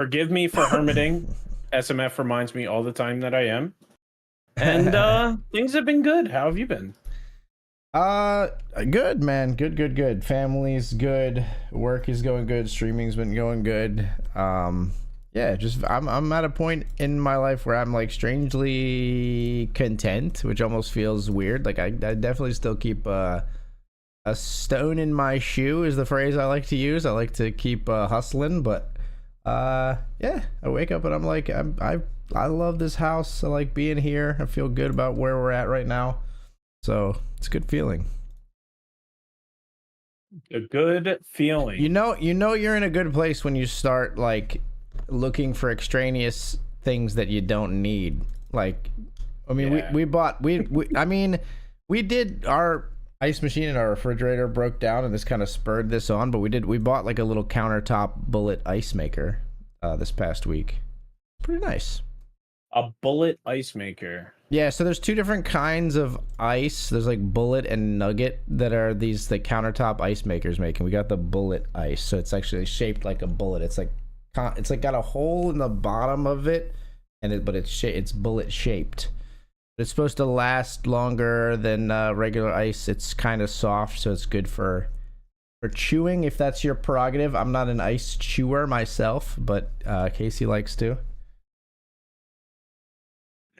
Forgive me for hermiting. SMF reminds me all the time that I am. And things have been good. How have you been? Good, man. Good. Family's good. Work is going good. Streaming's been going good. Yeah, just I'm at a point in my life where I'm like strangely content, which almost feels weird. Like I definitely still keep a stone in my shoe is the phrase I like to use. I like to keep hustling, but yeah, I wake up and I'm like I love this house. I like being here. I feel good about where we're at right now. So it's a good feeling. A good feeling. You know you're in a good place when you start like looking for extraneous things that you don't need. Like, I mean, Yeah. we did our ice machine and our refrigerator broke down, and this kind of spurred this on. But we bought like a little countertop bullet ice maker this past week. Pretty nice. A bullet ice maker. Yeah, so there's two different kinds of ice. There's like bullet and nugget that are these the countertop ice makers making. We got the bullet ice, so it's actually shaped like a bullet. It's like got a hole in the bottom of it, but it's bullet shaped. It's supposed to last longer than regular ice. It's kind of soft, so it's good for chewing if that's your prerogative. I'm not an ice chewer myself, but Casey likes to.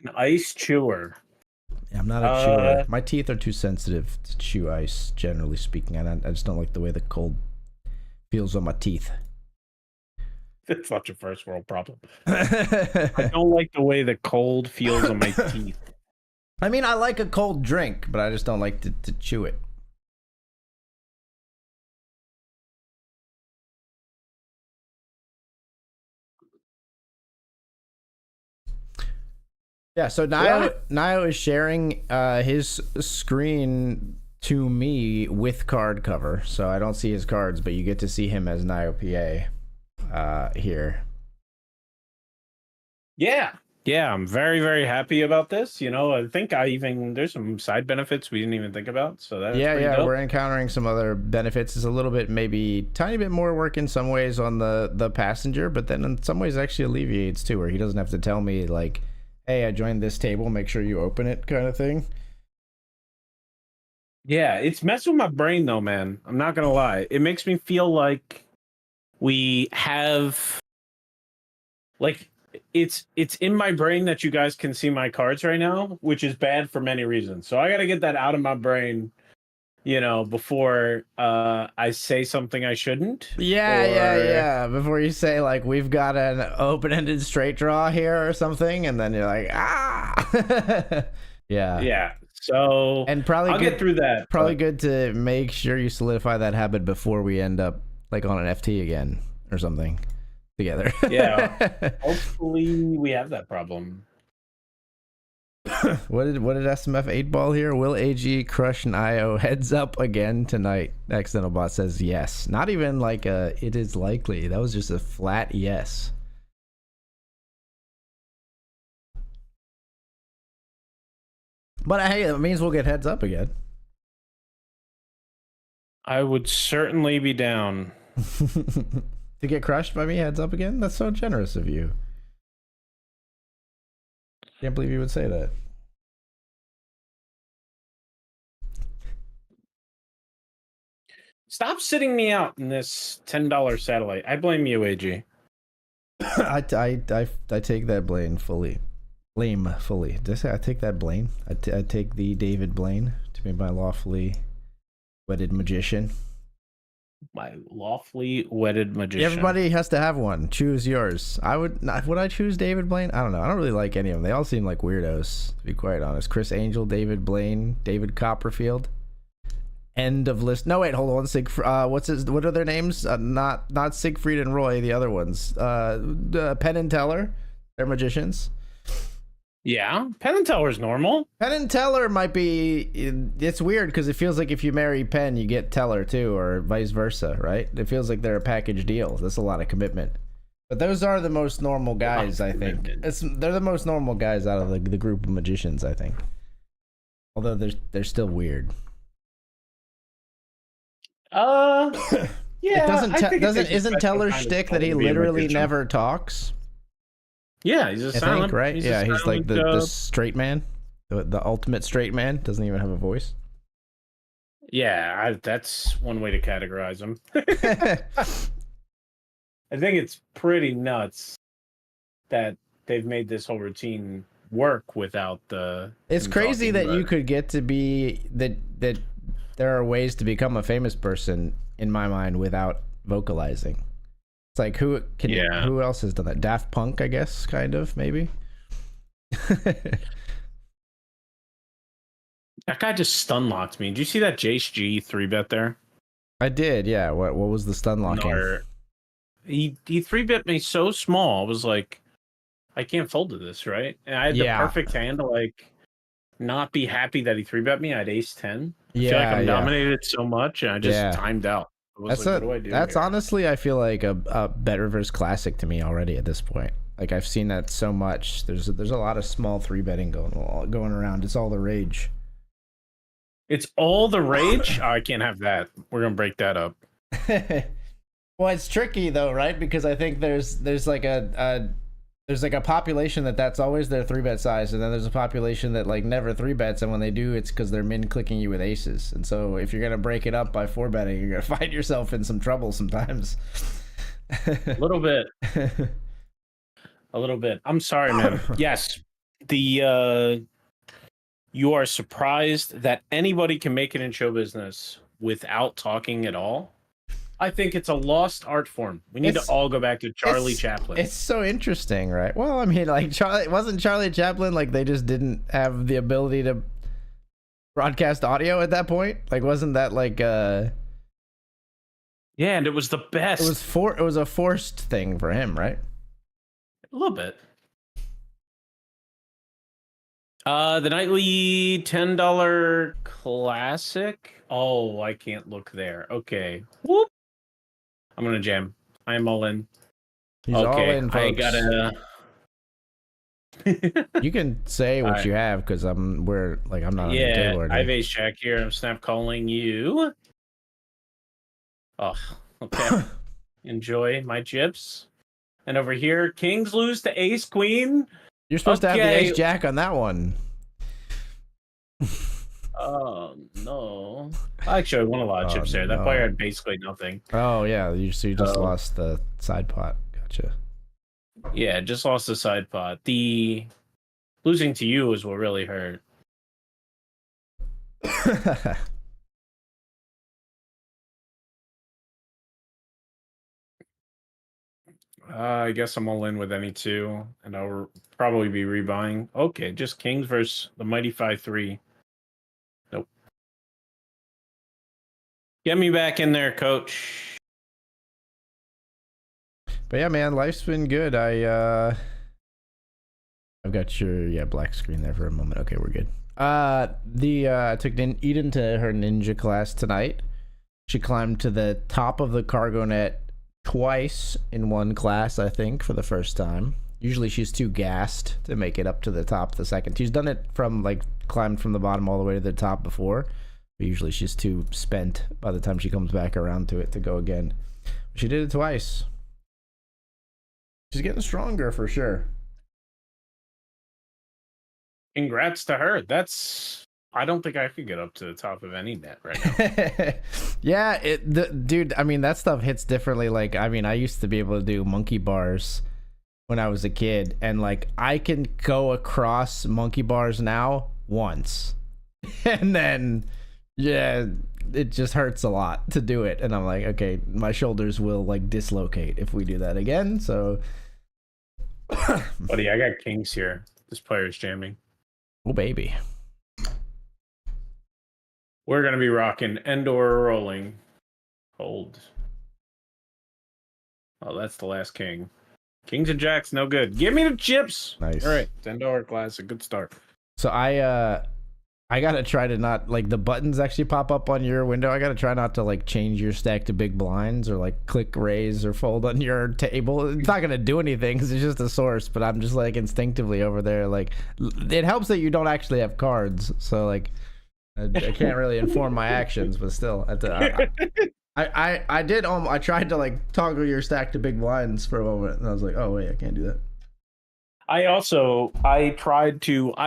An ice chewer. Yeah, I'm not a chewer. My teeth are too sensitive to chew ice, generally speaking. I just don't like the way the cold feels on my teeth. It's such a first world problem. I don't like the way the cold feels on my teeth. I mean, I like a cold drink, but I just don't like to chew it. Yeah, so Nio is sharing his screen to me with card cover, so I don't see his cards, but you get to see him as Nio PA here. Yeah, I'm very, very happy about this. You know, I think there's some side benefits we didn't even think about. So that's pretty dope. We're encountering some other benefits. It's a little bit, maybe tiny bit more work in some ways on the passenger, but then in some ways actually alleviates too, where he doesn't have to tell me like, hey, I joined this table, make sure you open it kind of thing. Yeah, it's messing with my brain though, man. I'm not gonna lie. It makes me feel like we have like it's in my brain that you guys can see my cards right now, which is bad for many reasons. So I gotta get that out of my brain, you know, before I say something I shouldn't. Yeah. Before you say like we've got an open-ended straight draw here or something, and then you're like, ah. Yeah. So and probably I'll get through that. Probably good to make sure you solidify that habit before we end up like on an FT again or something together. Yeah. Hopefully we have that problem. What did SMF 8 ball here? Will AG crush an IO heads up again tonight? Accidental bot says yes. Not even like a it is likely. That was just a flat yes. But hey, it means we'll get heads up again. I would certainly be down. To get crushed by me heads up again? That's so generous of you. Can't believe you would say that. Stop sitting me out in this $10 satellite. I blame you, AG. I take that blame fully. Did I say I take that blame? I take the David Blaine to be my lawfully wedded magician. My lawfully wedded magician. Everybody has to have one. Choose yours. Would I choose David Blaine? I don't know. I don't really like any of them. They all seem like weirdos, to be quite honest. Chris Angel, David Blaine, David Copperfield. End of list. No, wait, hold on. What are their names? Not Siegfried and Roy, the other ones. Penn and Teller. They're magicians. Yeah, Penn and Teller is normal. Penn and Teller might be. It's weird because it feels like if you marry Penn, you get Teller too, or vice versa, right? It feels like they're a package deal. That's a lot of commitment. But those are the most normal guys, I think. They're the most normal guys out of the group of magicians, I think. Although they're still weird. Yeah, isn't Teller's shtick that he literally never talks? Yeah, he's a silent. Right? He's he's like the straight man, the ultimate straight man. Doesn't even have a voice. Yeah, that's one way to categorize him. I think it's pretty nuts that they've made this whole routine work without the. It's crazy that you could get to be that there are ways to become a famous person in my mind without vocalizing. It's like who else has done that? Daft Punk, I guess, kind of, maybe. That guy just stun locked me. Did you see that Jace G 3-bet there? I did, yeah. What was the stun locking? No, he 3-bet me so small. I was like, I can't fold to this, right? And I had the perfect hand to like not be happy that he 3-bet me. I had ace 10. I feel like I'm dominated so much, and I just timed out. I was like, what do I do? That's honestly, I feel like a BetRivers classic to me already at this point. Like I've seen that so much. There's a lot of small 3-betting going around. It's all the rage. It's all the rage? Oh, I can't have that. We're gonna break that up. Well, it's tricky though, right? Because I think there's like a population that's always their 3-bet size, and then there's a population that like never 3-bets, and when they do, it's because they're min clicking you with aces. And so if you're gonna break it up by 4-betting, you're gonna find yourself in some trouble sometimes. A little bit. A little bit. I'm sorry, man. Yes, you are surprised that anybody can make it in show business without talking at all. I think it's a lost art form. We need to all go back to Charlie Chaplin. It's so interesting, right? Well, I mean, like wasn't Charlie Chaplin like they just didn't have the ability to broadcast audio at that point? Like, wasn't that like Yeah, and it was the best. It was a forced thing for him, right? A little bit. The nightly $10 classic. Oh, I can't look there. Okay. Whoop. I'm gonna jam. I'm all in. He's all in, folks. I gotta. You can say what you have because I'm not on the table. I have ace jack here. I'm snap calling you. Oh, okay. Enjoy my chips. And over here, kings lose to ace queen. You're supposed to have the ace jack on that one. Oh no! Actually, I won a lot of chips there. That player had basically nothing. Oh yeah, you just lost the side pot. Gotcha. Yeah, just lost the side pot. The losing to you is what really hurt. I guess I'm all in with any two, and I'll probably be rebuying. Okay, just kings versus the mighty 5-3. Nope. Get me back in there, coach. But yeah, man, life's been good. I've got your black screen there for a moment. Okay, we're good. I took Eden to her ninja class tonight. She climbed to the top of the cargo net twice in one class, I think, for the first time. Usually she's too gassed to make it up to the top the second. She's done it from climbed from the bottom all the way to the top before, but usually she's too spent by the time she comes back around to it to go again. She did it twice. She's getting stronger for sure. Congrats to her. I don't think I could get up to the top of any net right now. Yeah, dude, I mean, that stuff hits differently. Like, I mean, I used to be able to do monkey bars when I was a kid, and I can go across monkey bars now once. And then, yeah, it just hurts a lot to do it. And I'm like, okay, my shoulders will dislocate if we do that again. So, buddy, I got kings here. This player is jamming. Oh, baby. We're going to be rocking Endor rolling. Hold. Oh, that's the last king. Kings and jacks, no good. Give me the chips. Nice. All right, $10 classic. Good start. So I gotta try to not the buttons actually pop up on your window. I gotta try not to change your stack to big blinds or click raise or fold on your table. It's not gonna do anything because it's just a source. But I'm just instinctively over there. It helps that you don't actually have cards. So I can't really inform my actions, but still, I did I tried to like toggle your stack to big blinds for a moment, and I was like, oh wait, I can't do that. I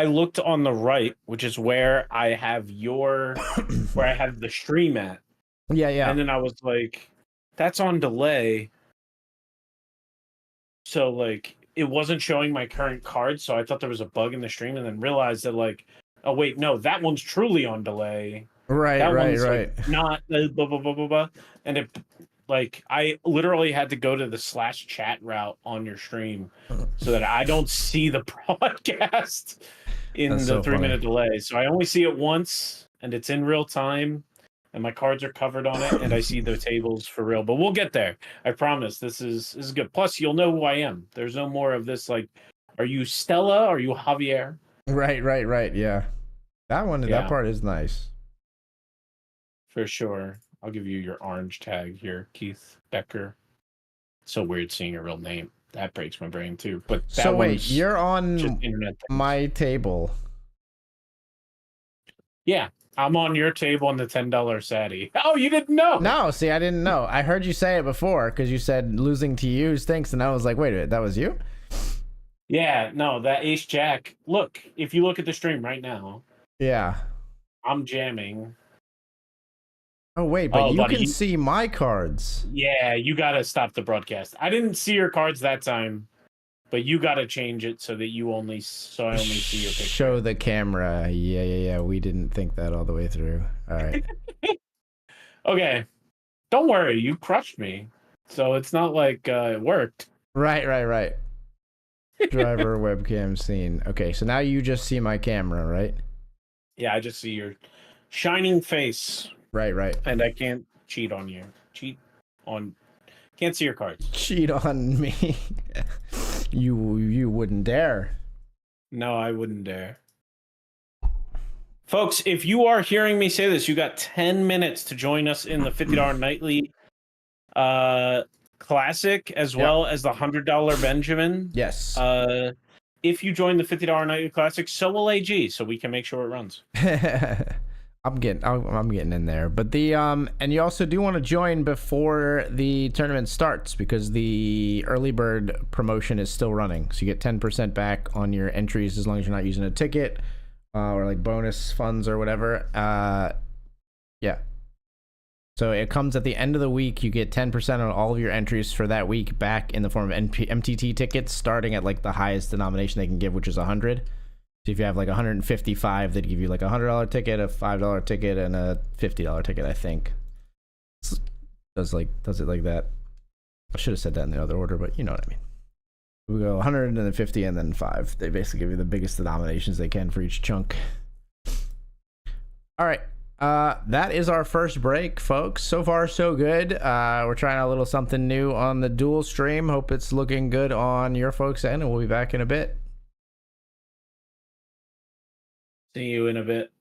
looked on the right, which is where I have where I have the stream at. Yeah, yeah. And then I was like, that's on delay. So like it wasn't showing my current card, so I thought there was a bug in the stream and then realized that like, oh wait, no, that one's truly on delay. Right, That right, one's right. like not blah blah blah blah blah. And it like I literally had to go to the slash chat route on your stream so that I don't see the broadcast in That's the so 3 minute funny. delay. So I only see it once and it's in real time and my cards are covered on it and I see the tables for real. But we'll get there. I promise. This is good. Plus you'll know who I am. There's no more of this like, are you Stella? Are you Javier? Right, right, right. Yeah, that Yeah, part is nice. for sure. I'll give you your orange tag here, Keith Becker. So weird seeing your real name. That breaks my brain too. But that So wait, one's you're just on internet things. my table. Yeah, I'm on your table on the $10 Sadie. Oh, you didn't know? No, see, I didn't know. I heard you say it before because you said losing to you stinks, and I was like, wait a minute, that was you? Yeah, no, that Ace Jack. Look, if you look at the stream right now, Yeah. I'm jamming. Oh wait, but Oh, you buddy, can see my cards. yeah, you gotta stop the broadcast. I didn't see your cards that time, but you gotta change it so that I only see your picture. Show the camera. Yeah, yeah, yeah. We didn't think that all the way through. All right. Okay, don't worry, you crushed me, so it's not like it worked. Right, right, right. Driver webcam scene. Okay, so now you just see my camera, right? Yeah, I just see your shining face, Right, right. and I can't cheat on you. Can't see your cards. Cheat on me. You wouldn't dare. No, I wouldn't dare. Folks, if you are hearing me say this, you got 10 minutes to join us in the $50 nightly classic as well as the $100 Benjamin. Yes. If you join the $50 nightly classic, so will AG, so we can make sure it runs. I'm getting in there. But and you also do want to join before the tournament starts because the early bird promotion is still running. So you get 10% back on your entries as long as you're not using a ticket or like bonus funds or whatever. Yeah. So it comes at the end of the week. You get 10% on all of your entries for that week back in the form of MTT tickets, starting at like the highest denomination they can give, which is 100. So if you have like 155, they'd give you like a $100 ticket, a $5 ticket, and a $50 ticket, I think. Does it like that? I should have said that in the other order, but you know what I mean. We go 150 and then 5. They basically give you the biggest denominations they can for each chunk. All right. That is our first break, folks. So far, so good. We're trying a little something new on the dual stream. Hope it's looking good on your folks' end, and we'll be back in a bit. See you in a bit.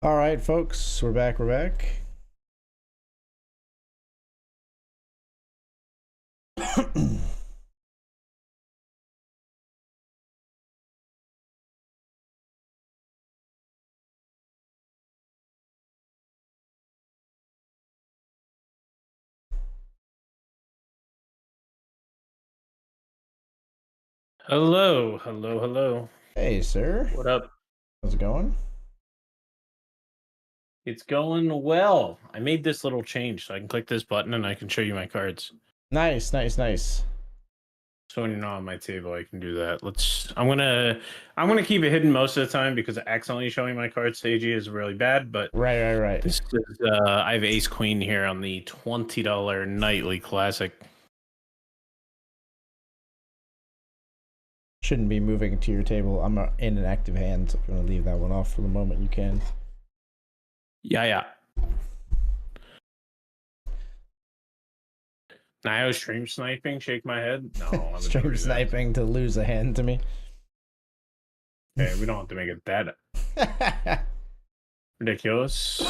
All right, folks, we're back. Hello. Hey, sir. What up? How's it going? It's going well. I made this little change so I can click this button and I can show you my cards. Nice. So when you're not on my table, I can do that. I'm gonna keep it hidden most of the time because accidentally showing my cards to AG is really bad. But Right. this is I have Ace Queen here on the $20 nightly classic. Shouldn't be moving to your table. I'm in an active hand, so if you want to leave that one off for the moment, you can. Yeah. Naigo stream sniping, shake my head. No, I'm Stream sniping to lose a hand to me. Okay, we don't have to make it that ridiculous.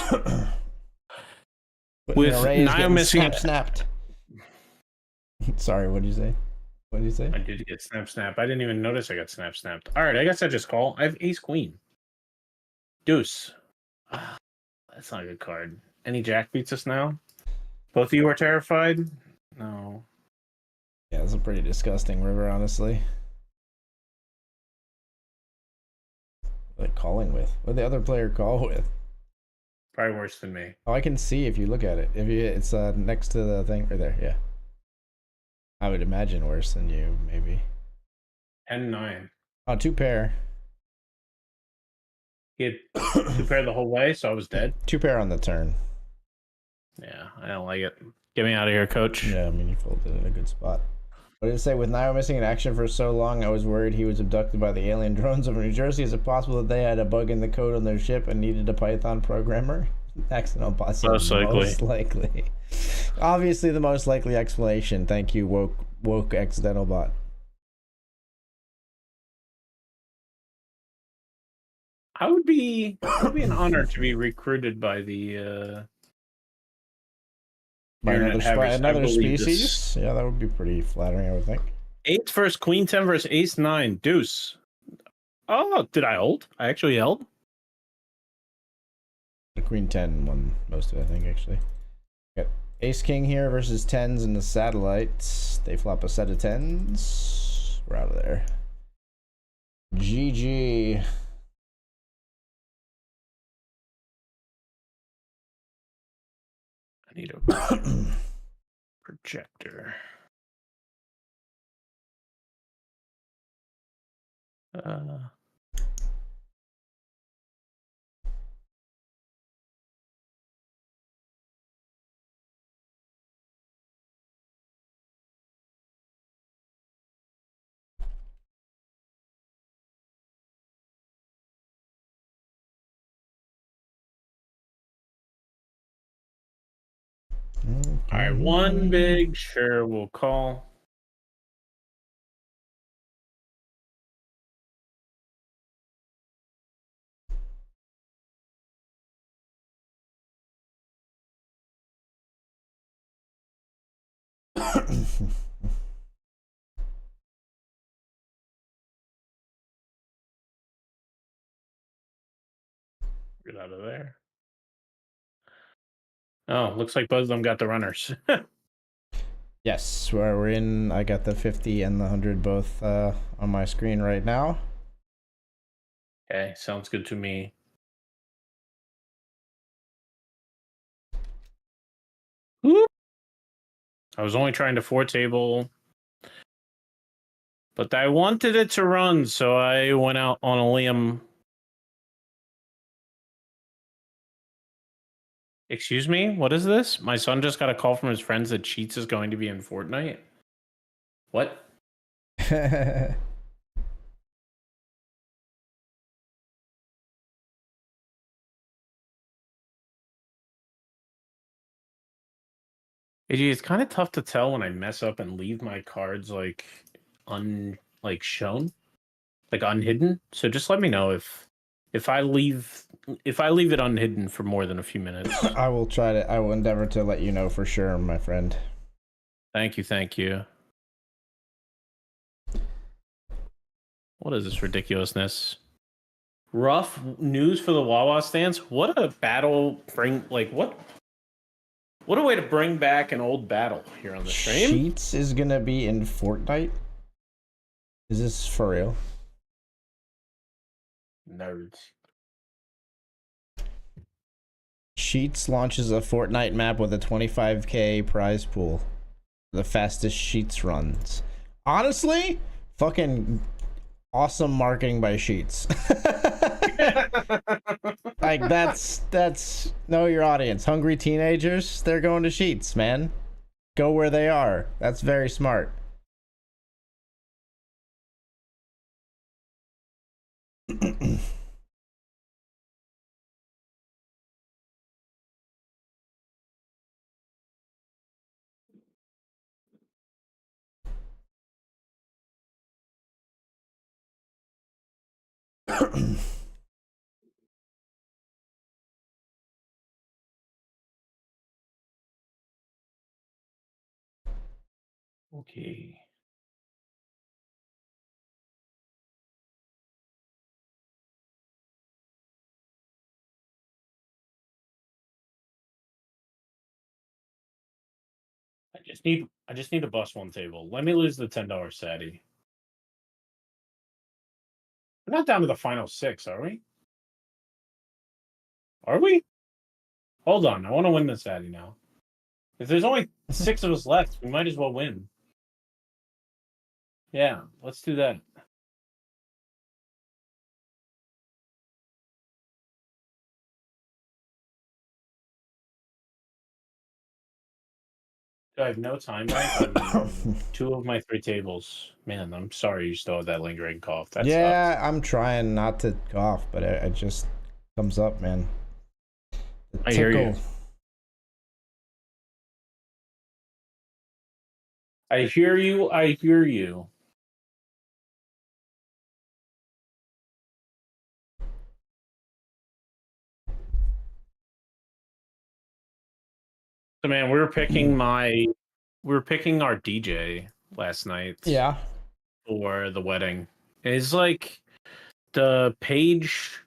With Naigo missing snapped. Sorry, what did you say? I did get snap. I didn't even notice I got snapped. All right, I guess I just call. I have Ace Queen. Deuce. That's not a good card. Any Jack beats us now? Both of you are terrified? No. Yeah, it's a pretty disgusting river, honestly. What are they calling with? What did the other player call with? Probably worse than me. Oh, I can see if you look at it. It's next to the thing right there. Yeah. I would imagine worse than you, maybe. 10-9. Oh, 2 pair. He had 2 pair the whole way, so I was dead. 2 pair on the turn. Yeah, I don't like it. Get me out of here, coach. Yeah, I mean, you folded in a good spot. What did it say? With Naigo missing in action for so long, I was worried he was abducted by the alien drones of New Jersey. Is it possible that they had a bug in the code on their ship and needed a Python programmer? Accidental bot. Most likely. Obviously, the most likely explanation. Thank you, woke accidental bot. It would be an honor to be recruited by the by another species. Yeah, that would be pretty flattering, I would think. 8 versus Queen 10 versus Ace 9. Deuce. Oh, did I hold? I actually held. The Queen 10 won most of it, I think, actually. Got Ace King here versus 10s in the satellites. They flop a set of 10s. We're out of there. GG. I need a projector. All right, one big, sure, we'll call. Get out of there. Oh, looks like both of them got the runners. Yes, we're in. I got the 50 and the 100 both on my screen right now. Okay, sounds good to me. Whoop. I was only trying to 4-table, but I wanted it to run, so I went out on a limb. Excuse me? What is this? My son just got a call from his friends that Cheats is going to be in Fortnite. What? It's kind of tough to tell when I mess up and leave my cards shown, like unhidden. So just let me know if if I leave it unhidden for more than a few minutes. I will endeavor to let you know for sure, my friend. Thank you. What is this ridiculousness? Rough news for the Wawa stands. What a battle what a way to bring back an old battle here on the stream. Sheets is gonna be in Fortnite. Is this for real? Nerds. Sheets launches a Fortnite map with a 25k prize pool. The fastest Sheets runs. Honestly, fucking awesome marketing by Sheets. Like that's know your audience. Hungry teenagers, they're going to Sheets, man. Go where they are. That's very smart. Okay. I just need to bust one table. Let me lose the $10 Sadie. We're not down to the final 6, are we? Are we? Hold on. I want to win this Sadie now. If there's only 6 of us left, we might as well win. Yeah, let's do that. I have no time on 2 of my 3 tables. Man, I'm sorry you still have that lingering cough. That yeah, sucks. I'm trying not to cough, but it just comes up, man. I hear you. I hear you. So man, we were picking our DJ last night. Yeah. For the wedding. It's like the page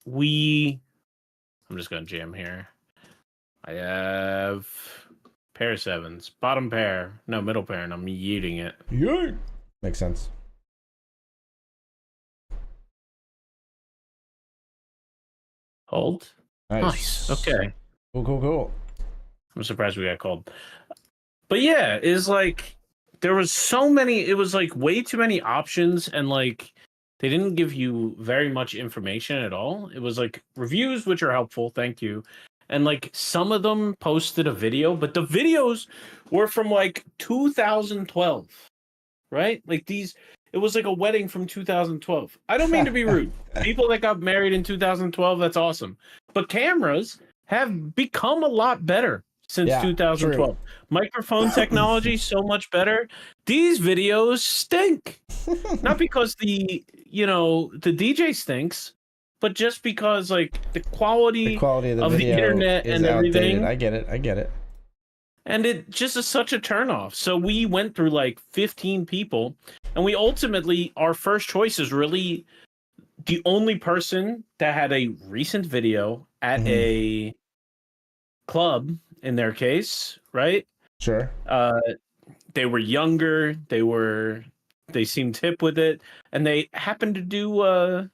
I'm just gonna jam here. I have pair of 7s. Bottom pair. No, middle pair, and I'm yeeting it. Yeah. Makes sense. Hold. Nice. Okay. Cool. I'm surprised we got called. But yeah, it's like there was so many, it was like way too many options, and like they didn't give you very much information at all. It was like reviews, which are helpful, thank you. And like some of them posted a video, but the videos were from like 2012, right? Like it was like a wedding from 2012. I don't mean to be rude. People that got married in 2012, that's awesome. But cameras have become a lot better since 2012. True. Microphone technology so much better. These videos stink. Not because the DJ stinks, but just because like the quality of the internet and everything. I get it. And it just is such a turnoff. So we went through like 15 people, and we ultimately, our first choice is really the only person that had a recent video at a club in their case, right? Sure. They were younger, they seemed hip with it, and they happened to do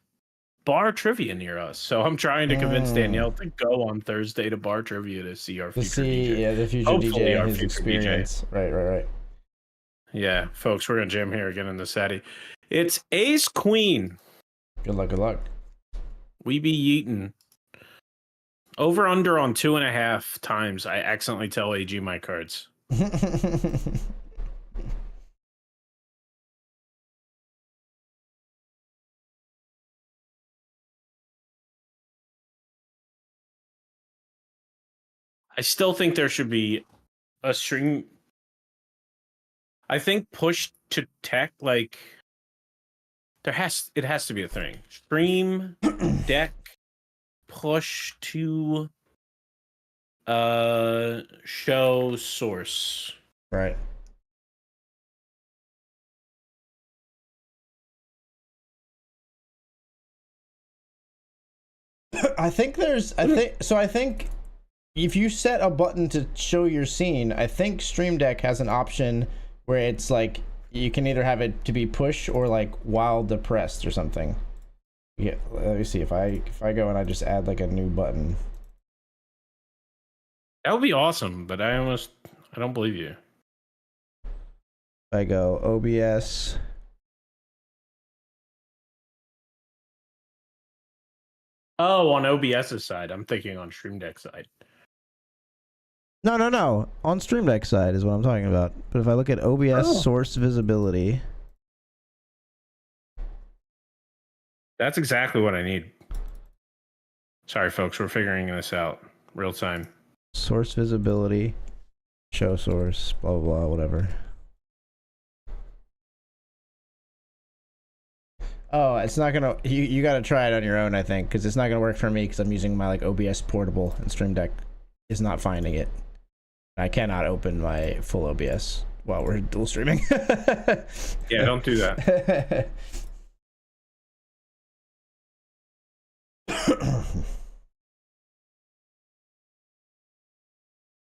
bar trivia near us. So I'm trying to convince Danielle to go on Thursday to bar trivia to see our future DJ. Yeah, the future Hopefully DJ, our his future experience. DJ. Right. Yeah, folks, we're gonna jam here again in the Sadie. It's Ace Queen. Good luck. We be yeeting. Over under on 2.5 times. I accidentally tell AG my cards. I still think there should be a string. I think push to tech, like it has to be a thing. Stream deck push to show source. Right. I think if you set a button to show your scene, I think Stream Deck has an option where it's like you can either have it to be push or like while depressed or something. Yeah, let me see if I go and I just add like a new button. That would be awesome, but I don't believe you. If I go OBS. Oh, on OBS's side. I'm thinking on Stream Deck side. No. On Stream Deck side is what I'm talking about. But if I look at OBS source visibility. That's exactly what I need. Sorry, folks. We're figuring this out real time. Source visibility. Show source. Blah, blah, blah, whatever. Oh, it's not gonna. You got to try it on your own, I think, because it's not gonna work for me because I'm using my like OBS portable and Stream Deck is not finding it. I cannot open my full OBS while we're dual streaming. Yeah, don't do that.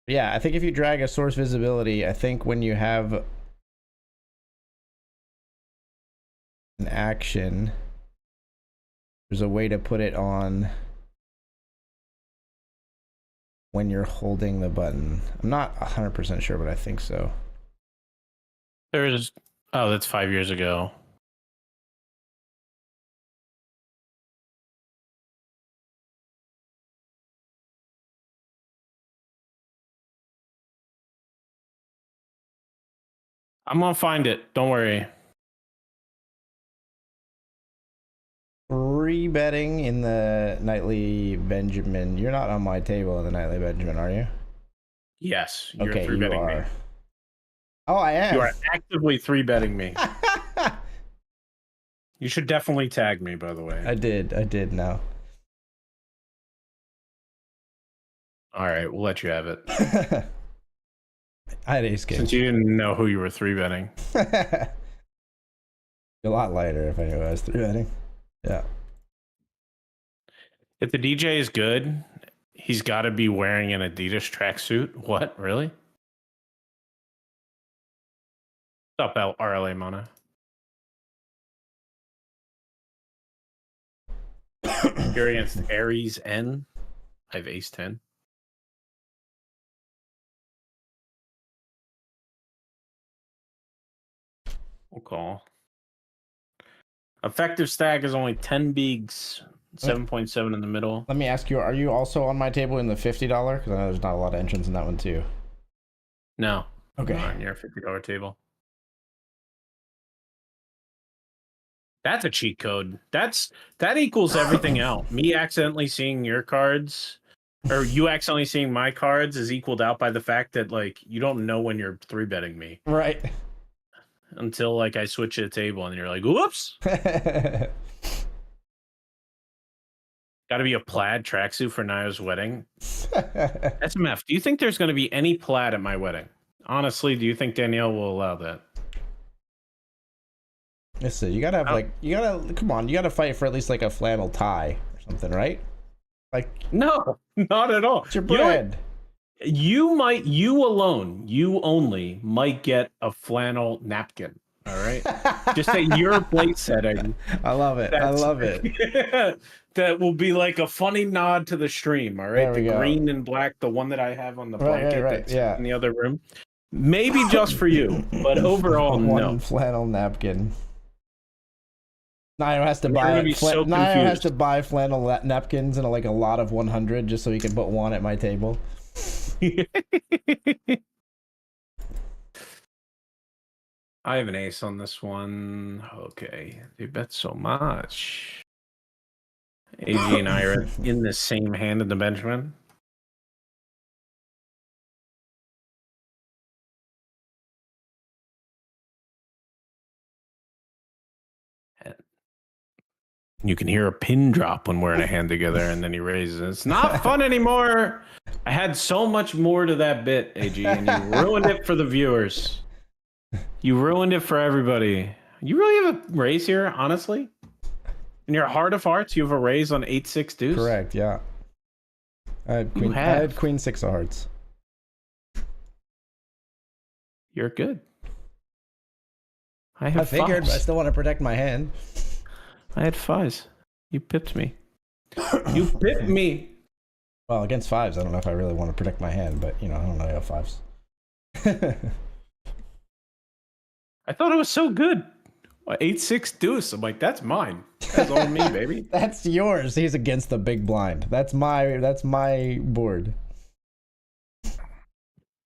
Yeah, I think if you drag a source visibility, I think when you have an action, there's a way to put it on when you're holding the button. I'm not 100% sure, but I think so. There is. Oh, that's 5 years ago. I'm gonna find it. Don't worry. Free betting in the Nightly Benjamin. You're not on my table in the Nightly Benjamin, are you? Yes, you're Okay, three you betting are. me. Oh, I am. You are actively three betting me. You should definitely tag me, by the way. I did now. All right, we'll let you have it. I had ace king. Since you didn't know who you were three betting. A lot lighter if I knew I was three betting. Yeah. If the DJ is good, he's got to be wearing an Adidas tracksuit. What? Really? What's up, RLA Mana? You're against Aries N. I have ace 10. We'll call. Effective stack is only 10 bigs, 7.7 in the middle. Let me ask you, are you also on my table in the $50? Because I know there's not a lot of entrants in that one too. No. Okay. On your $50 table. That's a cheat code. That equals everything out. Me accidentally seeing your cards, or you accidentally seeing my cards, is equaled out by the fact that like you don't know when you're three betting me. Right. Until like I switch to the table and you're like, whoops. Got to be a plaid tracksuit for Naya's wedding. SMF, do you think there's going to be any plaid at my wedding? Honestly, do you think Danielle will allow that? Listen, you gotta have come on, you gotta fight for at least like a flannel tie or something, right? Like, no, not at all. It's your bread. You only might get a flannel napkin. All right. Just at your plate setting. I love it. I love it. That will be like a funny nod to the stream. All right. The go. green and black, the one that I have on the blanket that's yeah. in the other room. Maybe just for you, but overall, one flannel napkin. Nio has to buy flannel napkins and like a lot of 100 just so he can put one at my table. I have an ace on this one. Okay, they bet so much. AG and I are in the same hand in the Benjamin. You can hear a pin drop when we're in a hand together, and then he raises it. It's not fun anymore. I had so much more to that bit, AG, and you ruined it for the viewers. You ruined it for everybody. You really have a raise here, honestly? In your heart of hearts, you have a raise on 8-6 deuce? Correct, yeah. I had queen 6 of hearts. You're good. I figured, but I still want to protect my hand. I had 5s. You pipped me. You pipped me. Well, against 5s, I don't know if I really want to protect my hand, but, you know, I don't know, I have 5s. I thought it was so good. 8-6 deuce. I'm like, that's mine. That's all me, baby. That's yours. He's against the big blind. That's my board.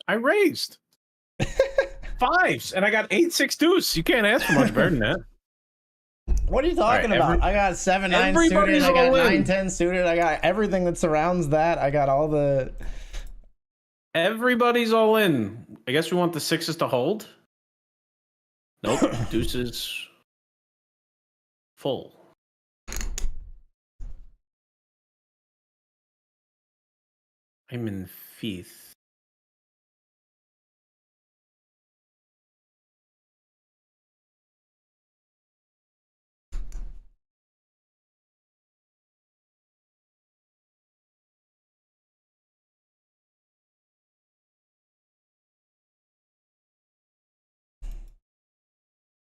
I raised 5s, and I got 8-6 deuce. You can't ask for much better than that. What are you talking about? I got 7-9 suited. I got 9-10 suited. I got everything that surrounds that. I got all the. Everybody's all in. I guess we want the 6s to hold. Nope. Deuces full. I'm in 5th.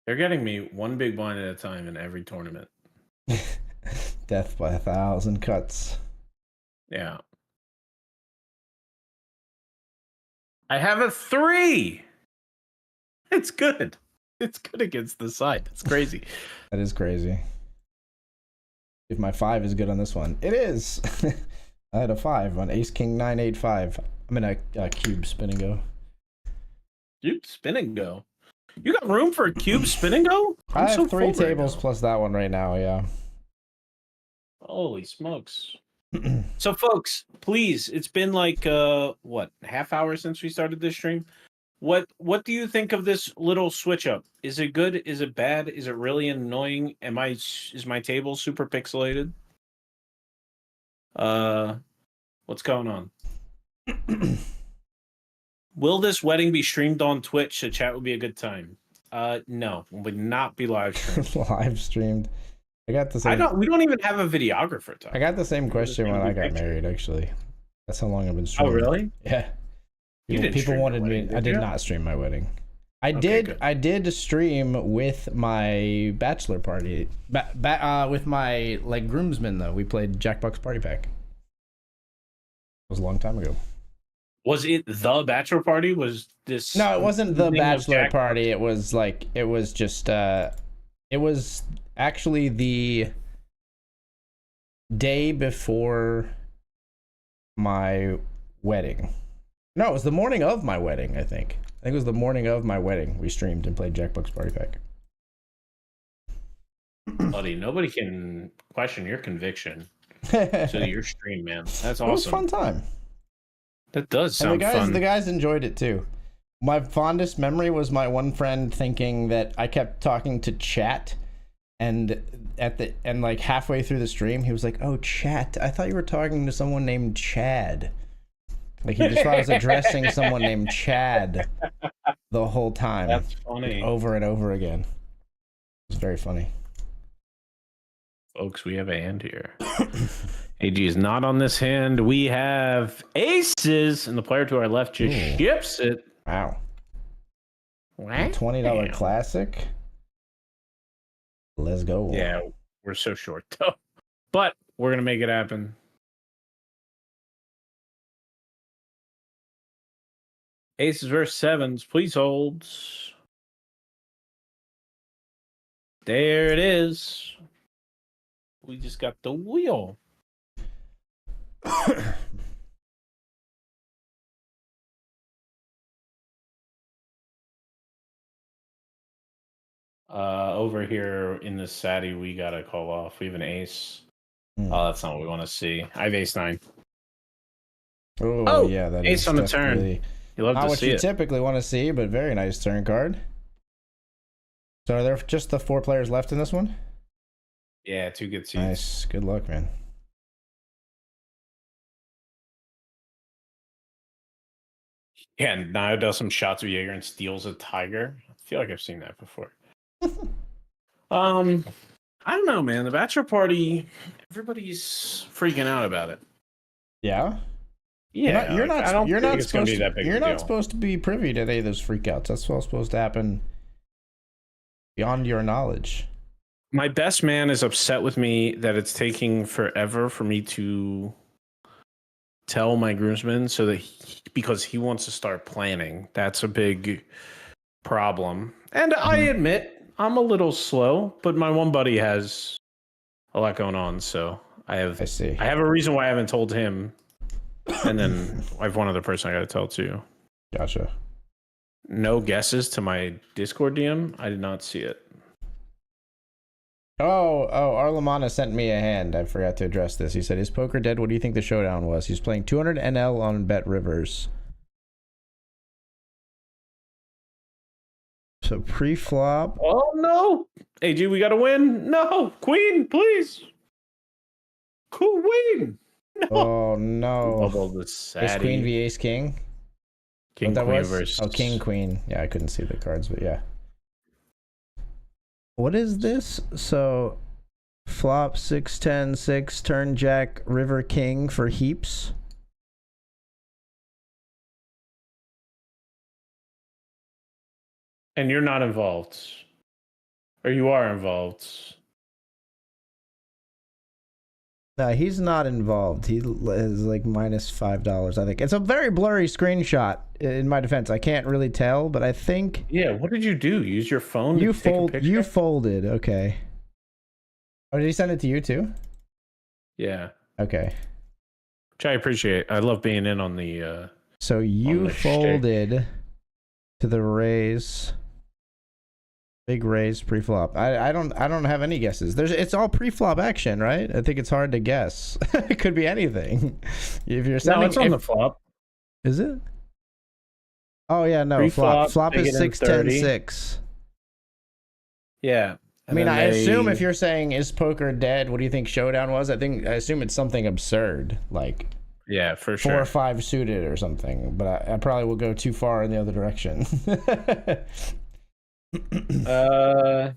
They're getting me one big blind at a time in every tournament. Death by 1,000 cuts. Yeah. I have a 3. It's good. It's good against the side. It's crazy. That is crazy. If my 5 is good on this one, it is. I had a 5 on Ace King 9-8-5. I'm in a cube spin and go. Cube spin and go. You got room for a cube spin and go? I have 3 tables plus that one right now, yeah. Holy smokes. So, folks, please, it's been like, what, half hour since we started this stream? What do you think of this little switch up? Is it good? Is it bad? Is it really annoying? Is my table super pixelated? What's going on? Will this wedding be streamed on Twitch? So chat would be a good time. No, it would not be live streamed. Live streamed. I got the same. We don't even have a videographer. I got the same question when I got married. Actually, that's how long I've been streaming. Oh, really? Yeah. People wanted me. I did not stream my wedding. I did stream with my bachelor party. With my groomsmen though. We played Jackbox Party Pack. It was a long time ago. Was it the bachelor party? Was this? No, it wasn't the bachelor party. It was just it was actually the day before my wedding. No, it was the morning of my wedding, I think. I think it was the morning of my wedding. We streamed and played Jackbox Party Pack. Buddy, nobody can question your conviction to your stream, man. That's awesome. It was a fun time. That does sound fun. The guys enjoyed it too. My fondest memory was my one friend thinking that I kept talking to chat, and halfway through the stream, he was like, "Oh, chat! I thought you were talking to someone named Chad." Like he just thought I was addressing someone named Chad the whole time. That's funny. Over and over again. It was very funny. Folks, we have a hand here. AG is not on this hand. We have aces, and the player to our left just ships it. Wow. $20 classic. Let's go. Yeah, we're so short though, but we're gonna make it happen. Aces versus 7s. Please hold. There it is. We just got the wheel. Over here in the Sadi, we gotta call off. We have an ace. Oh, that's not what we want to see. I have ace 9. Oh yeah, that ace is on the turn. You love not to what see you it. typically want to see, but very nice turn card. So are there just the 4 players left in this one? Yeah, 2 good seats. Nice. Good luck, man. Yeah, and Nio does some shots of Jaeger and steals a tiger. I feel like I've seen that before. I don't know, man. The bachelor party, everybody's freaking out about it. Yeah. Yeah, You're not. I don't You're think not it's gonna supposed be to. that big You're of a not deal. supposed to be privy to any of those freakouts. That's all supposed to happen beyond your knowledge. My best man is upset with me that it's taking forever for me to tell my groomsmen because he wants to start planning. That's a big problem. And I admit I'm a little slow, but my one buddy has a lot going on, so I see. I have a reason why I haven't told him. And then I have one other person I got to tell too. Gotcha. No guesses to my Discord DM. I did not see it. Arlamana sent me a hand. I forgot to address this. He said, "Is poker dead? What do you think the showdown was?" He's playing 200 NL on BetRivers. So pre-flop. Oh no, AG, we got to win. No, Queen, please. Queen. No. Oh no. Bubble the Sadie. Ace Queen v Ace King. King What that Queen was? versus. Oh, King Queen. Yeah, I couldn't see the cards, but yeah. What is this? So, flop 6 10 6 turn Jack River King for heaps. And you're not involved, or you are involved. No, he's not involved. He is like minus $5, I think. It's a very blurry screenshot. In my defense, I can't really tell, but I think. Yeah, what did you do? Use your phone? You to take a picture? You folded. Okay. Oh, did he send it to you too? Yeah. Okay. Which I appreciate. I love being in on the. So you folded to the raise. Big raise pre-flop. I don't have any guesses. It's all pre-flop action, right? I think it's hard to guess. It could be anything. If you're sending, no, it's on the flop. Is it? Oh yeah, no. Pre-flop, flop is 6 10 6. Yeah. I mean, I assume if you're saying is poker dead, what do you think showdown was? I assume it's something absurd, like yeah, for sure, 4 or 5 suited or something. But I probably will go too far in the other direction. I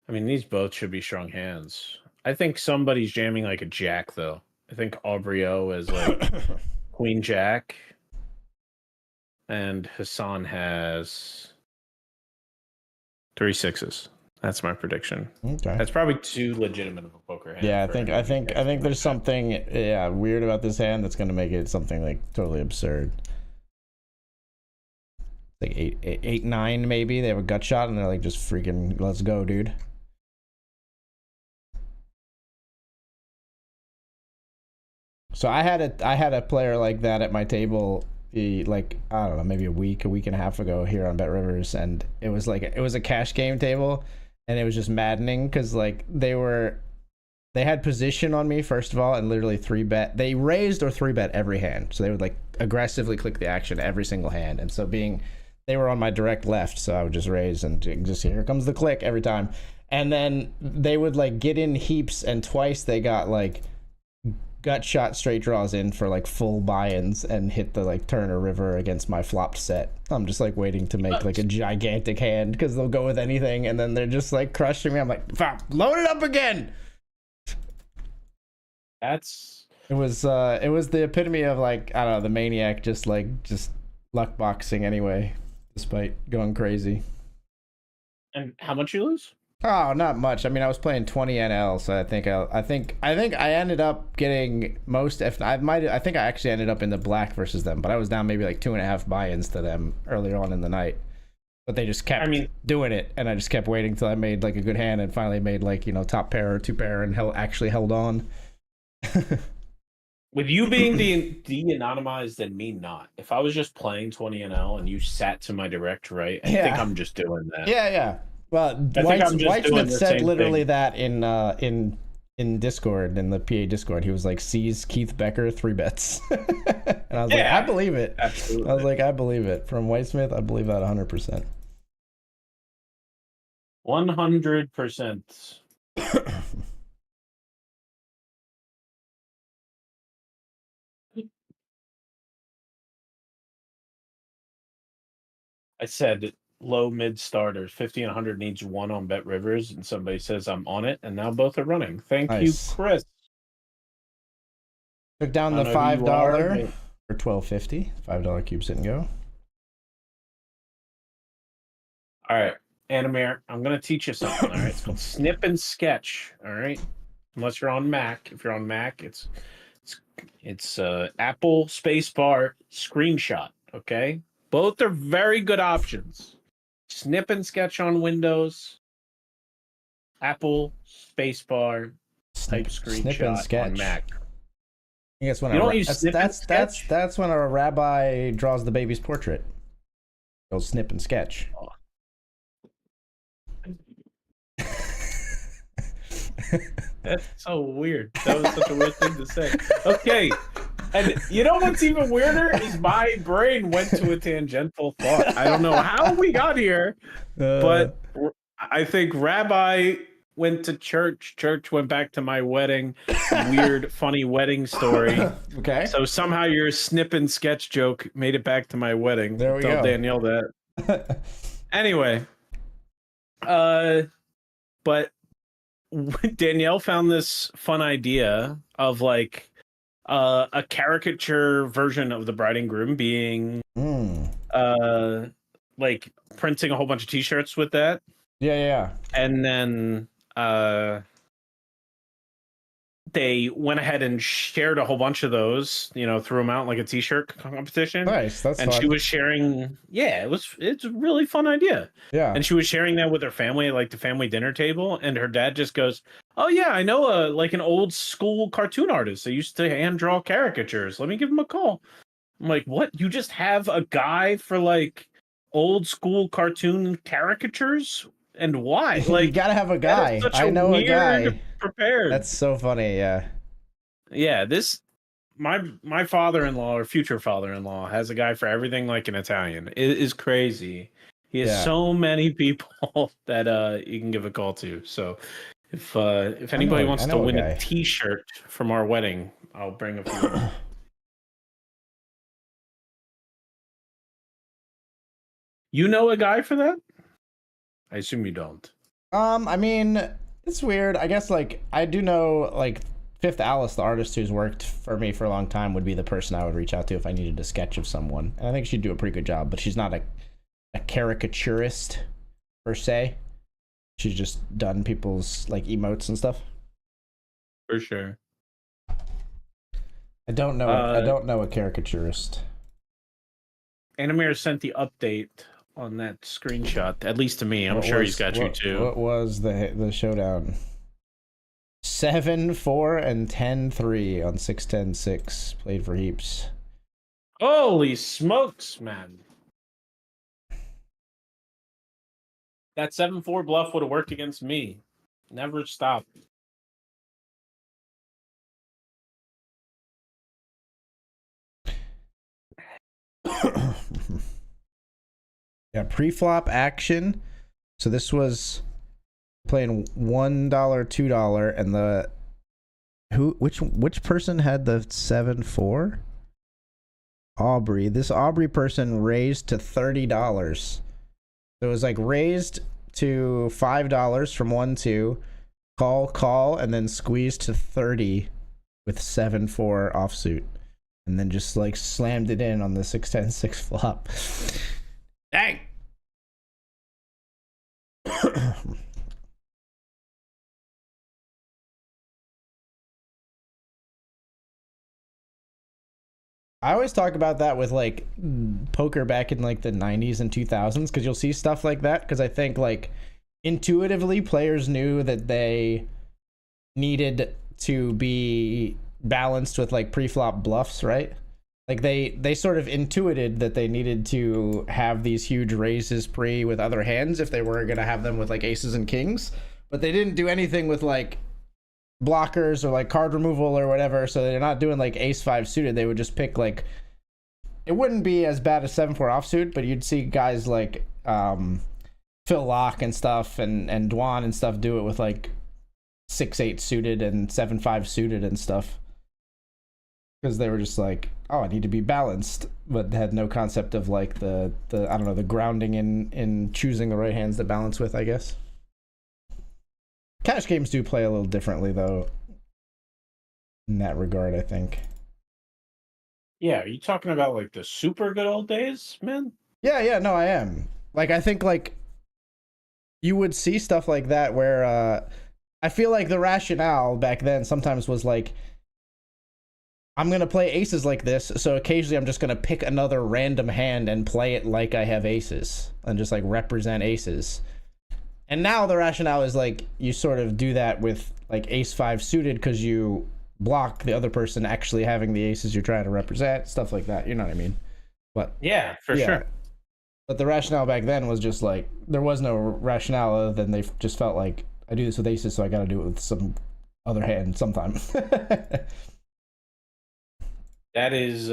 mean, these both should be strong hands. I think somebody's jamming like a jack, though. I think Aubrio is like Queen Jack, and Hassan has 3 6s. That's my prediction. Okay. That's probably too legitimate of a poker hand. Yeah, I think there's something weird about this hand that's gonna make it something like totally absurd. Like 8 9 maybe. They have a gut shot and they're like just freaking let's go, dude. So I had a player like that at my table like I don't know, maybe a week and a half ago here on BetRivers, and it was a cash game table, and it was just maddening because like they had position on me first of all, and literally 3-bet. They raised or 3-bet every hand, so they would like aggressively click the action every single hand, and so they were on my direct left, so I would just raise and just here comes the click every time, and then they would like get in heaps, and twice they got like gut shot straight draws in for like full buy-ins and hit the like turn or river against my flopped set. I'm just like waiting to make like a gigantic hand because they'll go with anything, and then they're just like crushing me. I'm like, load it up again. It was the epitome of like, I don't know, the maniac just luck boxing anyway, despite going crazy. And how much you lose? Oh, not much. I mean, I was playing 20 NL, so I think I ended up getting most. If I think I actually ended up in the black versus them, but I was down maybe like 2.5 buy-ins to them earlier on in the night. But they just kept doing it, and I just kept waiting till I made like a good hand, and finally made like top pair or 2-pair, and actually held on. With you being de-anonymized and me not, if I was just playing 20 NL and you sat to my direct right, I think I'm just doing that. Yeah. Well, Whitesmith said literally that in Discord, in the PA Discord. He was like, sees Keith Becker 3-bets. And I was like, I believe it. Absolutely. I was like, I believe it. From Whitesmith, I believe that 100%. 100%. I said low mid starters, 50 and 100 needs one on BetRivers, and somebody says I'm on it, and now both are running. Thank you, Nice. Chris. Took down the I don't know who you are, $5 but for $12.50. $5 cube sit and go. all right, Animir, I'm gonna teach you something. All right, it's called Snip and Sketch. All right, unless you're on Mac. If you're on Mac, it's Apple spacebar screenshot. Okay, both are very good options. Snip and Sketch on Windows, Apple spacebar type Snip and screenshot sketch. on Mac. I guess when You don't use snip and sketch? that's when a rabbi draws the baby's portrait. He'll snip and sketch. Oh. That's so weird. That was such a weird thing to say. Okay. And you know what's even weirder is my brain went to a tangential thought. I don't know how we got here, but I think Rabbi went to church. Church went back to my wedding. Weird, funny wedding story. Okay. So somehow your snip and sketch joke made it back to my wedding. There we Tell go. Danielle that. Anyway, but Danielle found this fun idea of like a caricature version of the bride and groom being like printing a whole bunch of t-shirts with that. Yeah. And then they went ahead and shared a whole bunch of those, threw them out like a t-shirt competition. Nice. That's and fun. she was sharing. Yeah, it's a really fun idea. Yeah. And she was sharing that with her family at like the family dinner table. And her dad just goes, "Oh yeah, I know like an old school cartoon artist. They used to hand draw caricatures. Let me give him a call." I'm like, "What? You just have a guy for like old school cartoon caricatures? And why? Like, you gotta have a guy. I know a guy prepared." That's so funny. Yeah. Yeah. My father-in-law or future father-in-law has a guy for everything like an Italian. It is crazy. He has so many people that you can give a call to. So if anybody wants to win a t-shirt from our wedding, I'll bring a few. You know a guy for that? I assume you don't. I mean, it's weird. I guess like I do know like Fifth Alice, the artist who's worked for me for a long time, would be the person I would reach out to if I needed a sketch of someone. And I think she'd do a pretty good job, but she's not a caricaturist per se. She's just done people's like emotes and stuff. For sure. I don't know a caricaturist. Animir sent the update on that screenshot, at least to me. I'm sure he's got you too. What was the showdown? 7-4 and 10-3 on 6-10-6. Played for heaps. Holy smokes, man. That 7-4 bluff would have worked against me. Never stop. Yeah, pre-flop action. So this was playing $1, $2, and which person had the 7-4? Aubrey. This Aubrey person raised to $30. So it was like raised to $5 from 1-2, call, and then squeezed to 30 with 7-4 offsuit, and then just like slammed it in on the 6-10-6 flop. Dang. I always talk about that with like poker back in like the 90s and 2000s, because you'll see stuff like that, because I think like intuitively players knew that they needed to be balanced with like pre-flop bluffs, right? Like they sort of intuited that they needed to have these huge raises pre with other hands if they were going to have them with like aces and kings, but they didn't do anything with like blockers or like card removal or whatever, so they're not doing like ace-5 suited. They would just pick like, it wouldn't be as bad as 7-4 offsuit, but you'd see guys like Phil Locke and stuff and Dwan and stuff do it with like 6-8 suited and 7-5 suited and stuff. Because they were just like, oh, I need to be balanced, but had no concept of like the I don't know, the grounding in choosing the right hands to balance with, I guess. Cash games do play a little differently though, in that regard, I think. Yeah, are you talking about like the super good old days, man? Yeah, no, I am. Like, I think like you would see stuff like that where I feel like the rationale back then sometimes was like, I'm going to play aces like this, so occasionally I'm just going to pick another random hand and play it like I have aces and just like represent aces. And now the rationale is like you sort of do that with like ace 5 suited because you block the other person actually having the aces you're trying to represent, stuff like that. You know what I mean? But yeah, for sure. But the rationale back then was just like there was no rationale other than they just felt like I do this with aces, so I got to do it with some other hand sometime. That is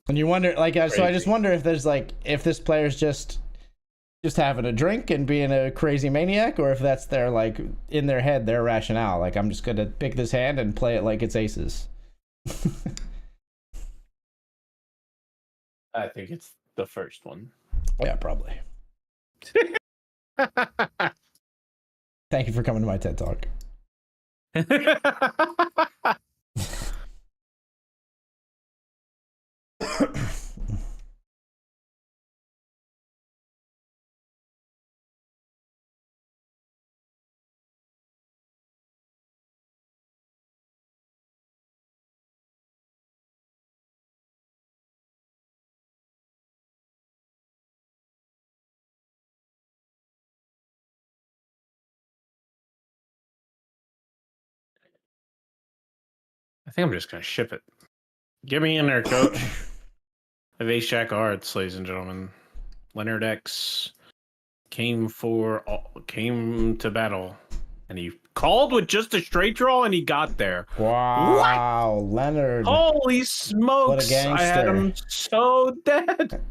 And you wonder, like, crazy. so I just wonder if there's like if this player's just having a drink and being a crazy maniac, or if that's their like in their head their rationale. Like, I'm just gonna pick this hand and play it like it's aces. I think it's the first one. Yeah, probably. Thank you for coming to my TED Talk. I think I'm just gonna ship it. Get me in there, coach. Of Ace Jack Hearts, ladies and gentlemen. Leonard X came to battle, and he called with just a straight draw, and he got there. Wow, what? Leonard! Holy smokes! What a gangster! I had him so dead.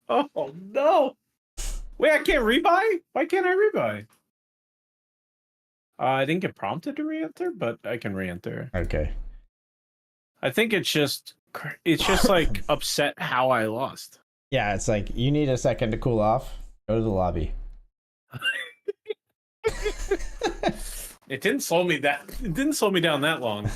Oh no! Wait, I can't rebuy? Why can't I rebuy? I didn't get prompted to re-enter, but I can re-enter. Okay. I think it's just like upset how I lost. Yeah, it's like you need a second to cool off. Go to the lobby. It didn't slow me down that long.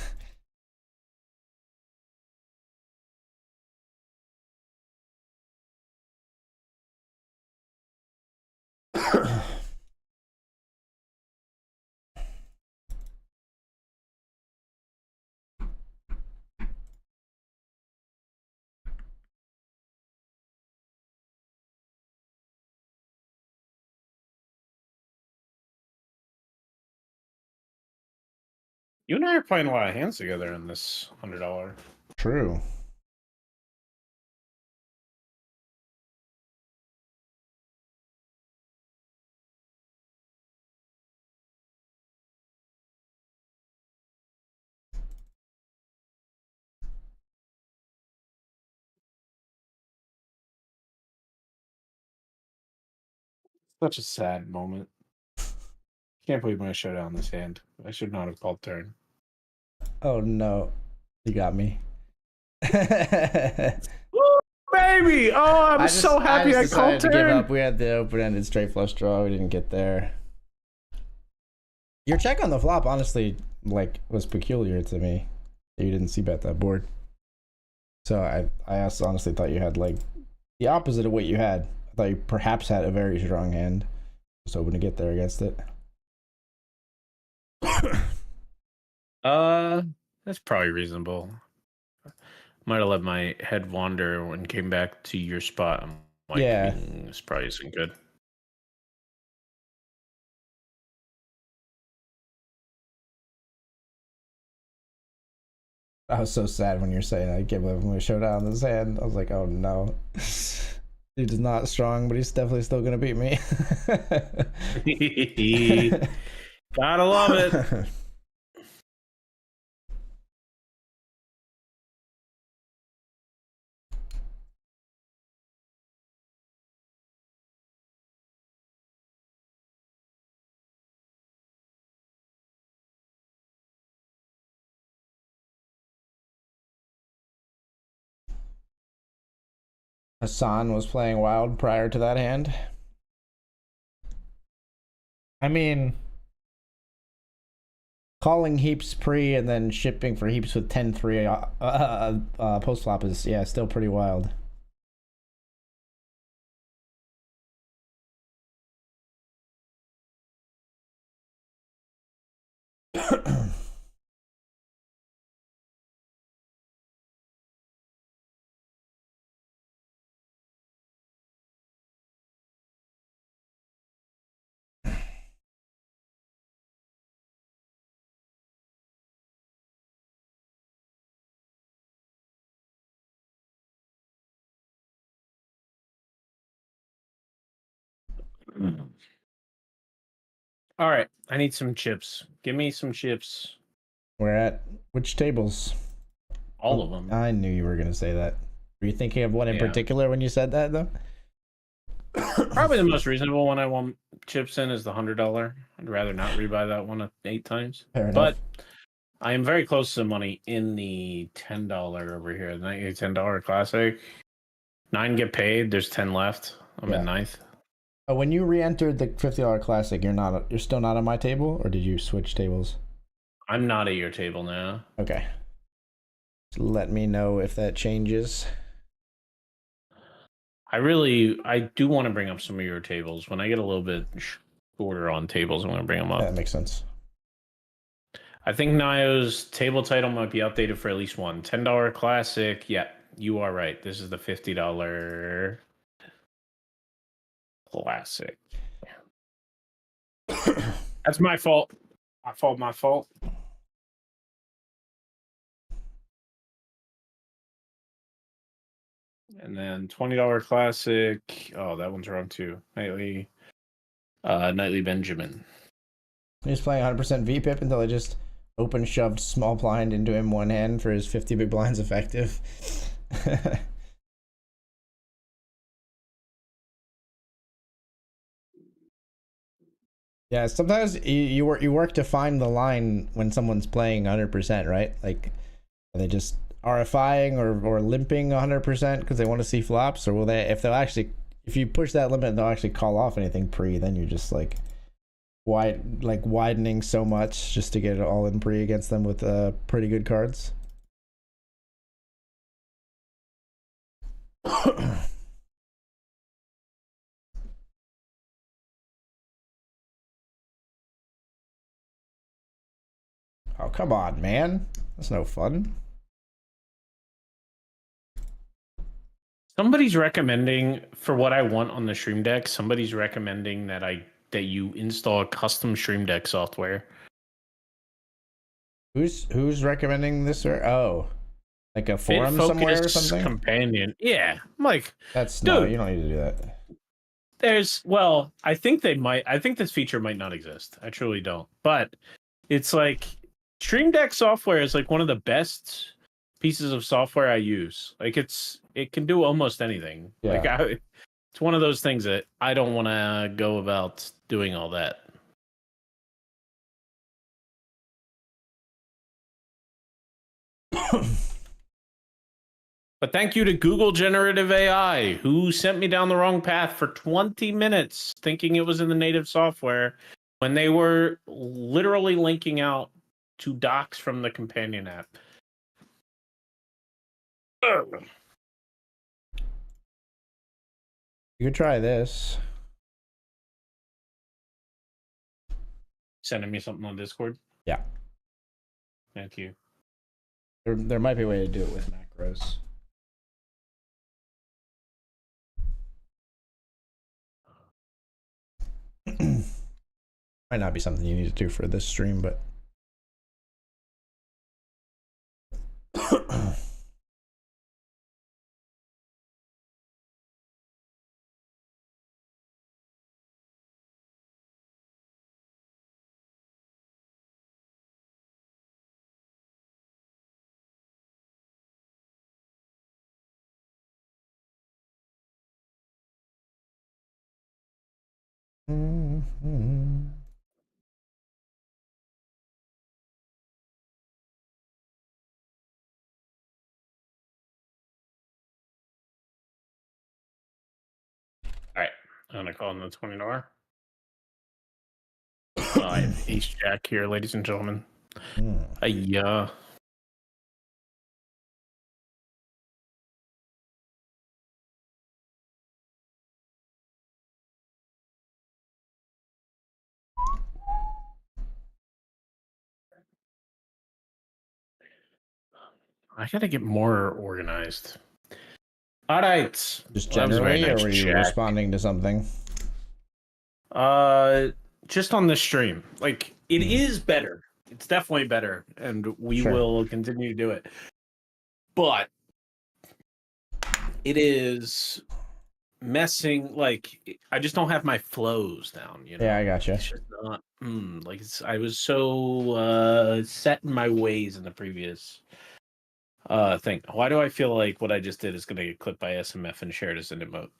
You and I are playing a lot of hands together in this $100. True. Such a sad moment. Can't believe my showdown this hand. I should not have called turn. Oh no, you got me. Woo, baby! Oh, I'm so happy I called turn. To give up. We had the open-ended straight flush draw. We didn't get there. Your check on the flop, honestly, like was peculiar to me. You didn't see bet that board. So I also honestly thought you had like the opposite of what you had. I thought you perhaps had a very strong hand. Just hoping to get there against it. That's probably reasonable. Might have let my head wander when came back to your spot. I'm like, yeah, this probably isn't good. I was so sad when you're saying I give up when we showed down this hand. I was like, oh no. Dude is not strong, but he's definitely still gonna beat me. Gotta love it. Hassan was playing wild prior to that hand. I mean, calling heaps pre and then shipping for heaps with 10-3 post flop is, yeah, still pretty wild. All right, I need some chips. Give me some chips. We're at which tables? All of them. I knew you were gonna say that. Were you thinking of one in Yeah. particular when you said that, though? Probably the most reasonable one I want chips in is the $100. I'd rather not rebuy that one 8 times. Fair enough. But I am very close to money in the $10 over here. The $10 classic. 9 get paid. There's 10 left. I'm in ninth. Oh, when you re-entered the $50 classic, you're still not on my table, or did you switch tables? I'm not at your table now. Okay. Let me know if that changes. I do want to bring up some of your tables. When I get a little bit shorter on tables, I'm going to bring them up. That makes sense. I think Nio's table title might be updated for at least one. $10 classic. Yeah, you are right. This is the $50 classic. That's my fault. My fault. And then $20 classic. Oh, that one's wrong too. Nightly Benjamin. He's playing 100% VPIP until I just open shoved small blind into him one hand for his 50 big blinds effective. Yeah, sometimes you work to find the line when someone's playing 100%, right? Like, are they just RFIing or limping 100% because they want to see flops, or will they, if you push that limit, they'll actually call off anything pre, then you're just like widening so much just to get it all in pre against them with pretty good cards. Oh, come on, man. That's no fun. Somebody's recommending for what I want on the Stream Deck. Somebody's recommending that you install custom Stream Deck software. Who's recommending this? Or like a forum somewhere or something? Companion. Yeah, I'm like, no, you don't need to do that. I think they might. I think this feature might not exist. I truly don't. But it's like Stream Deck software is like one of the best pieces of software I use. Like it can do almost anything. Yeah. Like it's one of those things that I don't want to go about doing all that. But thank you to Google Generative AI, who sent me down the wrong path for 20 minutes thinking it was in the native software when they were literally linking out to docs from the companion app. Ugh. You could try this. Sending me something on Discord? Yeah. Thank you. There might be a way to do it with macros. Might not be something you need to do for this stream, but I'm gonna call in the $20. I have Ace Jack here, ladies and gentlemen. Yeah. I gotta get more organized. All right. Just Well, that was a very generally, or nice were you jack. responding to something? Just on the stream. Like, it is better. It's definitely better, and we Sure. will continue to do it. But it is messing. Like, I just don't have my flows down. You know. Yeah, I gotcha. It's just not. Like I was so set in my ways in the previous thing. Why do I feel like what I just did is going to get clipped by SMF and shared as an emote?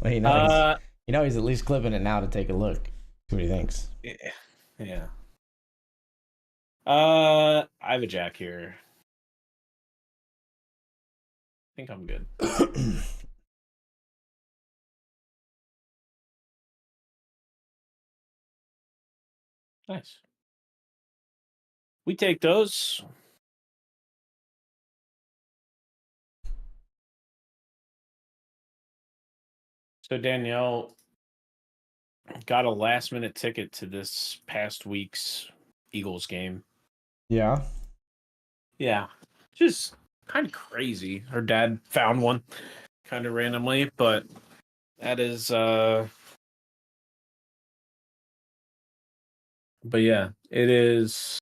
Well, he's at least clipping it now to take a look. See what he thinks. Yeah. I have a jack here. I think I'm good. Nice. We take those. So Danielle got a last minute ticket to this past week's Eagles game. Yeah. Yeah. Just kind of crazy. Her dad found one kind of randomly, but that is but yeah, it is.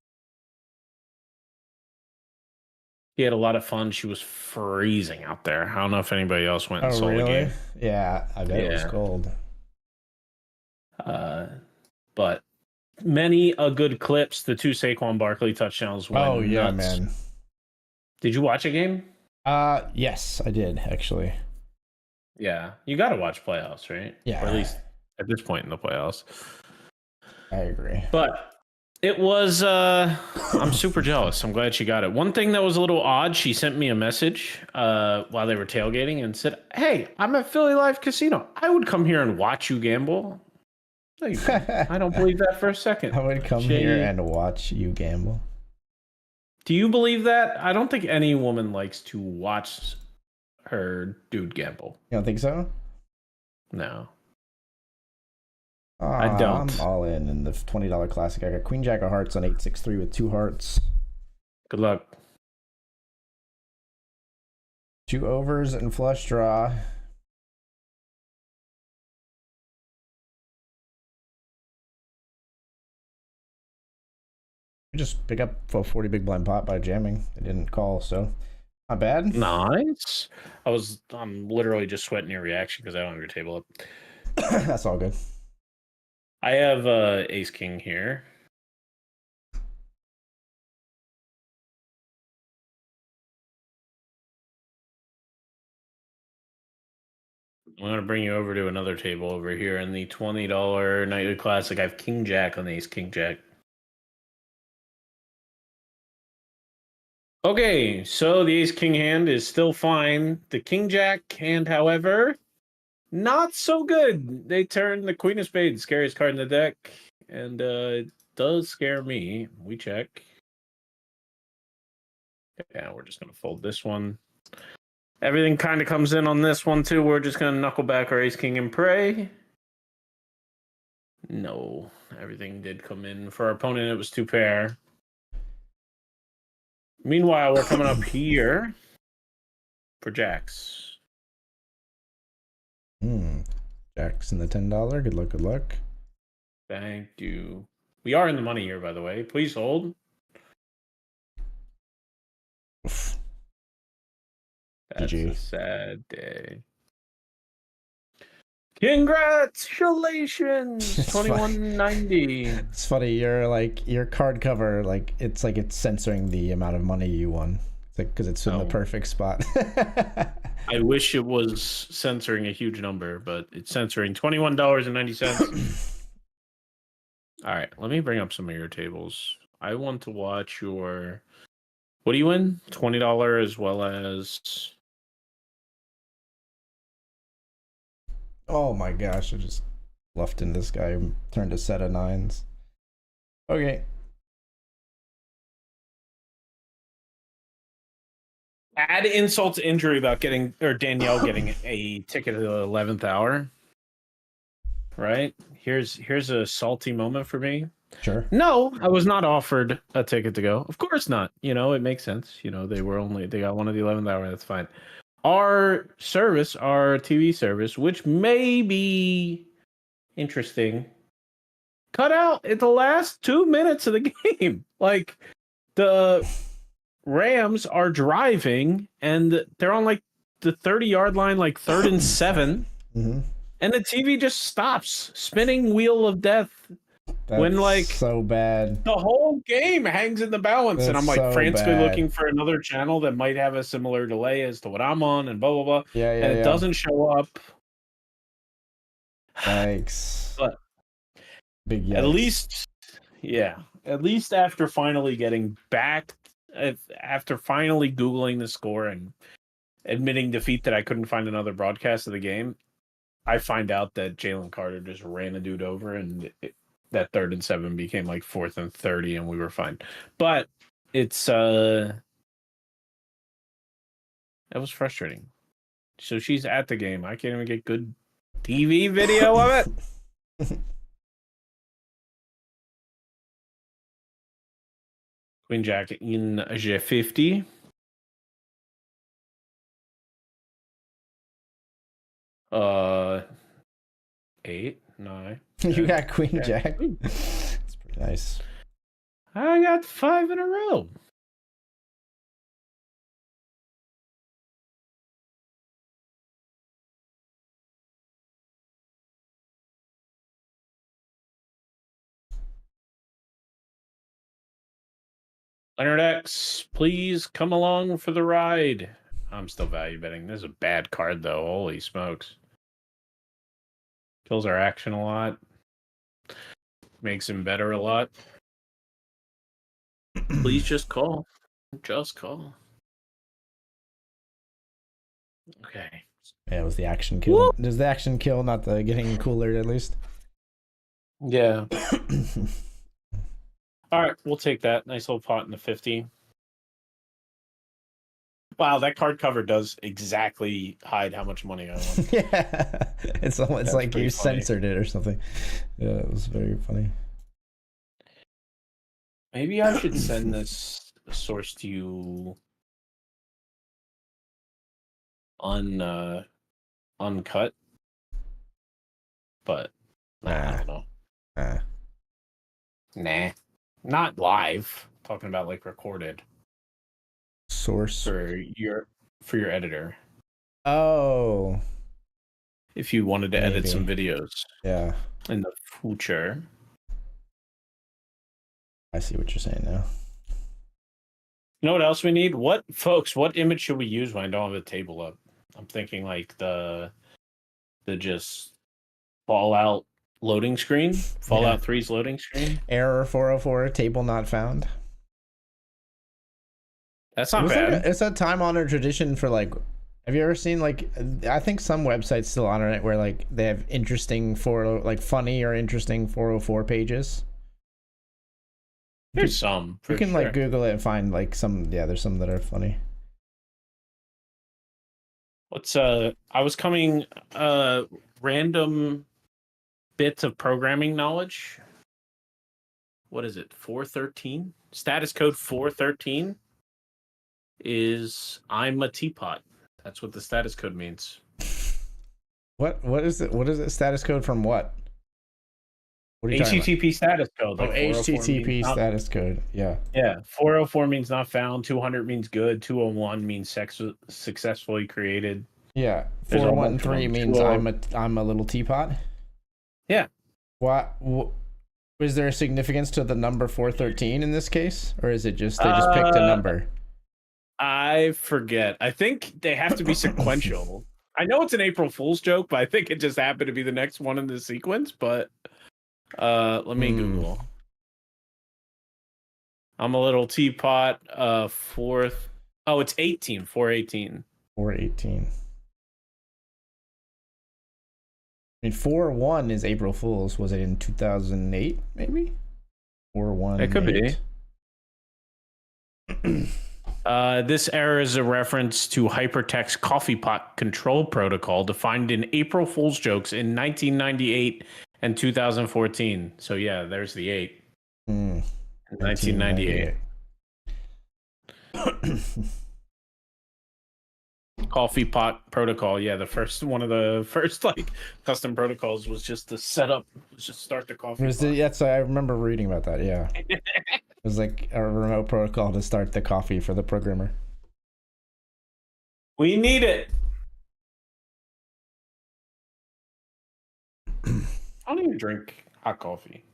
She had a lot of fun. She was freezing out there. I don't know if anybody else went and Oh, saw the really? game. Yeah, I bet it was cold. But many a good clips. The two Saquon Barkley touchdowns went Oh yeah, nuts. man. Did you watch a game? Yes, I did actually. Yeah, you got to watch playoffs, right? Yeah. Or at least at this point in the playoffs. I agree. But it was I'm super jealous. I'm glad she got it. One thing that was a little odd, she sent me a message while they were tailgating and said, "Hey, I'm at Philly Live Casino. I would come here and watch you gamble." No, you wouldn't. I don't believe that for a second. I would come here and watch you gamble. Do you believe that? I don't think any woman likes to watch her dude gamble. You don't think so? No. I don't. I'm all in the $20 classic. I got Queen Jack of Hearts on 863 with 2 hearts. Good luck. 2 overs and flush draw. Just pick up a 40 big blind pot by jamming. It didn't call, so not bad. Nice. I'm literally just sweating your reaction because I don't have your table up. That's all good. I have Ace King here. I'm going to bring you over to another table over here in the $20 Nightly Classic. I have King Jack on the Ace King Jack. Okay, so the Ace King hand is still fine. The King Jack hand, however, not so good. They turn the Queen of Spades, scariest card in the deck, and it does scare me. We check. Yeah, we're just going to fold this one. Everything kind of comes in on this one, too. We're just going to knuckle back our Ace King and pray. No, everything did come in. For our opponent, it was 2 pair. Meanwhile, we're coming up here for jacks. Jacks in the $10. Good luck, good luck. Thank you. We are in the money here, by the way. Please hold. Oof. That's GG. a sad day. Congratulations! 2190. It's funny, your card cover, it's like it's censoring the amount of money you won. It's like because it's in the perfect spot. I wish it was censoring a huge number, but it's censoring $21.90. All right, let me bring up some of your tables. I want to watch your. What do you win? $20 as well as Oh my gosh, I just left in this guy who turned a set of 9s. Okay. Add insult to injury about Danielle getting a ticket at the 11th hour. Right? Here's a salty moment for me. Sure. No, I was not offered a ticket to go. Of course not. It makes sense. They got one of the 11th hour. That's fine. Our TV service, which may be interesting, cut out at the last 2 minutes of the game. Like, the Rams are driving and they're on like the 30-yard line, like 3rd and 7. Mm-hmm. And the TV just stops, spinning wheel of death. That's when like so bad, the whole game hangs in the balance. That's and I'm like so frantically bad. looking for another channel that might have a similar delay as to what I'm on, and blah blah blah. Yeah, and it doesn't show up. Yikes. But big yikes. At least after finally getting back, after finally Googling the score and admitting defeat that I couldn't find another broadcast of the game, I find out that Jalen Carter just ran a dude over, and that 3rd and 7 became like 4th and 30, and we were fine. But it's that was frustrating. So she's at the game. I can't even get good TV video of it. Queen Jack in G50. Eight, 9. You got Queen Jack. That's pretty nice. I got 5 in a row. Leonard X, please come along for the ride. I'm still value betting. This is a bad card, though. Holy smokes. Kills our action a lot. Makes him better a lot. Please just call. Just call. Okay. Yeah, it was the action kill. Whoop. There's the action kill, not the getting cooler, at least. Yeah. All right, we'll take that. Nice little pot in the 50. Wow, that card cover does exactly hide how much money I won. Yeah, it's like you censored it or something. Yeah, it was very funny. Maybe I should send this source to you uncut, but I don't know. Nah, not live. I'm talking about like recorded. Source for your editor. Oh, if you wanted to edit some videos, yeah, in the future. I see what you're saying now. You know what else we need? What image should we use when I don't have a table up? I'm thinking like the just Fallout loading screen, Fallout 3's loading screen. Error 404, table not found. That's not bad. It's a time-honored tradition for like. Have you ever seen like? I think some websites still honor it, where like they have interesting funny or interesting 404 pages. There's some. You can like Google it and find like some. Yeah, there's some that are funny. I was coming random bits of programming knowledge. What is it? 413? Status code 413 is I'm a teapot. That's what the status code means. What is it? What is it? Status code from what? What are you HTTP status code. Like HTTP status code. Yeah. Yeah. 404 means not found. 200 means good. 201 means successfully created. Yeah. 413 means I'm a little teapot. Yeah. What? Was there a significance to the number 413 in this case, or is it just they just picked a number? I forget. I think they have to be sequential. I know it's an April Fool's joke, but I think it just happened to be the next one in the sequence. But let me Google. I'm a little teapot. Fourth. Oh, it's 18. 418. 418. I mean, 4/1 is April Fool's. Was it in 2008, maybe? 4/1. It could be. This error is a reference to hypertext coffee pot control protocol defined in April Fool's jokes in 1998 and 2014. So yeah, there's the 8. 1998. Coffee pot protocol. Yeah, one of the first like custom protocols was just to set up, just start the coffee pot. Yes, I remember reading about that. Yeah, it was like a remote protocol to start the coffee for the programmer. We need it. I don't even drink hot coffee.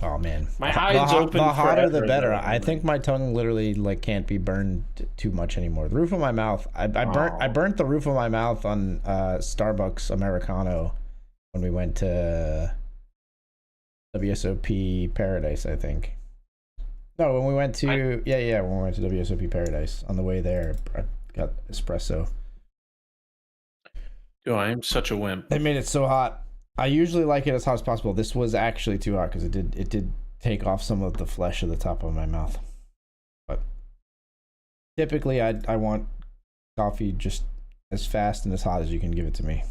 Oh man, my hide's open. The hotter the better. I think my tongue literally like can't be burned too much anymore. The roof of my mouth. I burnt the roof of my mouth on Starbucks Americano when we went to WSOP Paradise. I think. No, when we went to when we went to WSOP Paradise on the way there, I got espresso. Oh, I am such a wimp. They made it so hot. I usually like it as hot as possible. This was actually too hot because it did take off some of the flesh at the top of my mouth. But typically, I want coffee just as fast and as hot as you can give it to me.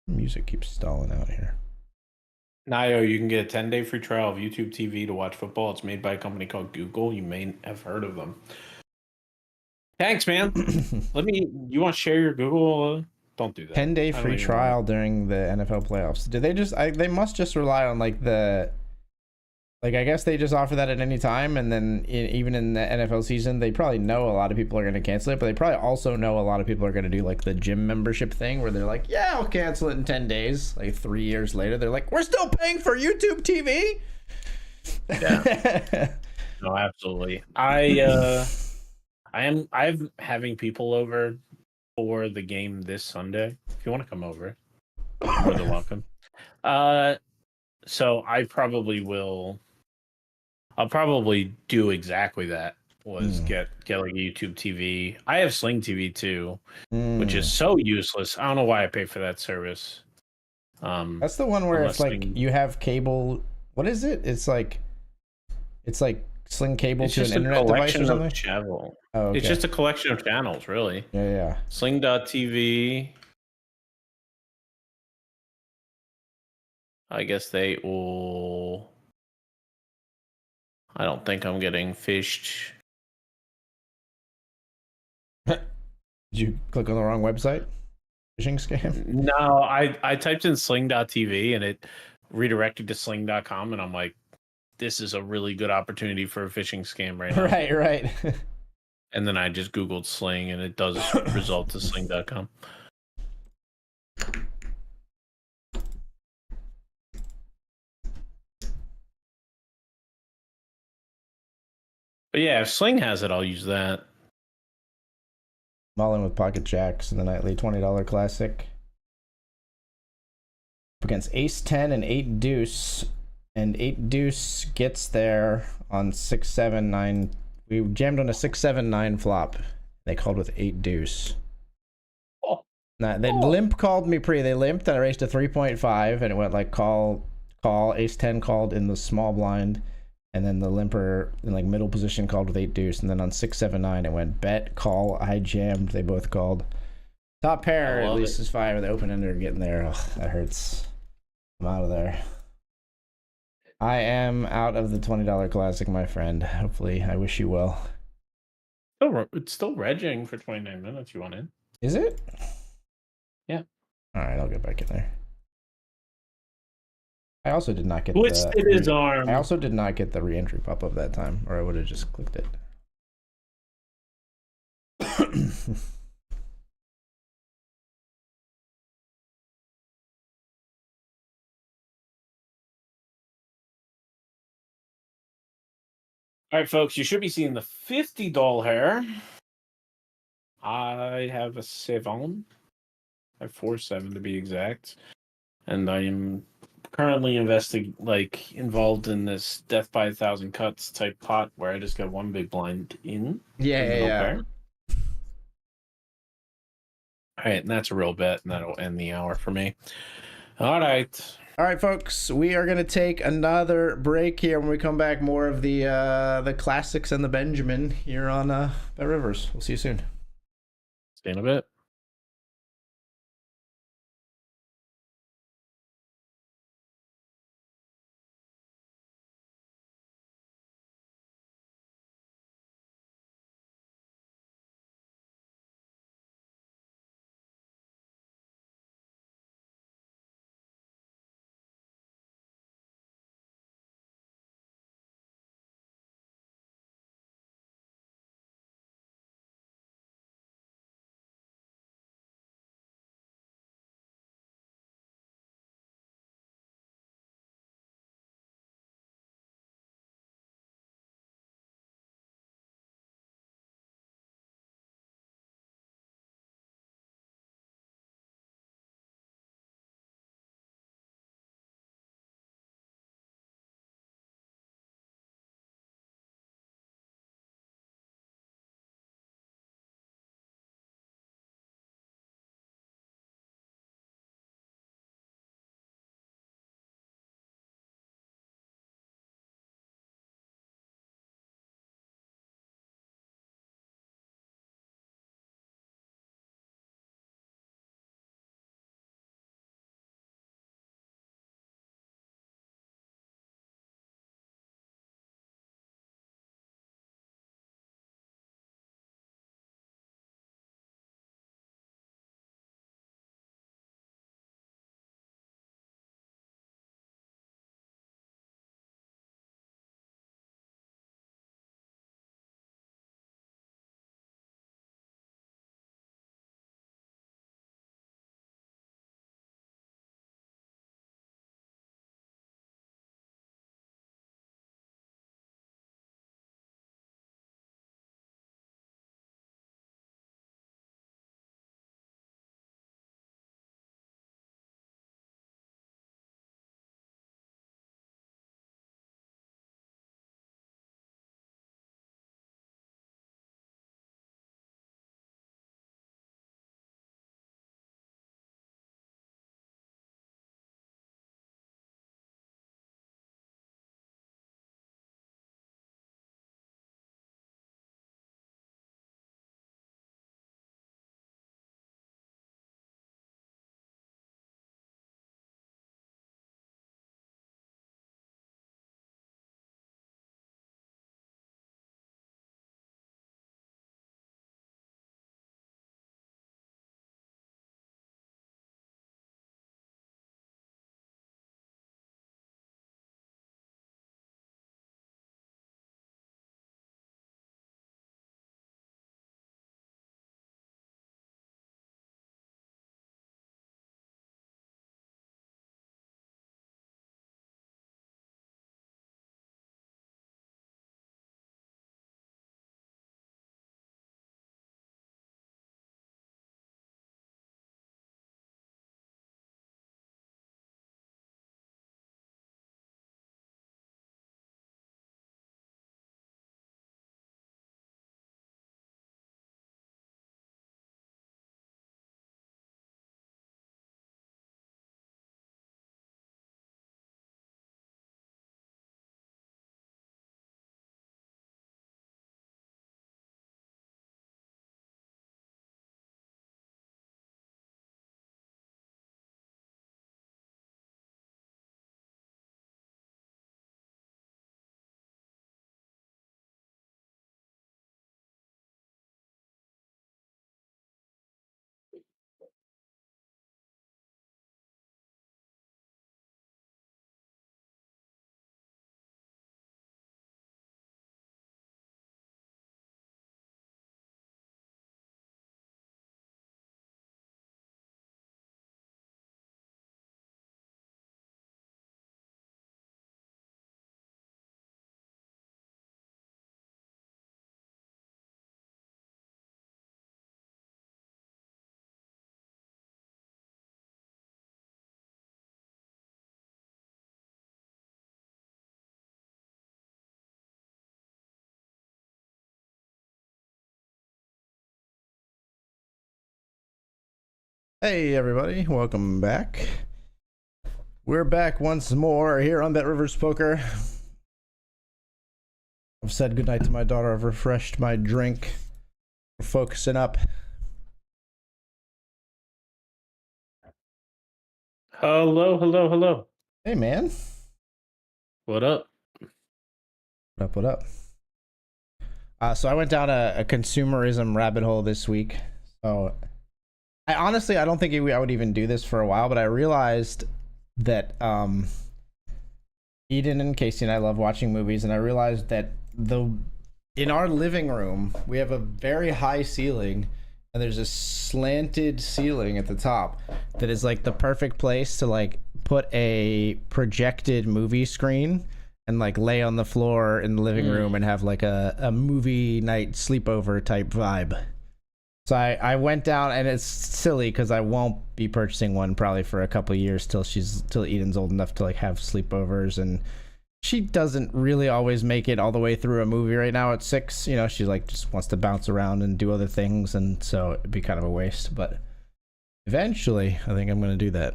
Music keeps stalling out here. Naigo, you can get a 10-day free trial of YouTube TV to watch football. It's made by a company called Google. You may have heard of them. Thanks, man. You want to share your Google? Don't do that. 10-day free trial during the NFL playoffs. Did they just? They must just rely on like the. Like I guess they just offer that at any time, and then even in the NFL season, they probably know a lot of people are going to cancel it, but they probably also know a lot of people are going to do like the gym membership thing, where they're like, "Yeah, I'll cancel it in 10 days." Like 3 years later, they're like, "We're still paying for YouTube TV." Yeah. No, absolutely. I'm having people over for the game this Sunday. If you want to come over, you're more than welcome. So I'll probably do exactly that. Get like a YouTube TV. I have Sling TV too, which is so useless. I don't know why I pay for that service. That's the one where it's like you have cable. What is it? It's like Sling cable to an internet device or something. Channel. Oh, okay. It's just a collection of channels, really. Yeah. Sling.tv. I guess they will. I don't think I'm getting fished. Did you click on the wrong website? Phishing scam? No, I typed in sling.tv and it redirected to sling.com, and I'm like, this is a really good opportunity for a phishing scam right now. Right. And then I just Googled Sling, and it does result to sling.com. But yeah, if Sling has it, I'll use that. I'm all in with Pocket Jacks in the nightly $20 classic. Up against Ace 10 and 8 Deuce. And 8 Deuce gets there on 6-7-9. We jammed on a 6-7-9 flop. They called with 8 Deuce. Limp called me pre. They limped and I raised to 3.5 and it went like call. Ace 10 called in the small blind. And then the limper in like middle position called with 8 Deuce. And then on 6-7-9 it went bet, call, I jammed. They both called. Top pair at least is 5. The open ender getting there. Ugh, that hurts. I'm out of there. I am out of the $20 classic, my friend. Hopefully, I wish you well. It's still regging for 29 minutes. You want in? Is it? Yeah. All right, I'll get back in there. I also did not get Twisted his arm. I also did not get the re-entry pop-up that time, or I would have just clicked it. All right, folks, you should be seeing the 50 doll hair. I have a 7. I have 4-7 to be exact. And I am currently involved in this death by 1,000 cuts type pot where I just got one big blind in. Yeah. right, and that's a real bit, and that'll end the hour for me. All right. All right, folks, we are going to take another break here. When we come back, more of the classics and the Benjamin here on BetRivers. We'll see you soon. See you in a bit. Hey everybody, welcome back. We're back once more here on BetRivers Poker. I've said goodnight to my daughter. I've refreshed my drink. We're focusing up. Hello, hello, hello. Hey man. What up? What up? So I went down a consumerism rabbit hole this week. So I honestly, I don't think I would even do this for a while, but I realized that Eden and Casey and I love watching movies, and I realized that in our living room we have a very high ceiling, and there's a slanted ceiling at the top that is like the perfect place to like put a projected movie screen and like lay on the floor in the living room and have like a movie night sleepover type vibe. So I went down, and it's silly because I won't be purchasing one probably for a couple of years till Eden's old enough to like have sleepovers, and she doesn't really always make it all the way through a movie right now at 6. You know, she like just wants to bounce around and do other things, and so it'd be kind of a waste. But eventually, I think I'm gonna do that.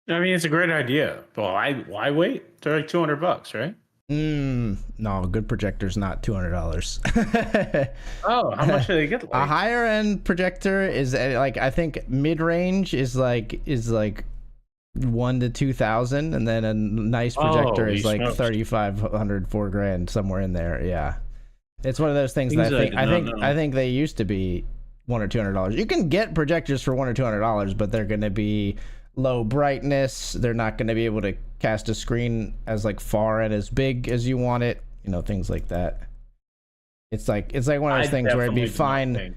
I mean, it's a great idea. Well, why wait? They're like $200, right? No, good projector's not $200. Oh, how much do they get? A higher end projector is like, I think mid range is like 1 to 2,000, and then a nice projector is like 3,500, $4,000, somewhere in there. Yeah, it's one of those things that I think they used to be $100 or $200. You can get projectors for $100 or $200, but they're going to be low brightness. They're not going to be able to cast a screen as like far and as big as you want it. You know, things like that. It's like one of those things where it'd be fine.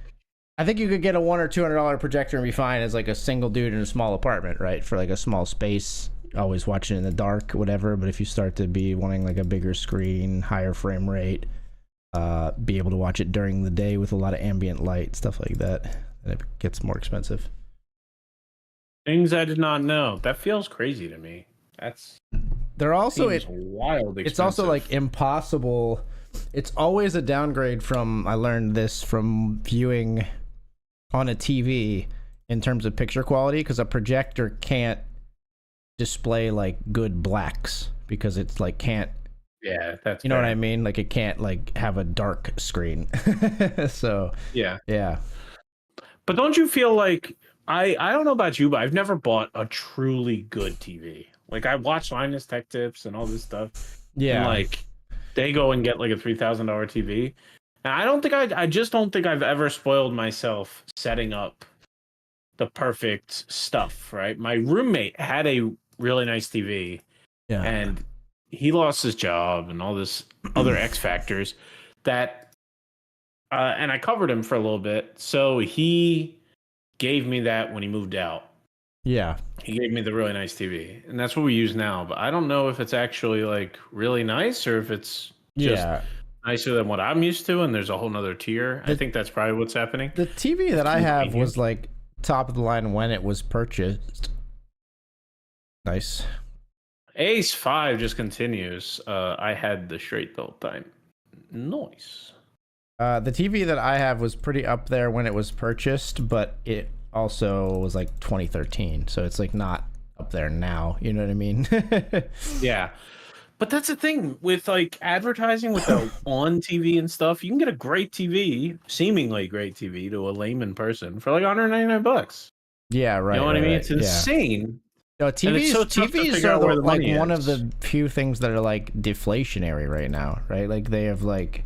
I think you could get a $100 or $200 projector and be fine as like a single dude in a small apartment, right? For like a small space, always watching in the dark, whatever. But if you start to be wanting like a bigger screen, higher frame rate, be able to watch it during the day with a lot of ambient light, stuff like that, then it gets more expensive. Things I did not know. That feels crazy to me. They're also wild expensive. It's also like impossible. It's always a downgrade from, I learned this from viewing on a TV in terms of picture quality, because a projector can't display like good blacks because it's like can't. Yeah, that's, you know what I mean? Like it can't like have a dark screen. So yeah. But don't you feel like, I don't know about you, but I've never bought a truly good TV. Like I watch Linus Tech Tips and all this stuff. Yeah. And like they go and get like a $3,000 TV. And I just don't think I've ever spoiled myself setting up the perfect stuff, right? My roommate had a really nice TV. Yeah. And he lost his job and all this other X factors that and I covered him for a little bit. So he gave me that when he moved out. Yeah. He gave me the really nice TV, and that's what we use now. But I don't know if it's actually like really nice or if it's just nicer than what I'm used to, and there's a whole nother tier. I think that's probably what's happening. The TV that I have was like top of the line when it was purchased. Nice. Ace 5 just continues. I had the straight the whole time. Nice. The TV that I have was pretty up there when it was purchased, but it also was like 2013, so it's like not up there now. You know what I mean? Yeah. But that's the thing with like advertising with the on TV and stuff. You can get a great TV, seemingly great TV, to a layman person for like $199. Yeah, right. You know what I mean? Right. It's insane. No, TVs are like one of the few things that are like deflationary right now, right? Like they have like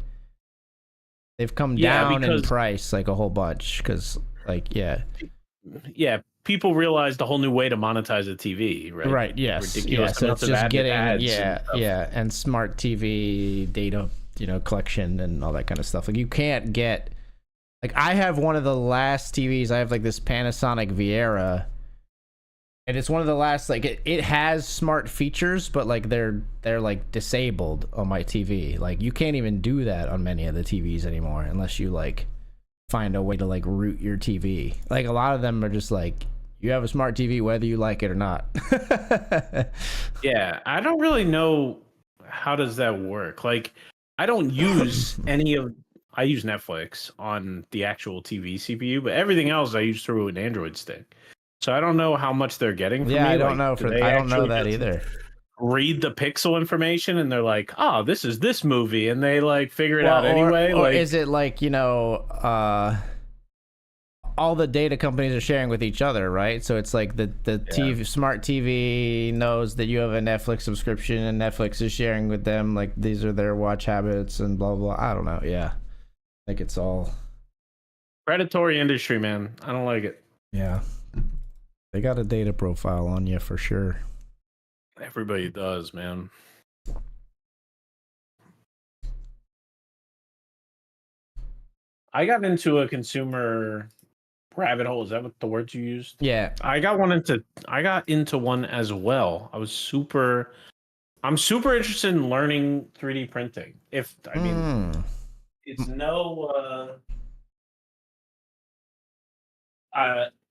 they've come down in price like a whole bunch because like people realized a whole new way to monetize a TV, right? Right. Yes. Ridiculous. So it's just getting and smart TV data, collection and all that kind of stuff. Like you can't get like I have one of the last TVs. I have like this Panasonic Viera. And it's one of the last, like, it has smart features, but, like, they're like, disabled on my TV. Like, you can't even do that on many of the TVs anymore unless you, like, find a way to, like, root your TV. Like, a lot of them are just, like, you have a smart TV whether you like it or not. Yeah, I don't really know how does that work. Like, I don't use any of... I use Netflix on the actual TV CPU, but everything else I use through an Android stick. So I don't know how much they're getting from me. I don't like, know. I don't know that either. Read the pixel information and they're like, oh, this is this movie, and they like figure it out or, anyway. Or like, is it like, you know, all the data companies are sharing with each other, right? So it's like the TV, smart TV knows that you have a Netflix subscription and Netflix is sharing with them, like these are their watch habits and blah blah. I don't know. Yeah, I think it's all predatory industry, man. I don't like it. Yeah, they got a data profile on you for sure. Everybody does, man. I got into a consumer rabbit hole. Is that what the words you used? Yeah. I got into one as well. I'm super interested in learning 3D printing. It's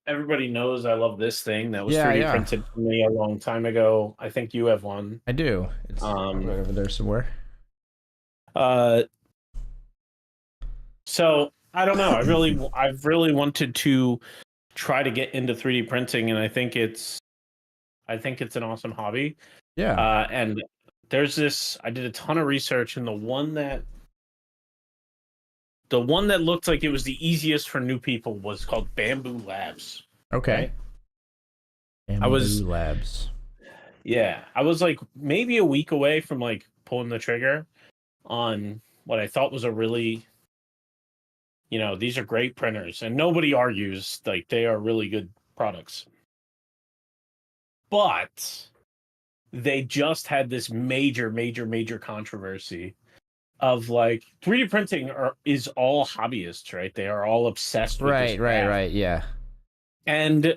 everybody knows I love this thing that was 3D printed for me a long time ago. I think you have one. I do. It's right over there somewhere. So I don't know. I've really wanted to try to get into 3D printing, and I think it's an awesome hobby. Yeah. And there's this. I did a ton of research, and the one that looked like it was the easiest for new people was called Bamboo Labs. Okay. Right? Bamboo Labs. Yeah, I was like maybe a week away from like pulling the trigger on what I thought was a really, these are great printers, and nobody argues, like they are really good products. But they just had this major controversy of like 3D printing is all hobbyists, right? They are all obsessed with this craft. Right, yeah. And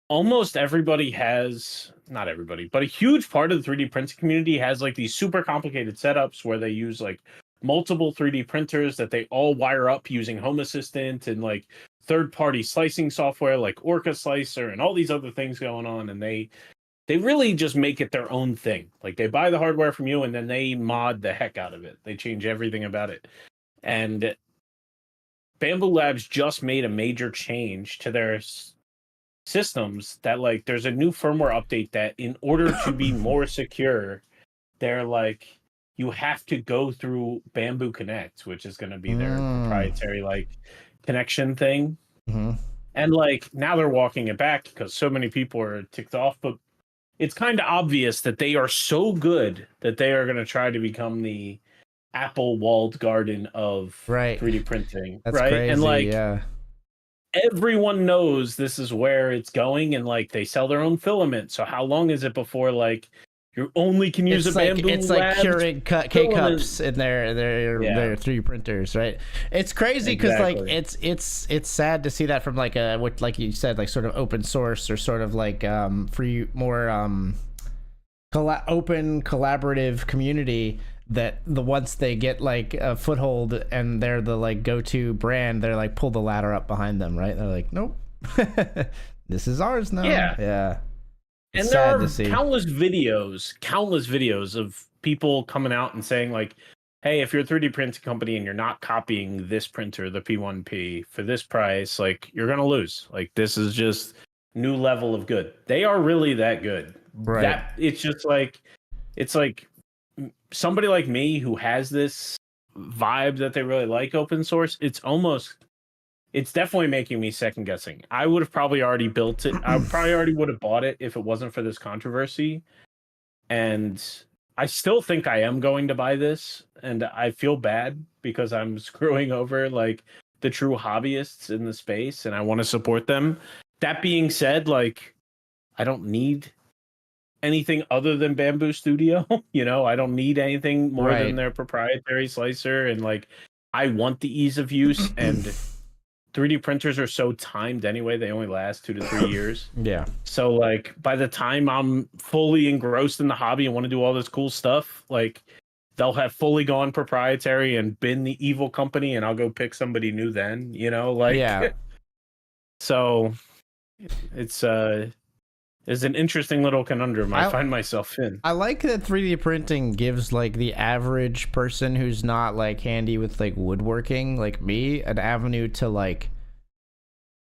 almost everybody has, not everybody, but a huge part of the 3D printing community has like these super complicated setups where they use like multiple 3D printers that they all wire up using Home Assistant and like third-party slicing software like Orca Slicer and all these other things going on, and they really just make it their own thing. Like they buy the hardware from you and then they mod the heck out of it. They change everything about it. And Bamboo Labs just made a major change to their systems that like there's a new firmware update that in order to be more secure, they're like, you have to go through Bamboo Connect, which is going to be their proprietary like connection thing. Mm-hmm. And like now they're walking it back because so many people are ticked off, but it's kind of obvious that they are so good that they are going to try to become the Apple walled garden of 3D printing. That's crazy, and like, yeah. Everyone knows this is where it's going, and like they sell their own filament. So how long is it before like you only can use Bamboo? It's like Keurig K-cups in their 3D printers, right? It's crazy because like it's sad to see that from like what, like you said, like sort of open source or sort of like free, more open collaborative community, that once they get like a foothold and they're the like go-to brand, they're like pull the ladder up behind them, right? They're like, nope, this is ours now. Yeah. And there are countless videos of people coming out and saying like, hey, if you're a 3D printing company and you're not copying this printer, the P1P, for this price, like you're going to lose. Like this is just new level of good. They are really that good. Right. It's just like, it's like somebody like me who has this vibe that they really like open source. It's definitely making me second guessing. I would have probably already built it. I probably already would have bought it if it wasn't for this controversy. And I still think I am going to buy this. And I feel bad because I'm screwing over like the true hobbyists in the space, and I want to support them. That being said, like I don't need anything other than Bamboo Studio. I don't need anything more than their proprietary slicer. And like I want the ease of use, and 3D printers are so timed anyway. They only last 2 to 3 years. Yeah. So like by the time I'm fully engrossed in the hobby and want to do all this cool stuff, like they'll have fully gone proprietary and been the evil company, and I'll go pick somebody new then, like, yeah. So it's is an interesting little conundrum I find myself in. I like that 3D printing gives like the average person who's not like handy with like woodworking like me an avenue to like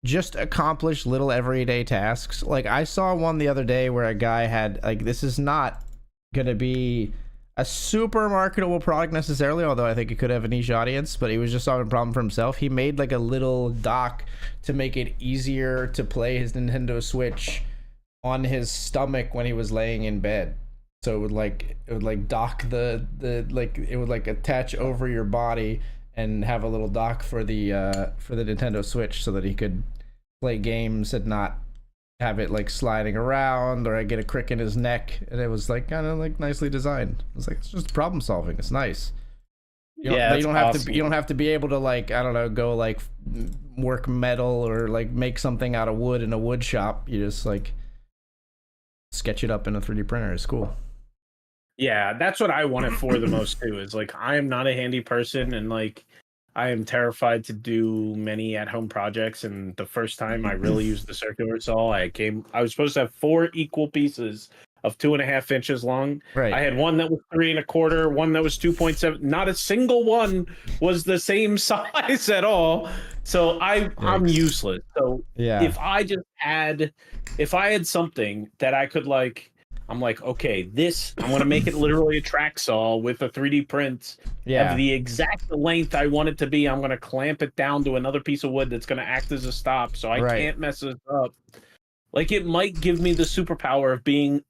just accomplish little everyday tasks. Like I saw one the other day where a guy had like, this is not gonna be a super marketable product necessarily, although I think it could have a niche audience, but he was just solving a problem for himself. He made like a little dock to make it easier to play his Nintendo Switch on his stomach when he was laying in bed. So it would dock the like, it would like attach over your body and have a little dock for the Nintendo Switch so that he could play games and not have it like sliding around or get a crick in his neck. And it was like kind of like nicely designed. It was like, it's just problem solving. It's nice. You don't have to be able to like, I don't know, go like work metal or like make something out of wood in a wood shop. You just like sketch it up in a 3D printer. It's cool. Yeah, that's what I want it for the most too, is like I am not a handy person, and like I am terrified to do many at-home projects. And the first time I really used the circular saw, I was supposed to have 4 equal pieces of 2.5 inches long. Right. I had one that was 3 1/4, one that was 2.7. Not a single one was the same size at all. So I'm useless. So yeah, if I had something that I could like, I'm like, okay, I'm going to make it literally a track saw with a 3D print of the exact length I want it to be. I'm going to clamp it down to another piece of wood that's going to act as a stop so I can't mess it up. Like, it might give me the superpower of being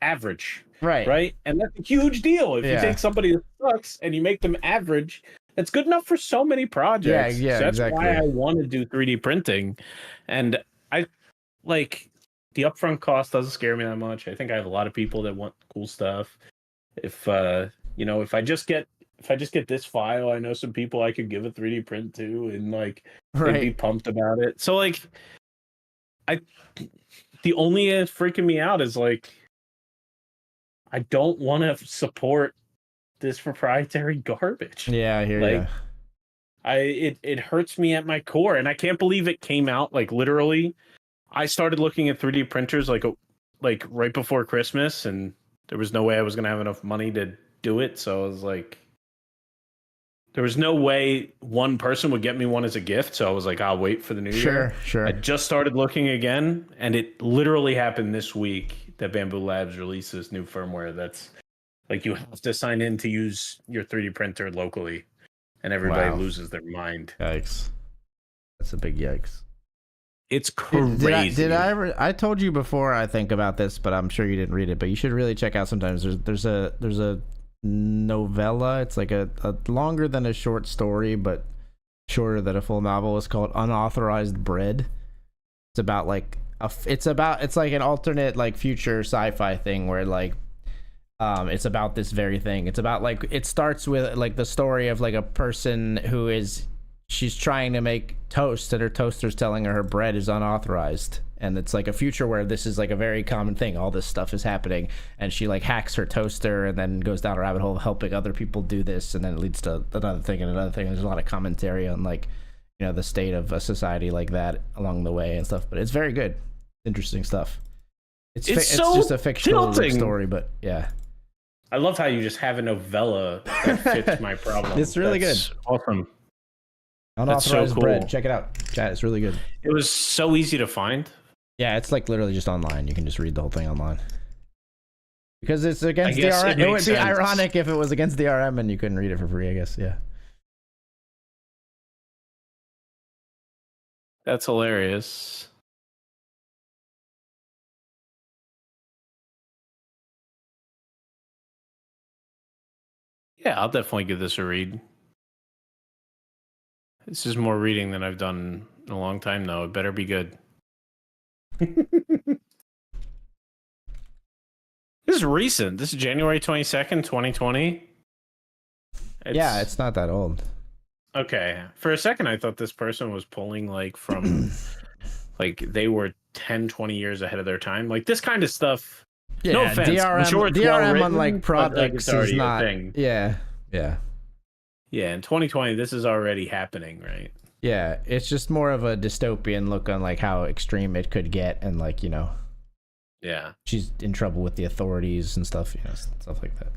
average. Right? And that's a huge deal. If you take somebody that sucks and you make them average, that's good enough for so many projects. Yeah, so that's exactly. why I want to do 3D printing. And I like... the upfront cost doesn't scare me that much. I think I have a lot of people that want cool stuff. If if I just get this file, I know some people I could give a 3D print to, and like they'd be pumped about it. So like, the only freaking me out is like, I don't want to support this proprietary garbage. Yeah, I hear you. It hurts me at my core, and I can't believe it came out like literally. I started looking at 3D printers like right before Christmas, and there was no way I was going to have enough money to do it. So I was like, there was no way one person would get me one as a gift. So I was like, I'll wait for the new year. Sure. I just started looking again, and it literally happened this week that Bamboo Labs releases new firmware that's like, you have to sign in to use your 3D printer locally, and everybody loses their mind. Yikes. That's a big yikes. It's crazy. Did I ever? I told you before, I think, about this, but I'm sure you didn't read it. But you should really check out sometimes. There's a novella. It's like a longer than a short story, but shorter than a full novel. It's called Unauthorized Bread. It's about like it's like an alternate like future sci-fi thing where like it's about this very thing. It's about like, it starts with like the story of like a person who is, she's trying to make toast and her toaster's telling her bread is unauthorized, and it's like a future where this is like a very common thing. All this stuff is happening, and she like hacks her toaster and then goes down a rabbit hole helping other people do this, and then it leads to another thing and another thing. There's a lot of commentary on like, you know, the state of a society like that along the way and stuff, but it's very good, interesting stuff. It's just a fictional story, but yeah. I love how you just have a novella that fits my problem. It's really good. Awesome. Unauthorized bread. Check it out. Chat, it's really good. It was so easy to find. Yeah, it's like literally just online. You can just read the whole thing online. Because it's against the RM. It would be ironic if it was against the RM and you couldn't read it for free, I guess. Yeah. That's hilarious. Yeah, I'll definitely give this a read. This is more reading than I've done in a long time, though. It better be good. This is recent. This is January 22nd, 2020. Yeah, it's not that old. Okay. For a second, I thought this person was pulling like from like they were 10, 20 years ahead of their time. Like this kind of stuff. Yeah, no offense. DRM on like products is not. Thing. Yeah. Yeah, in 2020, this is already happening, right? Yeah, it's just more of a dystopian look on like how extreme it could get, and like, you know. Yeah. She's in trouble with the authorities and stuff, stuff like that.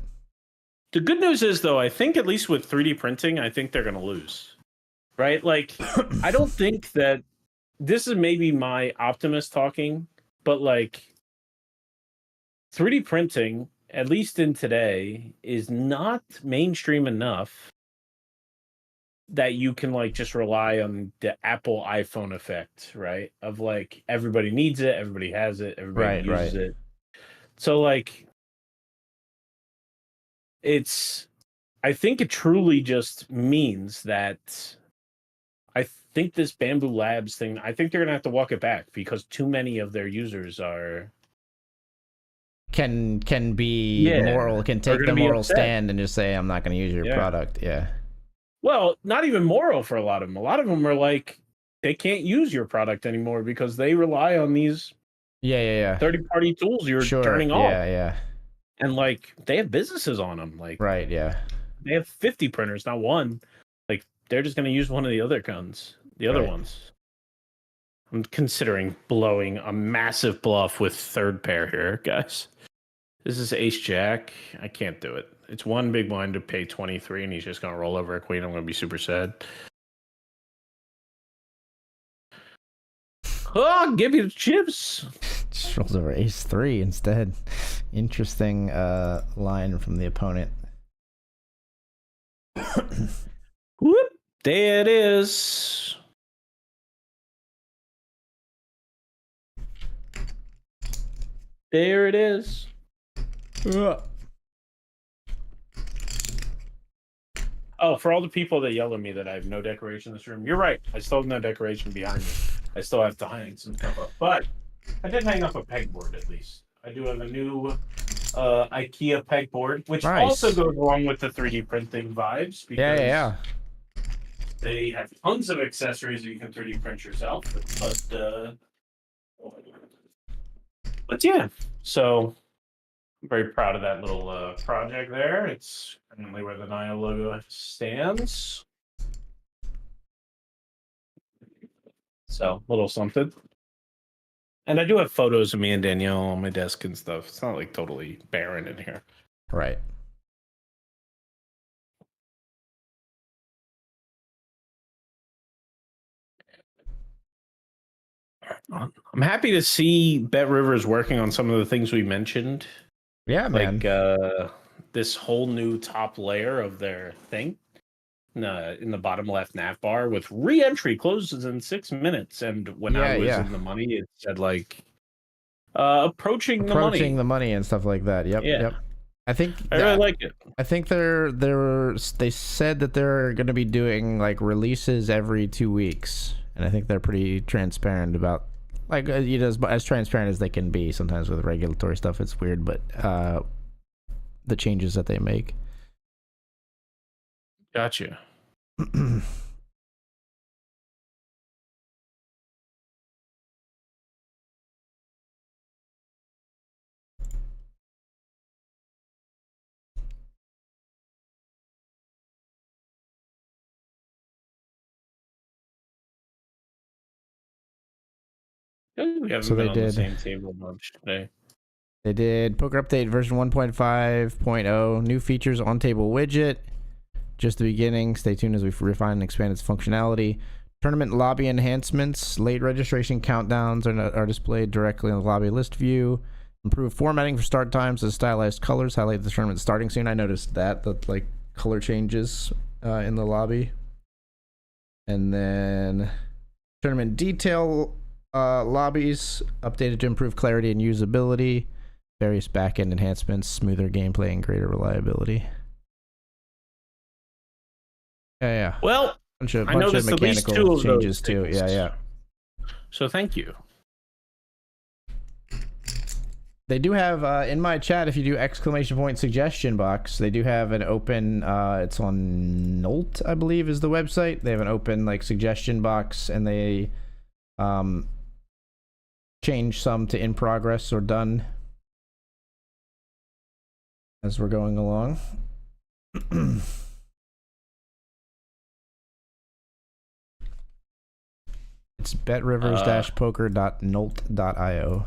The good news is, though, I think at least with 3D printing, I think they're going to lose. Right? Like, I don't think that this is maybe my optimist talking, but like 3D printing, at least in today, is not mainstream enough that you can like just rely on the Apple iPhone effect, right? Of like everybody needs it, everybody has it, everybody uses it. So like I think it truly just means that I think this Bamboo Labs thing, I think they're gonna have to walk it back because too many of their users can be moral, can take the moral stand and just say, I'm not going to use your product. Yeah. Well, not even moral for a lot of them. A lot of them are like, they can't use your product anymore because they rely on these third-party tools you're turning off. Yeah. And like, they have businesses on them. Like, right, yeah. They have 50 printers, not one. Like, they're just going to use one of the other guns, the other ones. I'm considering blowing a massive bluff with third pair here, guys. This is ace jack. I can't do it. It's one big blind to pay 23, and he's just going to roll over a queen. I'm going to be super sad. Oh, give you the chips. Just rolls over ace 3 instead. Interesting line from the opponent. Whoop. There it is. There it is. Oh, for all the people that yell at me that I have no decoration in this room, you're right. I still have no decoration behind me. I still have to hang some stuff up. But I did hang up a pegboard at least. I do have a new IKEA pegboard, which also goes along with the 3D printing vibes. Because they have tons of accessories that you can 3D print yourself. But yeah, so I'm very proud of that little project there. It's currently where the Naigo logo stands. So, little something. And I do have photos of me and Danielle on my desk and stuff. It's not like totally barren in here. Right. I'm happy to see BetRivers working on some of the things we mentioned. Yeah, man. Like this whole new top layer of their thing in the bottom left nav bar with re-entry closes in 6 minutes. And when I was in the money, it said like approaching the money and stuff like that. Yep. I think I really like it. I think they said that they're going to be doing like releases every 2 weeks, and I think they're pretty transparent about like as transparent as they can be. Sometimes with regulatory stuff, it's weird, but the changes that they make. Gotcha. We haven't been on the same table much today. They did Poker Update version 1.5.0, new features on table widget. Just the beginning. Stay tuned as we refine and expand its functionality. Tournament lobby enhancements. Late registration countdowns are displayed directly on the lobby list view. Improved formatting for start times and stylized colors. Highlight the tournament starting soon. I noticed that like color changes in the lobby. And then tournament detail lobbies updated to improve clarity and usability. Various backend enhancements, smoother gameplay, and greater reliability. Yeah. Well, bunch of mechanical changes too. Yeah. So thank you. They do have in my chat, if you do ! Suggestion box, they do have an open. It's on Nolt, I believe, is the website. They have an open like suggestion box, and they change some to in progress or done as we're going along. It's betrivers-poker.nolt.io.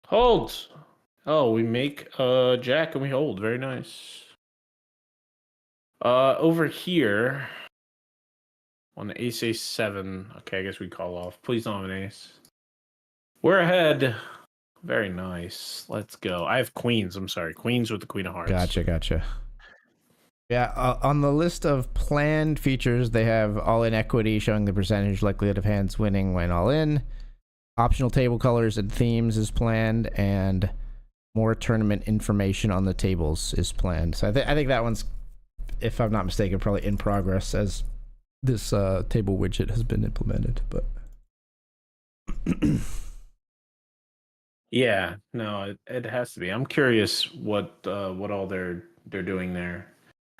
Hold. Oh, we make jack and we hold. Very nice. Over here on the ace 7. Okay, I guess we call off. Please don't have an ace. We're ahead. Very nice. Let's go. I have queens. I'm sorry. Queens with the queen of hearts. Gotcha. Yeah, on the list of planned features, they have all-in equity showing the percentage likelihood of hands winning when all in. Optional table colors and themes is planned, and more tournament information on the tables is planned. So I think that one's, if I'm not mistaken, probably in progress as this table widget has been implemented. But yeah, no, it has to be. I'm curious what all they're doing there.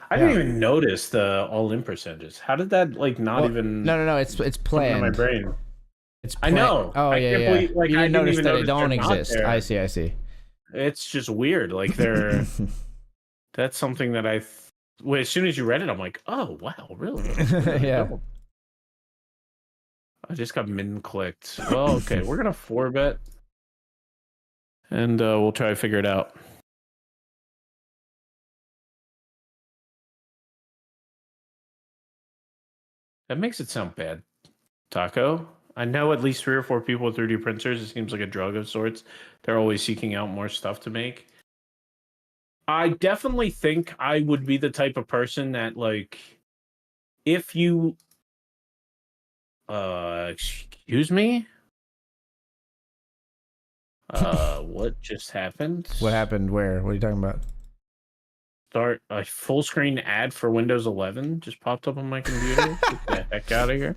I didn't even notice the all-in percentages. How did that not even? No. It's planned. In my brain. I know. Oh, I can't believe, you didn't notice that they don't exist. I see. It's just weird. Like they're. That's something that well, as soon as you read it, I'm like, oh wow, really? Yeah. I just got min clicked. Well, okay, we're gonna 4-bet, and we'll try to figure it out. That makes it sound bad, Taco. I know at least 3 or 4 people with 3D printers. It seems like a drug of sorts. They're always seeking out more stuff to make. I definitely think I would be the type of person that, like, if you excuse me? What just happened? What happened? Where? What are you talking about? Start a full screen ad for Windows 11 just popped up on my computer. Get the heck out of here.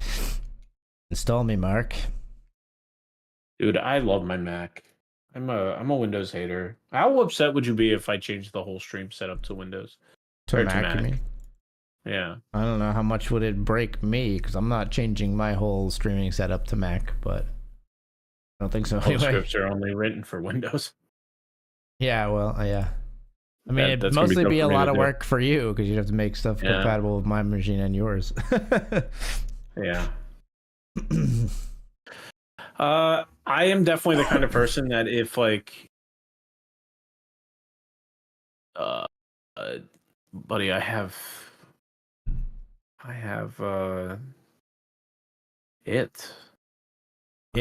Install me, Mark. Dude, I love my Mac. I'm a Windows hater. How upset would you be if I changed the whole stream setup to Windows? To Mac, you mean? Yeah. I don't know how much would it break me, because I'm not changing my whole streaming setup to Mac, but I don't think so. All scripts are only written for Windows. Yeah, well, yeah. I mean, it'd mostly be a lot of work for you, because you'd have to make stuff compatible with my machine and yours. Yeah. I am definitely the kind of person that if buddy, I have it.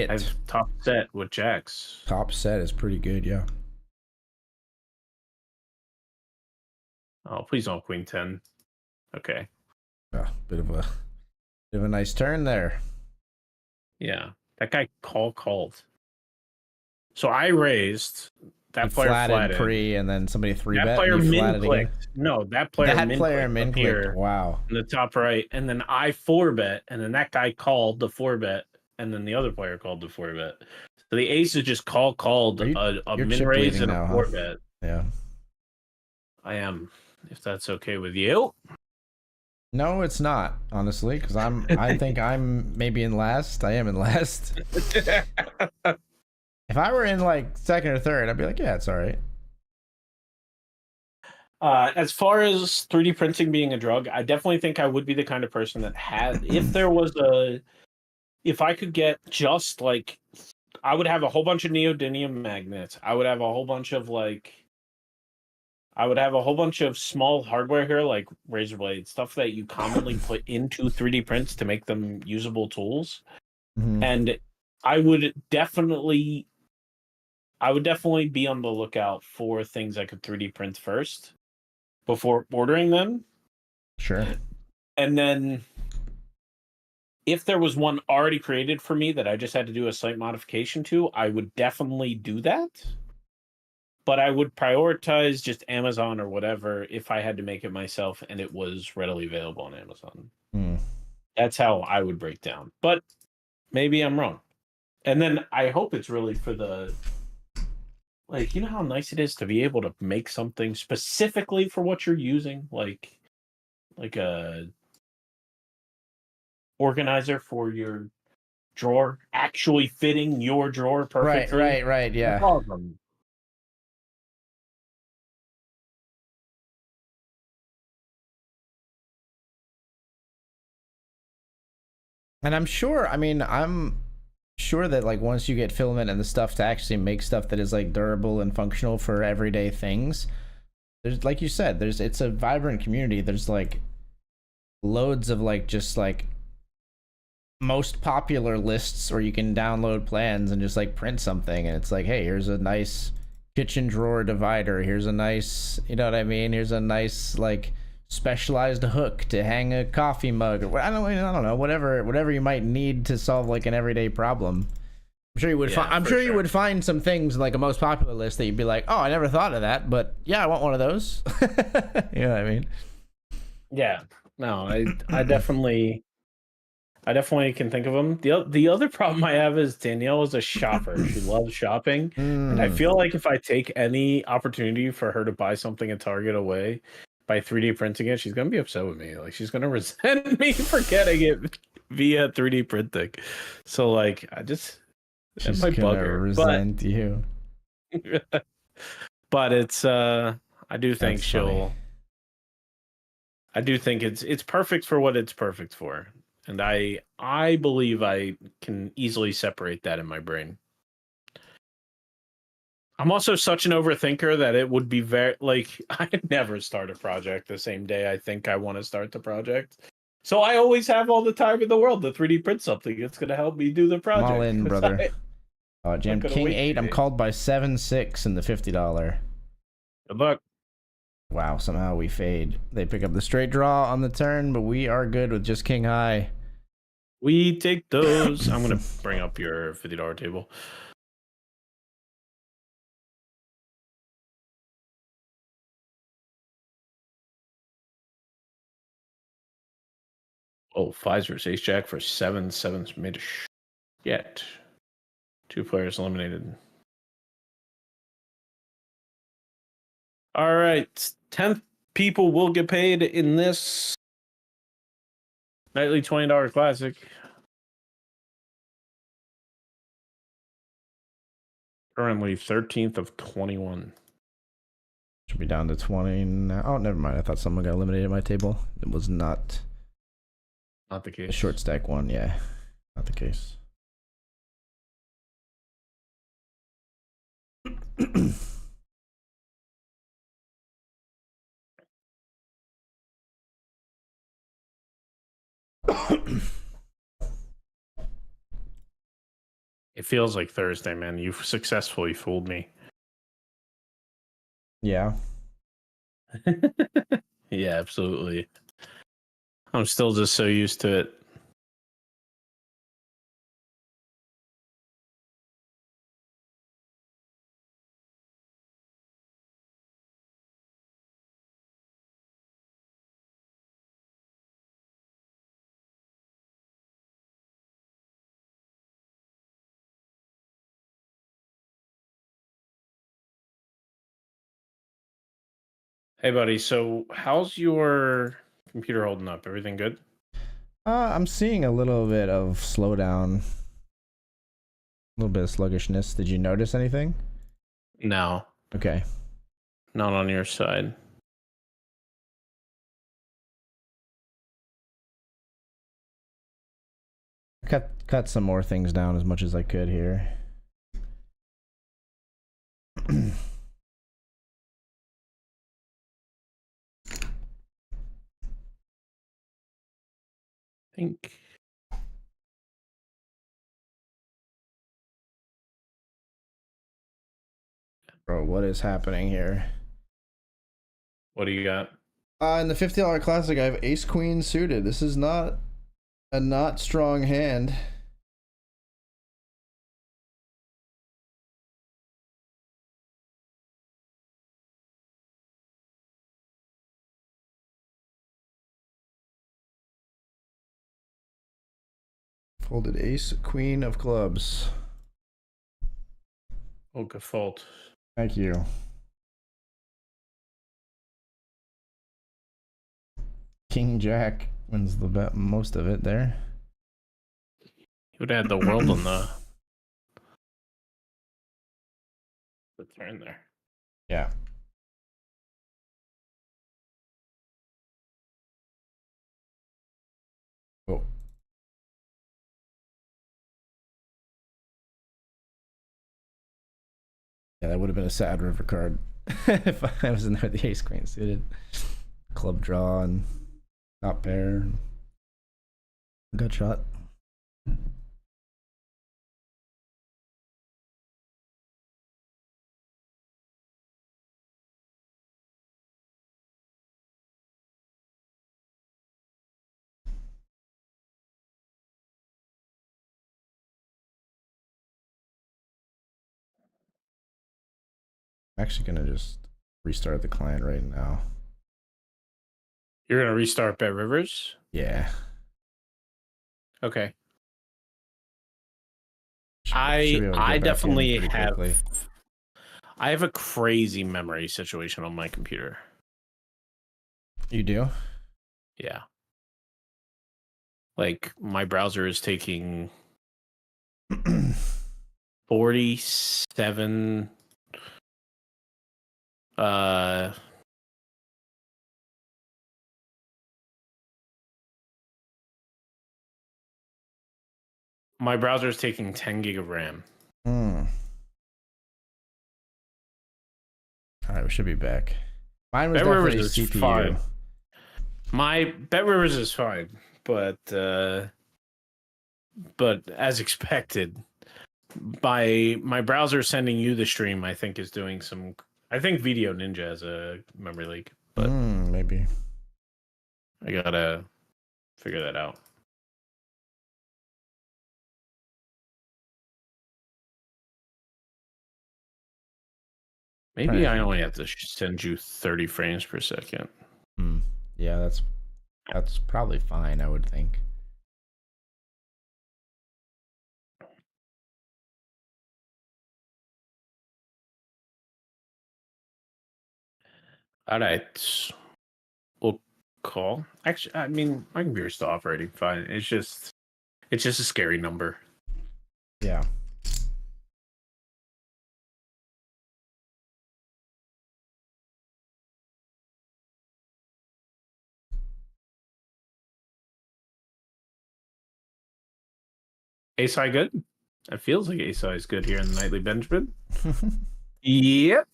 I've top set with jacks. Top set is pretty good, yeah. Oh, please don't queen 10. Okay. Bit of a nice turn there. Yeah, that guy called. So I raised. That player flatted pre, and then somebody 3-bet. That player min clicked. No, that player min clicked. Wow. In the top right, and then I 4-bet, and then that guy called the 4-bet, and then the other player called the 4-bet. So the ace is just called a min raise and a 4-bet. Yeah. I am, if that's okay with you. No, it's not, honestly, because I think I'm maybe in last. I am in last. If I were in second or third, I'd be like, yeah, it's all right. As far as 3D printing being a drug, I definitely think I would be the kind of person that had, if I could get just I would have a whole bunch of neodymium magnets. I would have a whole bunch of small hardware here, like razor blade stuff that you commonly put into 3D prints to make them usable tools. Mm-hmm. And I would definitely be on the lookout for things I could 3D print first before ordering them. Sure. And then if there was one already created for me that I just had to do a slight modification to, I would definitely do that. But I would prioritize just Amazon or whatever if I had to make it myself and it was readily available on Amazon. That's how I would break down. But maybe I'm wrong. And then I hope it's really for the... you know how nice it is to be able to make something specifically for what you're using? Like a organizer for your drawer, actually fitting your drawer perfectly. Right, yeah. Awesome. And I'm sure sure that like once you get filament and the stuff to actually make stuff that is like durable and functional for everyday things, there's, like you said, it's a vibrant community. There's like loads of like just like most popular lists where you can download plans and just like print something, and it's like, hey, here's a nice kitchen drawer divider, here's a nice, you know what I mean, here's a nice like specialized hook to hang a coffee mug, or I don't know, whatever you might need to solve like an everyday problem. I'm sure you would you would find some things in like a most popular list that you'd be like, oh, I never thought of that, but yeah, I want one of those. You know what I mean? Yeah. No, I definitely can think of them. The other problem I have is Danielle is a shopper. She loves shopping. And I feel like if I take any opportunity for her to buy something at Target away by 3D printing it, she's going to be upset with me. Like, she's going to resent me for getting it via 3D printing. So, like, She's might bug her. Resent you. But it's, I do think That's funny. I do think it's perfect for what it's perfect for. And I believe I can easily separate that in my brain. I'm also such an overthinker that it would be very like I never start a project the same day I think I want to start the project. So I always have all the time in the world to 3D print something. It's going to help me do the project. I'm all in, brother. Jam King 8. I'm called by 7-6 in the $50. Good luck. Wow, somehow we fade. They pick up the straight draw on the turn, but we are good with just King High. We take those. I'm going to bring up your $50 table. Oh, Pfizer's ace jack for 7/7's made a shit. 2 players eliminated. All right, 10th people will get paid in this nightly $20 classic. Currently 13th of 21. Should be down to 20 now. Oh, never mind. I thought someone got eliminated at my table. It was not the case. A short stack one, yeah. Not the case. It feels like Thursday, man. You've successfully fooled me. Yeah. Yeah, absolutely. I'm still just so used to it. Hey, buddy. So, how's your computer holding up? Everything good? I'm seeing a little bit of slowdown. A little bit of sluggishness. Did you notice anything? No. Okay. Not on your side. Cut some more things down as much as I could here. Think. Bro, what is happening here? What do you got? In the $50 classic, I have ace queen suited. This is not a not strong hand. Folded ace queen of clubs. Oh, good fault. Thank you. King Jack wins the bet, most of it there. You would have had the world on the turn there. Yeah. Oh. Yeah, that would have been a sad river card if I was in there with the ace queen suited. Club draw and top pair. Gut shot. I'm actually gonna just restart the client right now. You're gonna restart BetRivers? Yeah. Okay. Should be able to I get back in definitely pretty have. quickly. I have a crazy memory situation on my computer. You do? Yeah. Like my browser is taking 47 my browser is taking 10 gig of RAM. All right, we should be back. Mine was BetRivers definitely is CPU. fine. My BetRivers is fine, but as expected, my browser sending you the stream, I think, is doing some. I think Video Ninja has a memory leak, but Maybe. I gotta figure that out. Maybe I only have to send you 30 frames per second. Yeah, that's probably fine, I would think. All right, we'll call. Actually, I mean, my computer's still operating fine. It's just a scary number. Yeah. ASI good? It feels like ASI is good here in the Nightly Benjamin. Yep.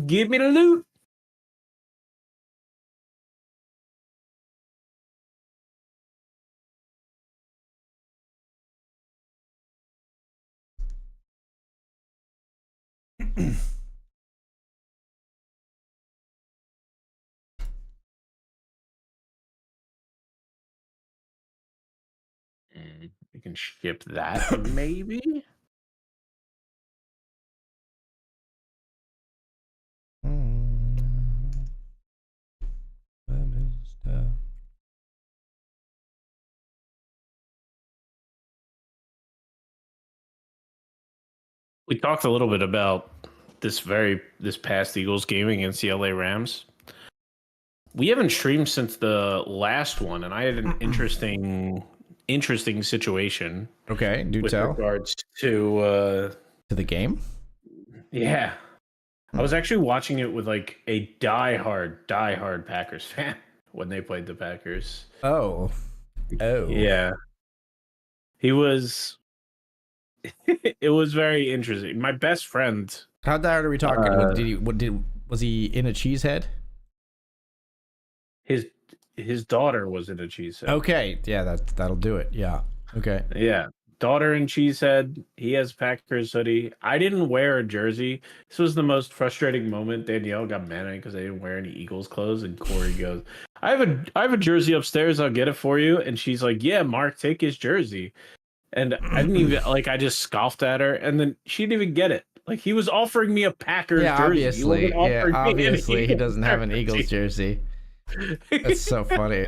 Give me the loot. We can ship that, maybe? We talked a little bit about this past Eagles game against the LA Rams. We haven't streamed since the last one, and I had an interesting situation. Okay, do with tell. Regards to the game. Yeah, I was actually watching it with like a diehard Packers fan when they played the Packers. Oh, Yeah, he was. It was very interesting. My best friend. How diehard are we talking? Was he in a cheesehead? His daughter was in a cheesehead. Okay, yeah, that'll do it. Yeah. Okay. Yeah, daughter in cheesehead. He has Packers hoodie. I didn't wear a jersey. This was the most frustrating moment. Danielle got mad at me because I didn't wear any Eagles clothes, and Corey goes, I have a jersey upstairs. I'll get it for you." And she's like, "Yeah, Mark, take his jersey." And I didn't even I just scoffed at her, and then she didn't even get it. Like, he was offering me a Packers jersey. Obviously he doesn't have an Eagles jersey. That's so funny.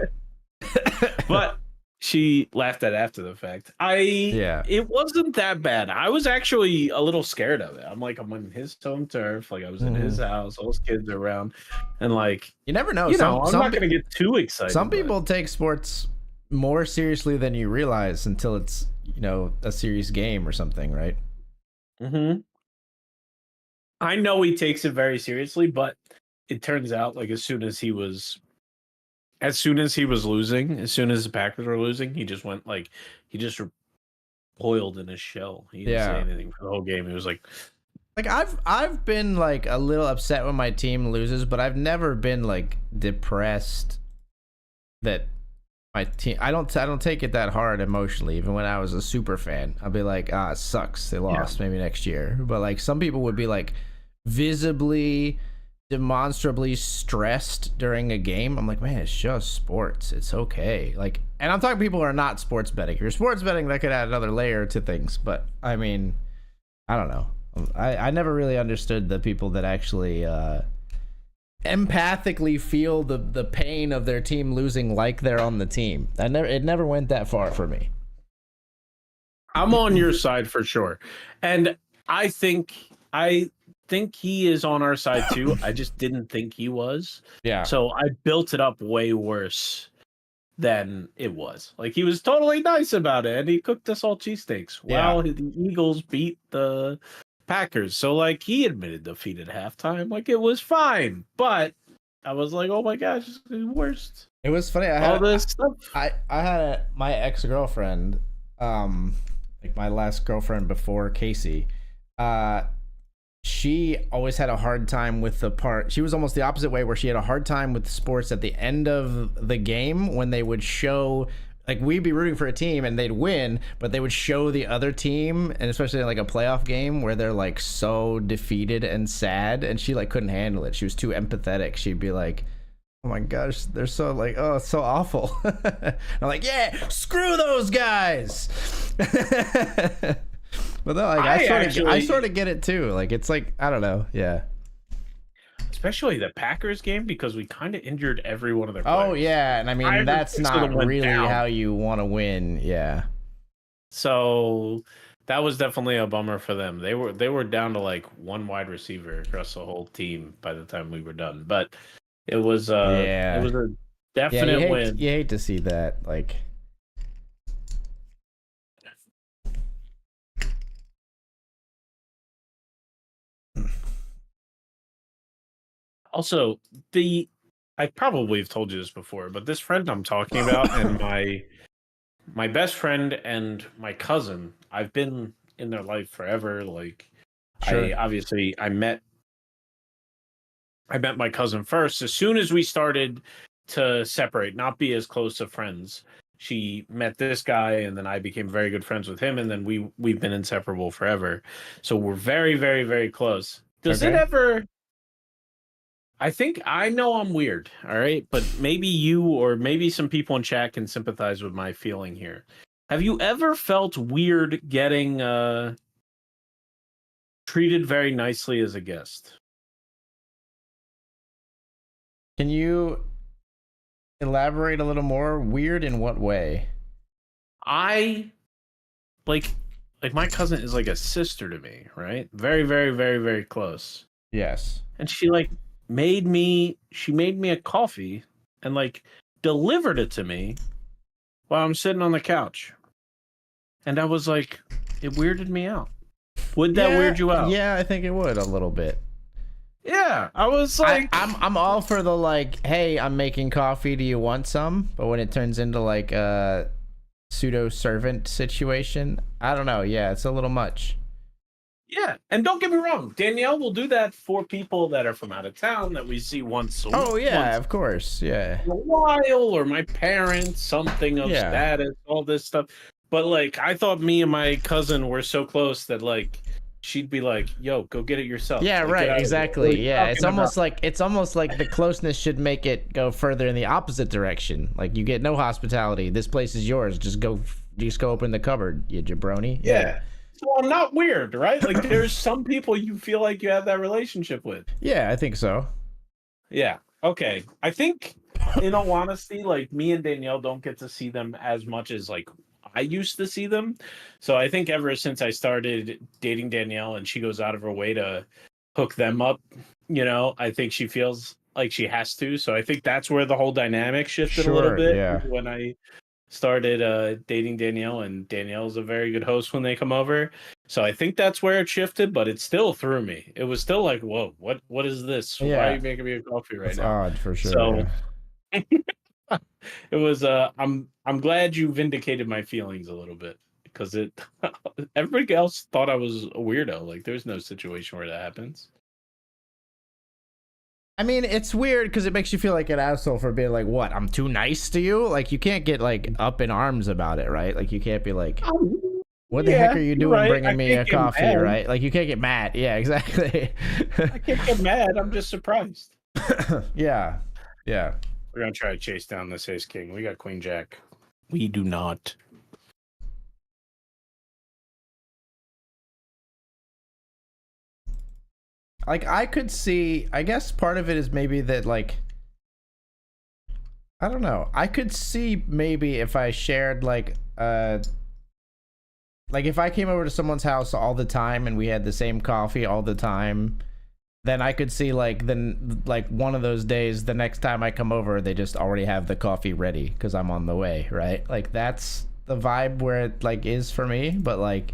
But she laughed at it after the fact. It wasn't that bad. I was actually a little scared of it. I'm on his home turf. Like, I was in his house. All his kids are around, and like, you never know. I'm not gonna get too excited. Some people take sports more seriously than you realize until it's a serious game or something, right? I know he takes it very seriously, but it turns out like as soon as he was losing, as soon as the Packers were losing, he just went he just boiled in his shell. He didn't say anything for the whole game. He was like, Like I've been like a little upset when my team loses, but I've never been like depressed that my team. I don't take it that hard emotionally. Even when I was a super fan, I'll be like, it sucks. They Yeah. lost. Maybe next year. But like some people would be like visibly, demonstrably stressed during a game. I'm like, man, it's just sports. It's okay. Like, and I'm talking people who are not sports betting. If you're sports betting, that could add another layer to things. But I mean, I don't know. I never really understood the people that actually empathically feel the pain of their team losing like they're on the team. It never went that far for me. I'm on your side for sure. And I think he is on our side too. I just didn't think he was. Yeah. So I built it up way worse than it was. Like he was totally nice about it and he cooked us all cheesesteaks while the Eagles beat the Packers. So like he admitted defeat at halftime. Like it was fine. But I was like, oh my gosh, it's the worst. It was funny. All this stuff. I had my ex-girlfriend, like my last girlfriend before Casey, she always had a hard time with the part. She was almost the opposite way, where she had a hard time with sports at the end of the game when they would show, like, we'd be rooting for a team and they'd win, but they would show the other team, and especially in like a playoff game where they're like so defeated and sad, and she like couldn't handle it. She was too empathetic. She'd be like, oh my gosh, they're so like, oh, it's so awful. I'm like, yeah, screw those guys. But no, like I sort of get it too. Like it's like, I don't know, yeah. Especially the Packers game, because we kind of injured every one of their players. Oh yeah, and I mean that's not really how you want to win, yeah. So that was definitely a bummer for them. They were down to like one wide receiver across the whole team by the time we were done. But it was it was a definite win. You hate to see that, like. Also, I probably have told you this before, but this friend I'm talking about and my best friend and my cousin, I've been in their life forever. Like, Sure. I met my cousin first. As soon as we started to separate, not be as close of friends, she met this guy, and then I became very good friends with him, and then we've been inseparable forever. So we're very, very, very close. Does it ever? I think I know I'm weird, all right? But maybe you or maybe some people in chat can sympathize with my feeling here. Have you ever felt weird getting treated very nicely as a guest? Can you elaborate a little more? Weird in what way? I like my cousin is like a sister to me, right? Very, very, very, very close. Yes. And she made me a coffee and like delivered it to me while I'm sitting on the couch. And I was like, it weirded me out. Would that weird you out? Yeah, I think it would a little bit. Yeah, I was like, I'm all for the like, hey, I'm making coffee, do you want some? But when it turns into like a pseudo servant situation, I don't know. Yeah, it's a little much. Yeah, and don't get me wrong, Danielle will do that for people that are from out of town that we see once a week. Oh yeah, of course, yeah. In a while, or my parents, something of status, all this stuff. But like, I thought me and my cousin were so close that like she'd be like, "Yo, go get it yourself." Yeah, like, right, exactly. Yeah, it's almost like the closeness should make it go further in the opposite direction. Like you get no hospitality. This place is yours. Just go open the cupboard, you jabroni. Yeah. So I'm not weird, right? Like there's some people you feel like you have that relationship with. Yeah, I think so. Yeah. Okay. I think, in all honesty, like me and Danielle don't get to see them as much as like I used to see them. So I think ever since I started dating Danielle and she goes out of her way to hook them up, I think she feels like she has to. So I think that's where the whole dynamic shifted a little bit when I started dating Danielle, and Danielle's a very good host when they come over. So I think that's where it shifted, but it still threw me. It was still like, whoa, what is this? Yeah. Why are you making me a coffee right now? Odd for sure. So it was I'm glad you vindicated my feelings a little bit. because it everybody else thought I was a weirdo. Like, there's no situation where that happens. I mean, it's weird because it makes you feel like an asshole for being like, what, I'm too nice to you? Like, you can't get, like, up in arms about it, right? Like, you can't be like, what the heck are you doing right. bringing me a coffee, mad. right? Like, you can't get mad. Yeah, exactly. I can't get mad. I'm just surprised. Yeah. Yeah. We're going to try to chase down this ace king. We got queen jack. We do not. Like, I could see, I guess part of it is maybe that, like, I don't know. I could see maybe if I shared, like if I came over to someone's house all the time and we had the same coffee all the time, then I could see, like, then, like, one of those days, the next time I come over, they just already have the coffee ready because I'm on the way, right? Like, that's the vibe where it, like, is for me. But, like,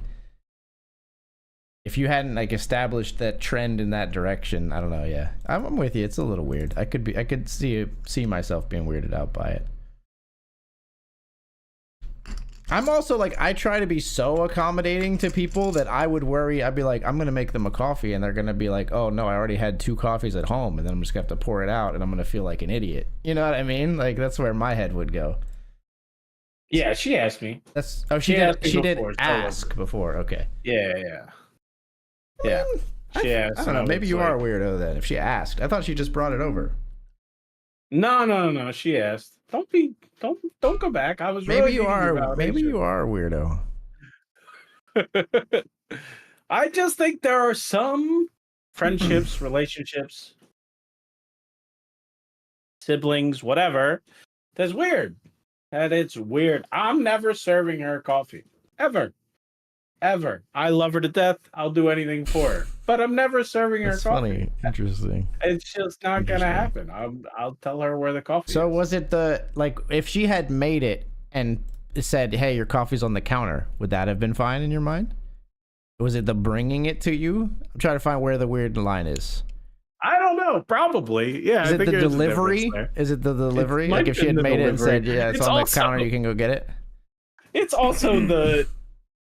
if you hadn't, like, established that trend in that direction, I don't know. Yeah, I'm with you. It's a little weird. I could see myself being weirded out by it. I'm also, like, I try to be so accommodating to people that I would worry. I'd be like, I'm gonna make them a coffee, and they're gonna be like, oh no, I already had 2 coffees at home, and then I'm just gonna have to pour it out, and I'm gonna feel like an idiot. You know what I mean? Like, that's where my head would go. Yeah, she asked me. That's she did ask before. Okay. Yeah. She asked. I don't know. Maybe you are a weirdo then. If she asked, I thought she just brought it over. No. She asked. Don't go back. I was maybe really you are. Maybe you are a weirdo. I just think there are some friendships, relationships, siblings, whatever, that's weird. That it's weird. I'm never serving her coffee. Ever. I love her to death. I'll do anything for her. But I'm never serving her coffee. Funny. Interesting. It's just not going to happen. I'll tell her where the coffee is. So was it if she had made it and said, hey, your coffee's on the counter, would that have been fine in your mind? Was it the bringing it to you? I'm trying to find where the weird line is. I don't know. Probably. Yeah. Is it the delivery? Is it the delivery? Like, if she had made it and said, yeah, it's on the counter, you can go get it? It's also the...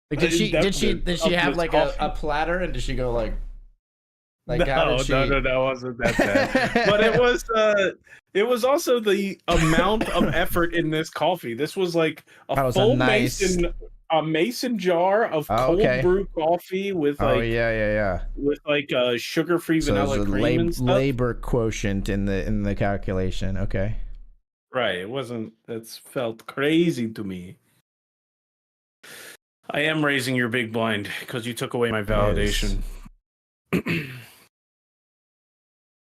Like, did she have, like, a platter, and did she go, like no, it wasn't that bad. But it was also the amount of effort in this coffee. This was like a full mason jar of cold brew coffee with with like sugar-free vanilla cream and stuff. Labor quotient in the calculation. Okay. Right. It wasn't. That's felt crazy to me. I am raising your big blind because you took away my validation.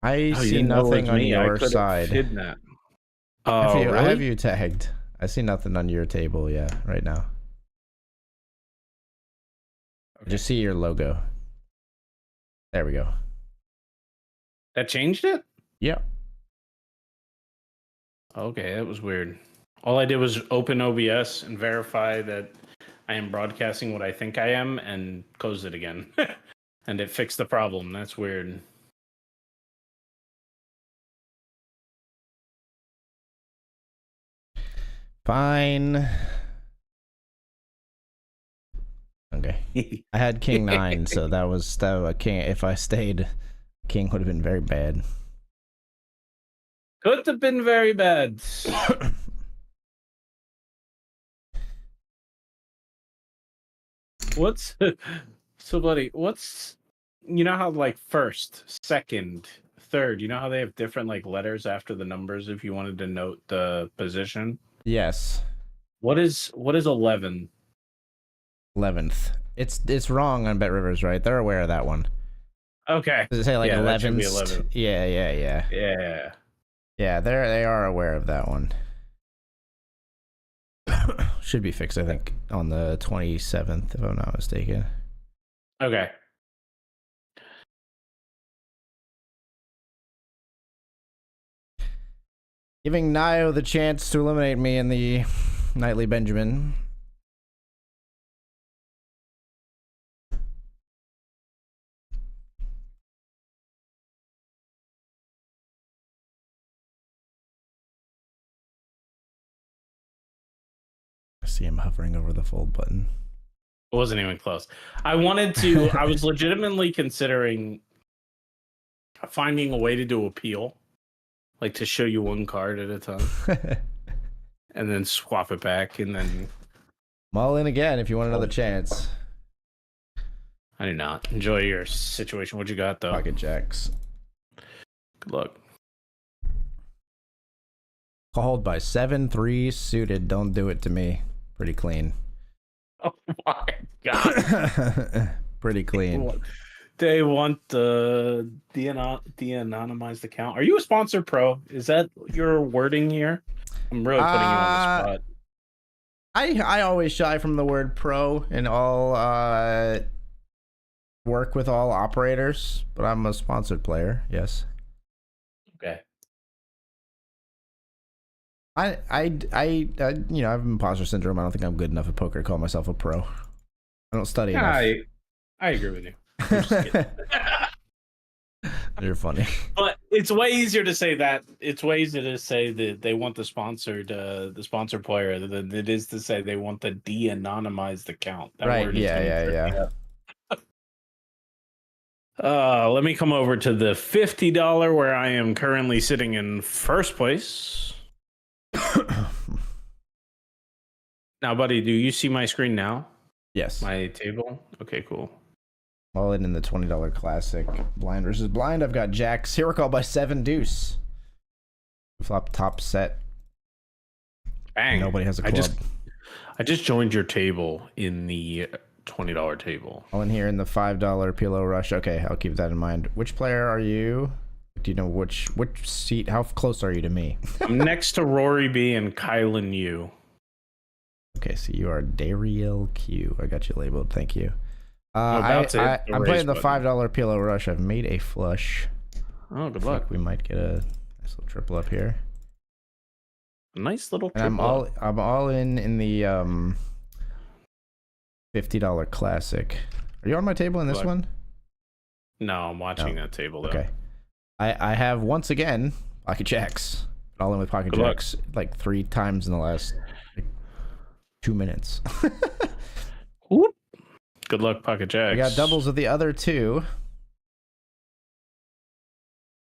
I see nothing on your side. I have you tagged. I see nothing on your table, right now. Okay. I just see your logo. There we go. That changed it? Yep. Okay, that was weird. All I did was open OBS and verify that I am broadcasting what I think I am and close it again. And it fixed the problem. That's weird. Fine. Okay. I had King 9, so that was king. If I stayed, King would have been very bad. Could have been very bad. What's you know how, like, first, second, third, you know how they have different, like, letters after the numbers if you wanted to note the position? Yes. What is 11? 11th. It's wrong on BetRivers, right? They're aware of that one. Okay. Does it say, like, 11th? 11. Yeah. Yeah, they are aware of that one. Should be fixed, I think, on the 27th, if I'm not mistaken. Okay. Giving Nio the chance to eliminate me in the Nightly Benjamin. I see him hovering over the fold button. It wasn't even close. I was legitimately considering finding a way to do appeal, like to show you one card at a time and then swap it back and then. I'm all in again if you want another chance. I do not. Enjoy your situation. What you got, though? Pocket jacks. Good luck. Called by 7-3 suited. Don't do it to me. Pretty clean. Oh my god. Pretty clean. They want the de-anonymized account. Are you a sponsor pro? Is that your wording here? I'm really putting you on the spot. I always shy from the word pro in all work with all operators, but I'm a sponsored player. Yes. Okay. I you know, I have imposter syndrome. I don't think I'm good enough at poker to call myself a pro. I don't study enough. I agree with you. I'm just kidding. You're funny. But it's way easier to say that. It's way easier to say that they want the sponsored player than it is to say they want the de-anonymized account. That right. word Yeah. Let me come over to the $50 where I am currently sitting in first place. Now, buddy, do you see my screen now? Yes. My table? Okay, cool. All in the $20 classic. Blind versus blind. I've got jacks. Hero call by 7 deuce. Flop top set. Bang. Nobody has a club. I just joined your table in the $20 table. All in here in the $5 pillow rush. Okay, I'll keep that in mind. Which player are you? Do you know which seat? How close are you to me? I'm next to Rory B and Kylan U. Okay, so you are Dariel Q. I got you labeled. Thank you. I'm playing the $5 pillow rush. I've made a flush. Oh, good luck. We might get a nice little triple up here. Nice little triple. And I'm all in the $50 classic. Are you on my table in this one? No, I'm watching that table though. Okay. I have once again pocket jacks. All in with pocket jacks like 3 times in the last 2 minutes. Whoop. Good luck, pocket jacks. We got doubles of the other 2.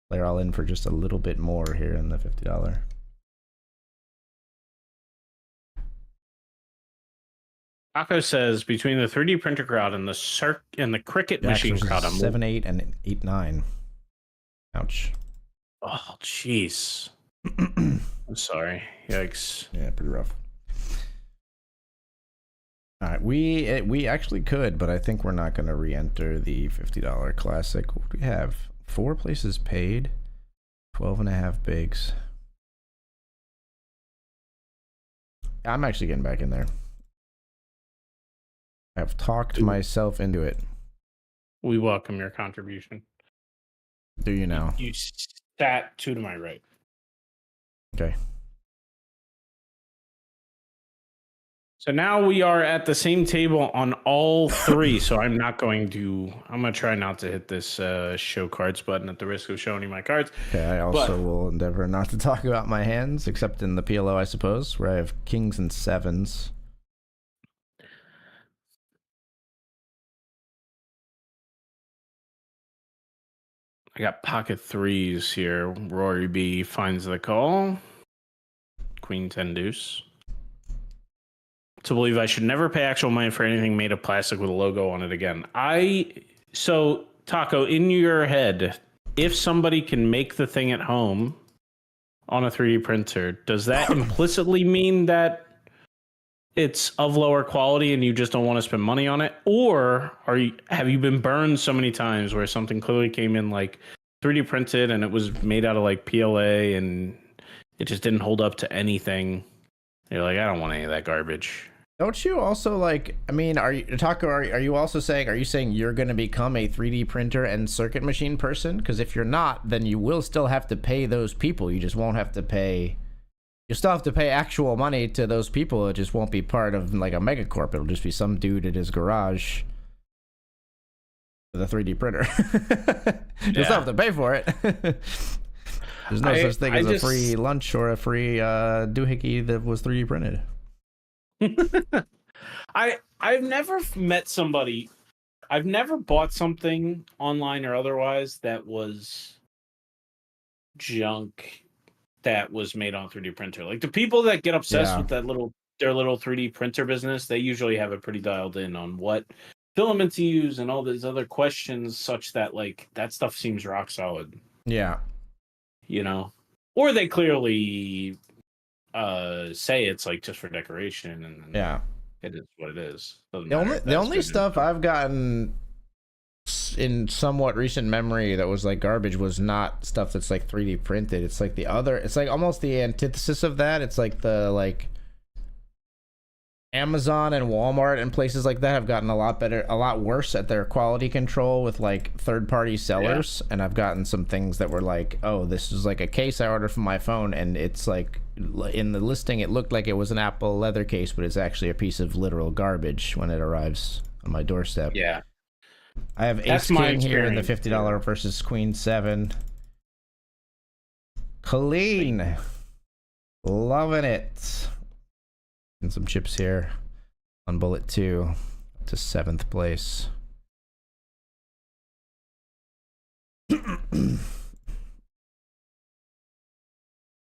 They're all in for just a little bit more here in the $50. Taco says between the 3D printer crowd and the cricket machine crowd, I'm 7-8 and 8-9. Ouch. Oh, jeez. I'm sorry. Yikes. Yeah, pretty rough. All right, we actually could, but I think we're not going to re-enter the $50 classic. What do we have? 4 places paid, 12.5 bigs. I'm actually getting back in there. I've talked myself into it. We welcome your contribution. Do you now? You sat 2 to my right. Okay. So now we are at the same table on all 3. So I'm going to try not to hit this show cards button at the risk of showing you my cards. Okay, I also will endeavor not to talk about my hands, except in the PLO, I suppose, where I have kings and 7s. I got pocket 3s here. Rory B finds the call. Queen 10 deuce. To believe I should never pay actual money for anything made of plastic with a logo on it again. So Taco, in your head, if somebody can make the thing at home on a 3D printer, does that implicitly mean that it's of lower quality and you just don't want to spend money on it? Or have you been burned so many times where something clearly came in like 3D printed and it was made out of like PLA and it just didn't hold up to anything? You're like, I don't want any of that garbage. Don't you also like, I mean, are you saying you're going to become a 3D printer and circuit machine person? Because if you're not, then you will still have to pay those people. You just won't have to pay, you still have to pay actual money to those people. It just won't be part of like a megacorp. It'll just be some dude at his garage with a 3D printer. You'll still have to pay for it. There's no such thing as a free lunch or a free doohickey that was 3D printed. I've never met somebody. I've never bought something online or otherwise that was junk that was made on a 3D printer. Like the people that get obsessed with their little 3D printer business, they usually have it pretty dialed in on what filament to use and all these other questions, such that like that stuff seems rock solid. Yeah. You know, or they clearly say it's like just for decoration, and Yeah, it is what it is. The only stuff I've gotten in somewhat recent memory that was like garbage was not stuff that's like 3D printed. It's like it's like almost the antithesis of that. It's like the like Amazon and Walmart and places like that have gotten a lot worse at their quality control with like third-party sellers. Yeah. And I've gotten some things that were like, oh, this is like a case I ordered from my phone, and it's like in the listing it looked like it was an Apple leather case, but it's actually a piece of literal garbage when it arrives on my doorstep. Yeah. I have Ace King here in the $50 versus Queen 7. Clean. Loving it. And some chips here on bullet 2 to 7th place.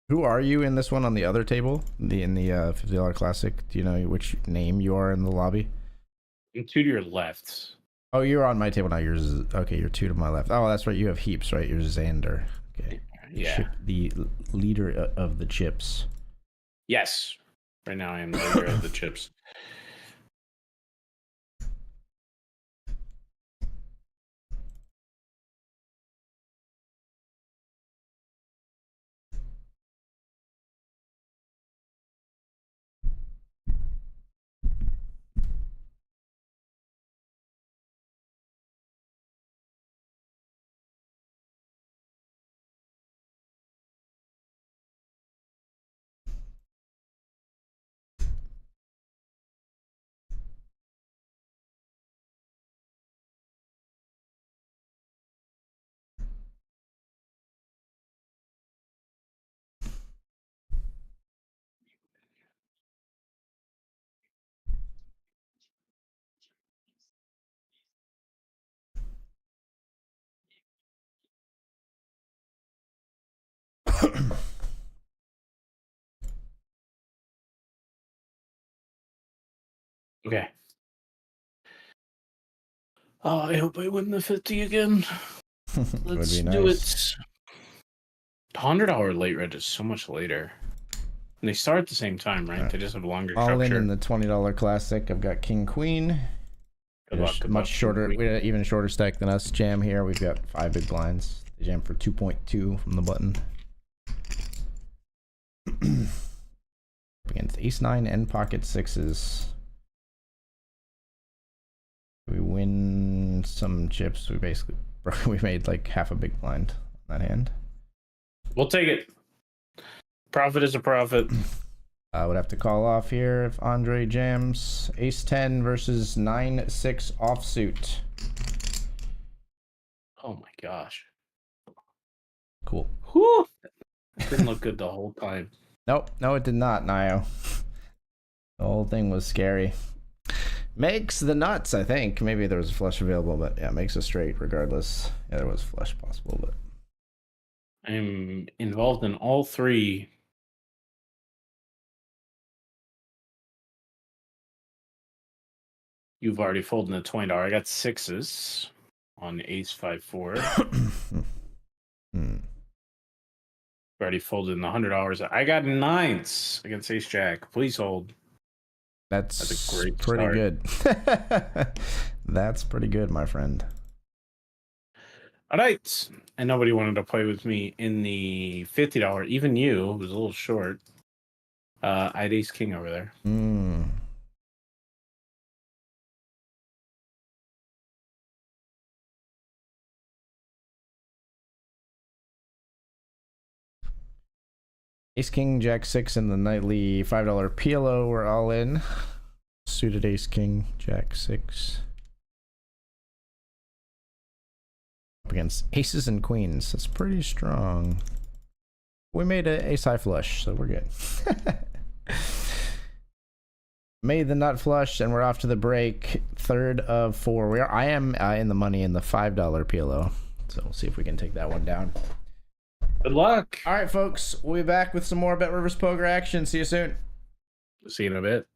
Who are you in this one on the other table? In the $50 Classic? Do you know which name you are in the lobby? I'm 2 to your left. Oh, you're on my table now. Yours is okay. You're 2 to my left. Oh, that's right. You have heaps, right? You're Xander. Okay. Yeah. The leader of the chips. Yes. Right now, I am the leader of the chips. Okay. Oh, I hope I win the 50 again. Let's do it. $100 late reg is so much later. And they start at the same time, right? They just have longer all structure. in the $20 Classic. I've got King Queen. Good luck, much shorter, even shorter stack than us. Jam here. We've got 5 big blinds. They jam for 2.2 from the button. Against Ace 9 and Pocket 6s. We win some chips. We made like half a big blind on that hand. We'll take it. Profit is a profit. I would have to call off here if Andre jams. Ace 10 versus 9-6 offsuit. Oh my gosh. Cool. Whew. It didn't look good the whole time. Nope. No, it did not, Nio. The whole thing was scary. Makes the nuts, I think. Maybe there was a flush available, but yeah, makes a straight regardless. Yeah, there was a flush possible, but I'm involved in all 3. You've already folded the $20. I got 6s on Ace 5-4. Already folded in the $100. I got 9s against Ace Jack. Please hold. That's a great pretty start. Good. That's pretty good, my friend. All right. And nobody wanted to play with me in the $50. Even you, was a little short. I had Ace King over there. Ace King, Jack 6, and the nightly $5 PLO were all in. Suited Ace King, Jack 6. Up against aces and queens. That's pretty strong. We made an ace high flush, so we're good. made the nut flush, and we're off to the break. Third of four. I am in the money in the $5 PLO. So we'll see if we can take that one down. Good luck. All right, folks. We'll be back with some more BetRivers Poker action. See you soon. See you in a bit.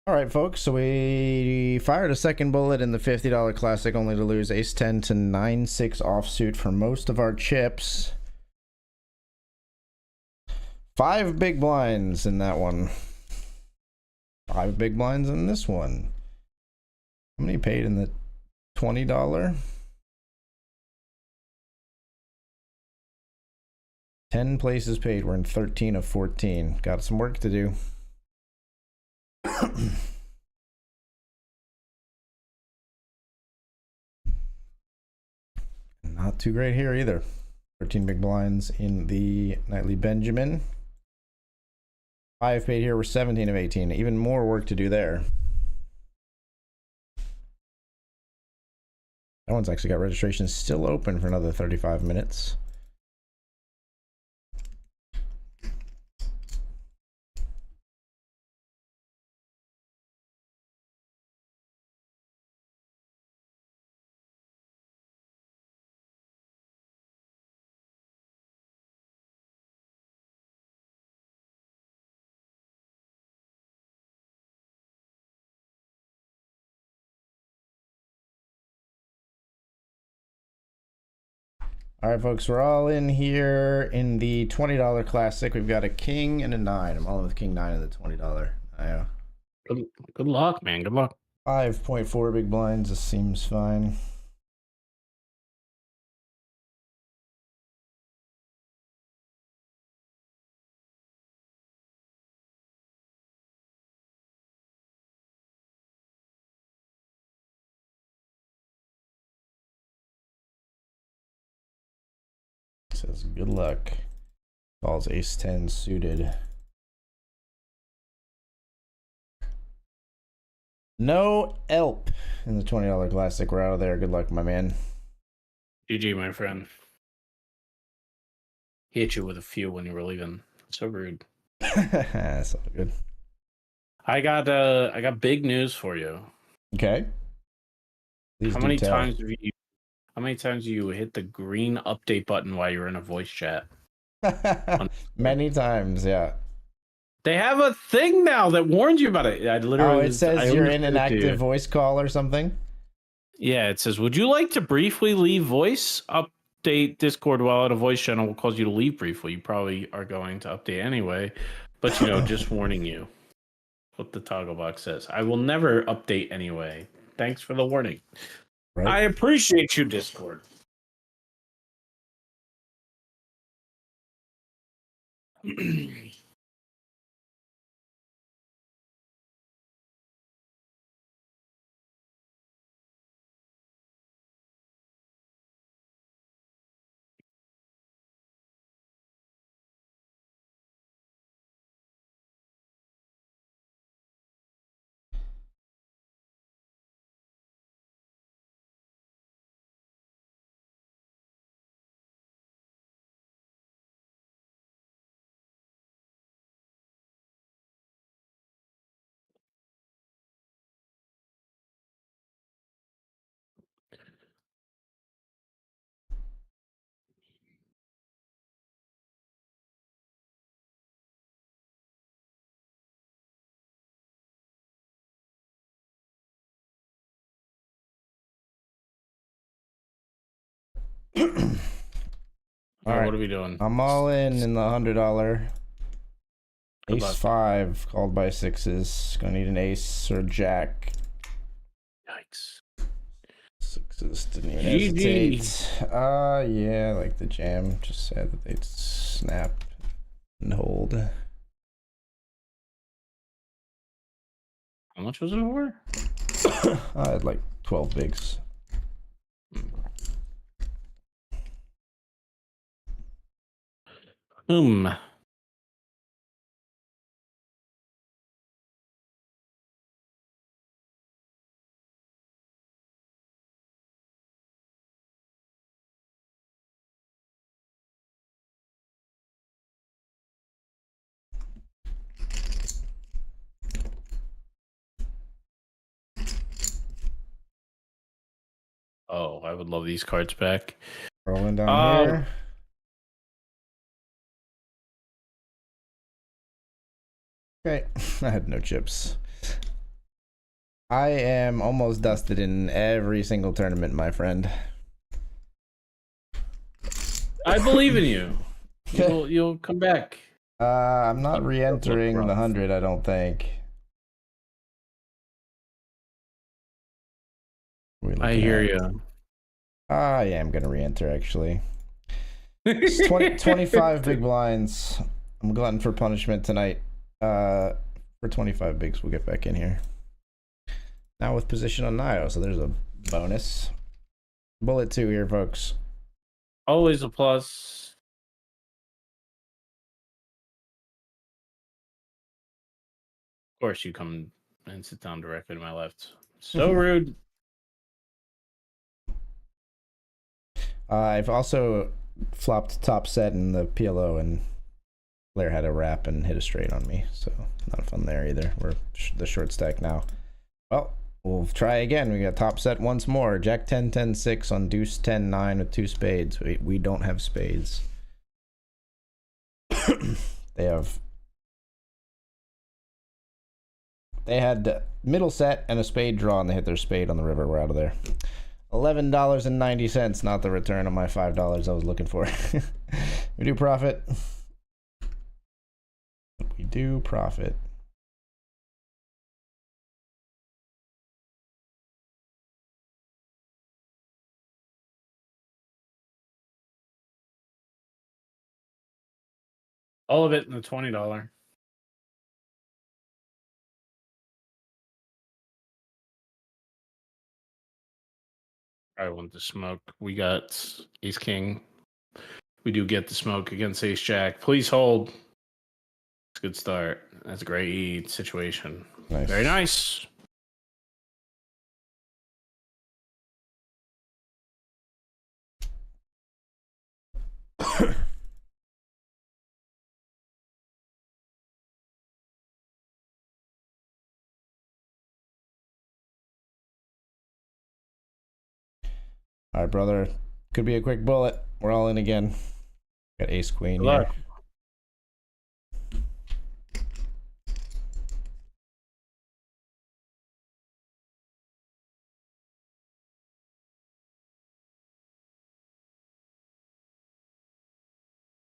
All right, folks. So we fired a second bullet in the $50 classic, only to lose ace 10 to 9-6 offsuit for most of our chips. 5 big blinds in that one. 5 big blinds in this one. How many paid in the $20? 10 places paid. We're in 13 of 14. Got some work to do. Not too great here either. 13 big blinds in the nightly Benjamin. 5 paid here. We're 17 of 18. Even more work to do there. That one's actually got registration still open for another 35 minutes. All right, folks, we're all in here in the $20 classic. We've got a king and a 9. I'm all in with king 9 of the $20. Good luck, man. Good luck. 5.4 big blinds. This seems fine. Says good luck. Calls ace 10 suited. No elp in the $20 classic. We're out of there. Good luck, my man. GG, my friend. He hit you with a few when you were leaving. So rude. That's all good. I got big news for you. Okay. Please How do many tell. times have you hit the green update button while you're in a voice chat? Many times, yeah. They have a thing now that warns you about it. It says you're in an active voice call or something? Yeah, it says, would you like to briefly leave voice? Update Discord while at a voice channel will cause you to leave briefly. You probably are going to update anyway, but just warning you. What the toggle box says. I will never update anyway. Thanks for the warning. Right. I appreciate you, Discord. All right, what are we doing? I'm all in the $100. Good Ace luck. 5 called by sixes. Gonna need an ace or jack. Yikes. Sixes didn't even hesitate. Yeah, I like the jam. Just sad that they'd snap and hold. How much was it for? I had like 12 bigs. Oh, I would love these cards back. Rolling down here. Okay, I had no chips. I am almost dusted in every single tournament, my friend. I believe in you. You'll come back. I'm not re-entering the 100, I don't think. I hear you. Yeah, I'm gonna re-enter actually. 25 big blinds. I'm glutton for punishment tonight. For 25 bigs, we'll get back in here. Now with position on Naigo, so there's a bonus. Bullet 2 here, folks. Always a plus. Of course, you come and sit down directly to my left. So rude. I've also flopped top set in the PLO, and Blair had a wrap and hit a straight on me, so not fun there either. We're the short stack now. Well, we'll try again. We got top set once more. Jack 10, 10, 6 on deuce 10, 9 with 2 spades. We don't have spades. They had middle set and a spade draw, and they hit their spade on the river. We're out of there. $11.90, not the return on my $5 I was looking for. We do profit. We do profit. All of it in the $20. I want the smoke. We got Ace King. We do get the smoke against Ace Jack. Please hold. It's a good start. That's a great situation. Nice. Very nice. All right, brother. Could be a quick bullet. We're all in again. Got ace queen Good here. luck.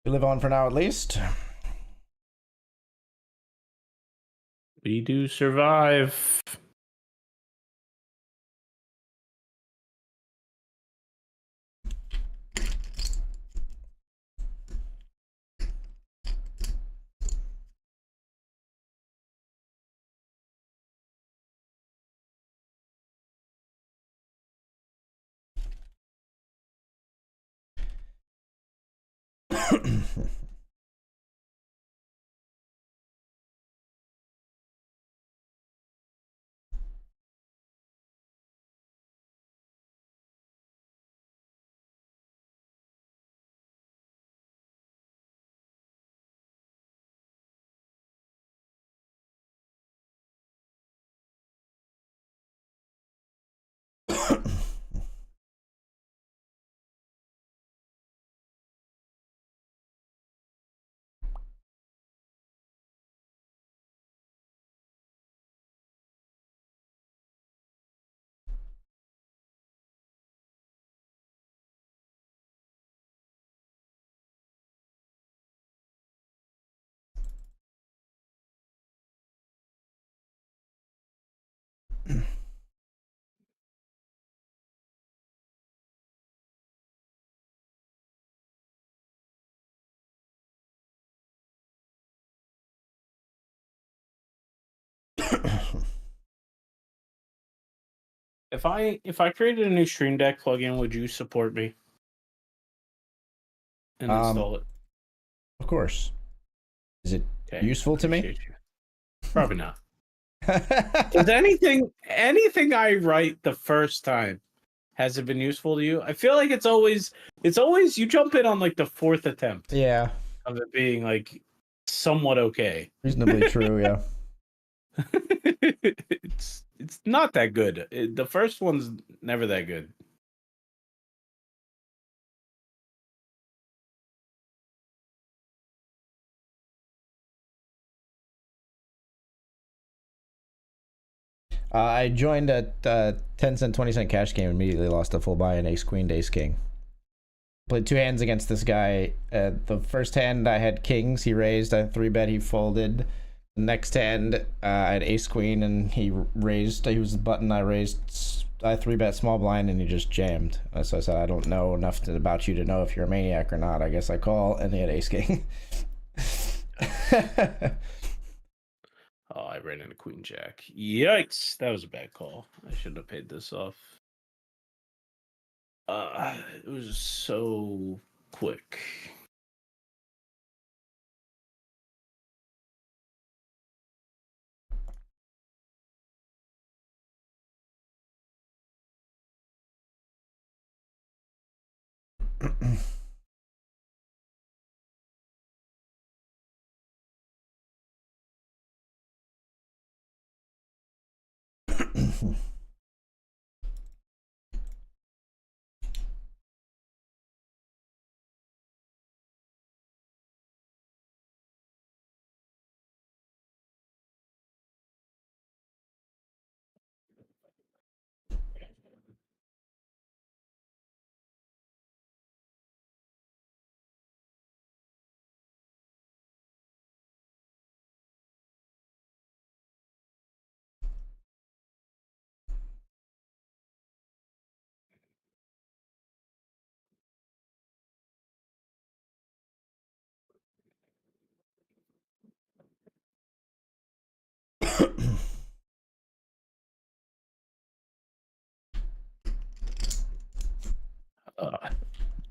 We live on for now at least. We do survive. If I created a new Stream Deck plugin, would you support me and install it? Of course. Is it Okay, useful to me? you. Probably not. Does anything I write the first time, has it been useful to you? I feel like it's always you jump in on like the fourth attempt Yeah. of it being like somewhat okay. Reasonably true, yeah. It's not that good. The first one's never that good. I joined a 10-cent, 20-cent cash game, immediately lost a full buy in ace queen to ace king. Played two hands against this guy. The first hand I had kings, he raised, I 3-bet, he folded. The next hand I had ace queen and he raised, he was the button, I raised, I 3-bet small blind and he just jammed. So I said, I don't know enough about you to know if you're a maniac or not. I guess I call, and he had ace king. Oh, I ran into Queen Jack. Yikes! That was a bad call. I shouldn't have paid this off. It was so quick.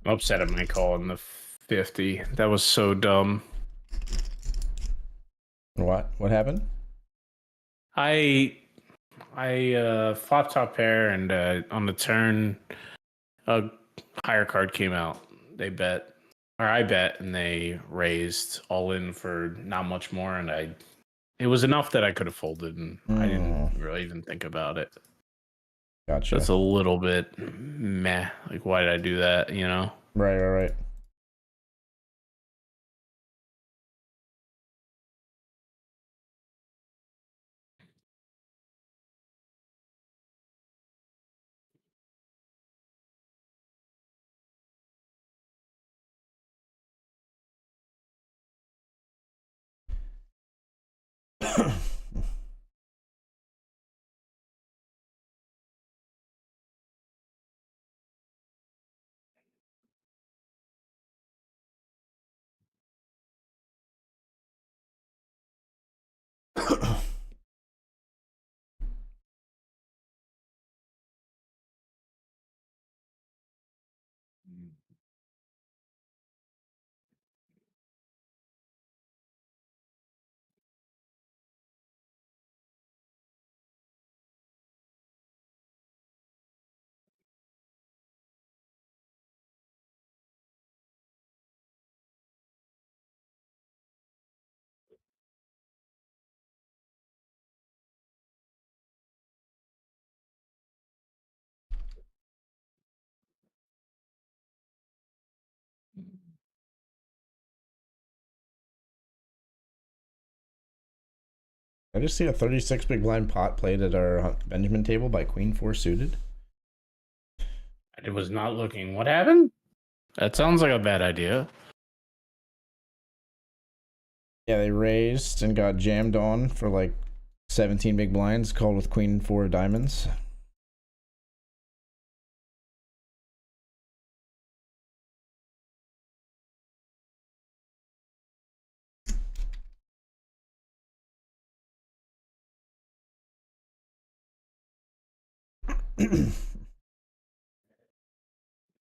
I'm upset at my call in the 50. That was so dumb. What happened? I flop top pair and on the turn a higher card came out. They bet, or I bet, and they raised all in for not much more, and it was enough that I could have folded, and I didn't really even think about it. Gotcha. That's a little bit meh. Like, why did I do that? You know? Right. I just see a 36 big blind pot played at our Benjamin table by Queen 4 suited. I was not looking. What happened? That sounds like a bad idea. Yeah, they raised and got jammed on for like 17 big blinds, called with Queen 4 diamonds.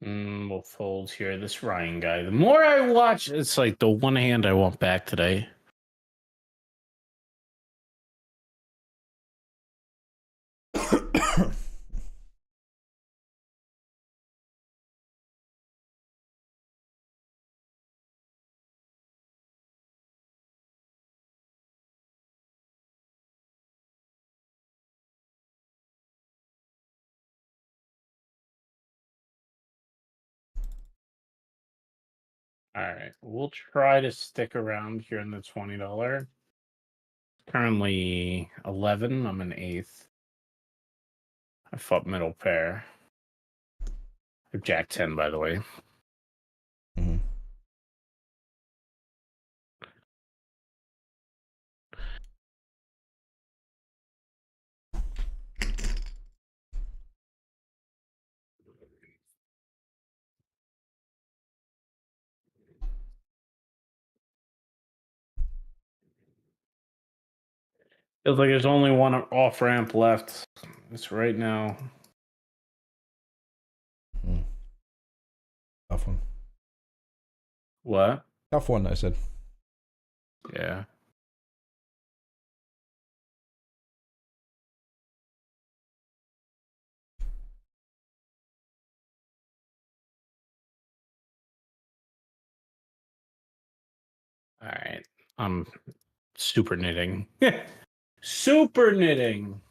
We'll fold here. This Ryan guy. The more I watch, it's like the one hand I want back today. All right, we'll try to stick around here in the $20. Currently 11. I'm an eighth. I fought middle pair. I have Jack 10, by the way. Mm-hmm. Feels like there's only one off ramp left. It's right now. Tough one. What? Tough one, I said. Yeah. All right. I'm super knitting. Super knitting.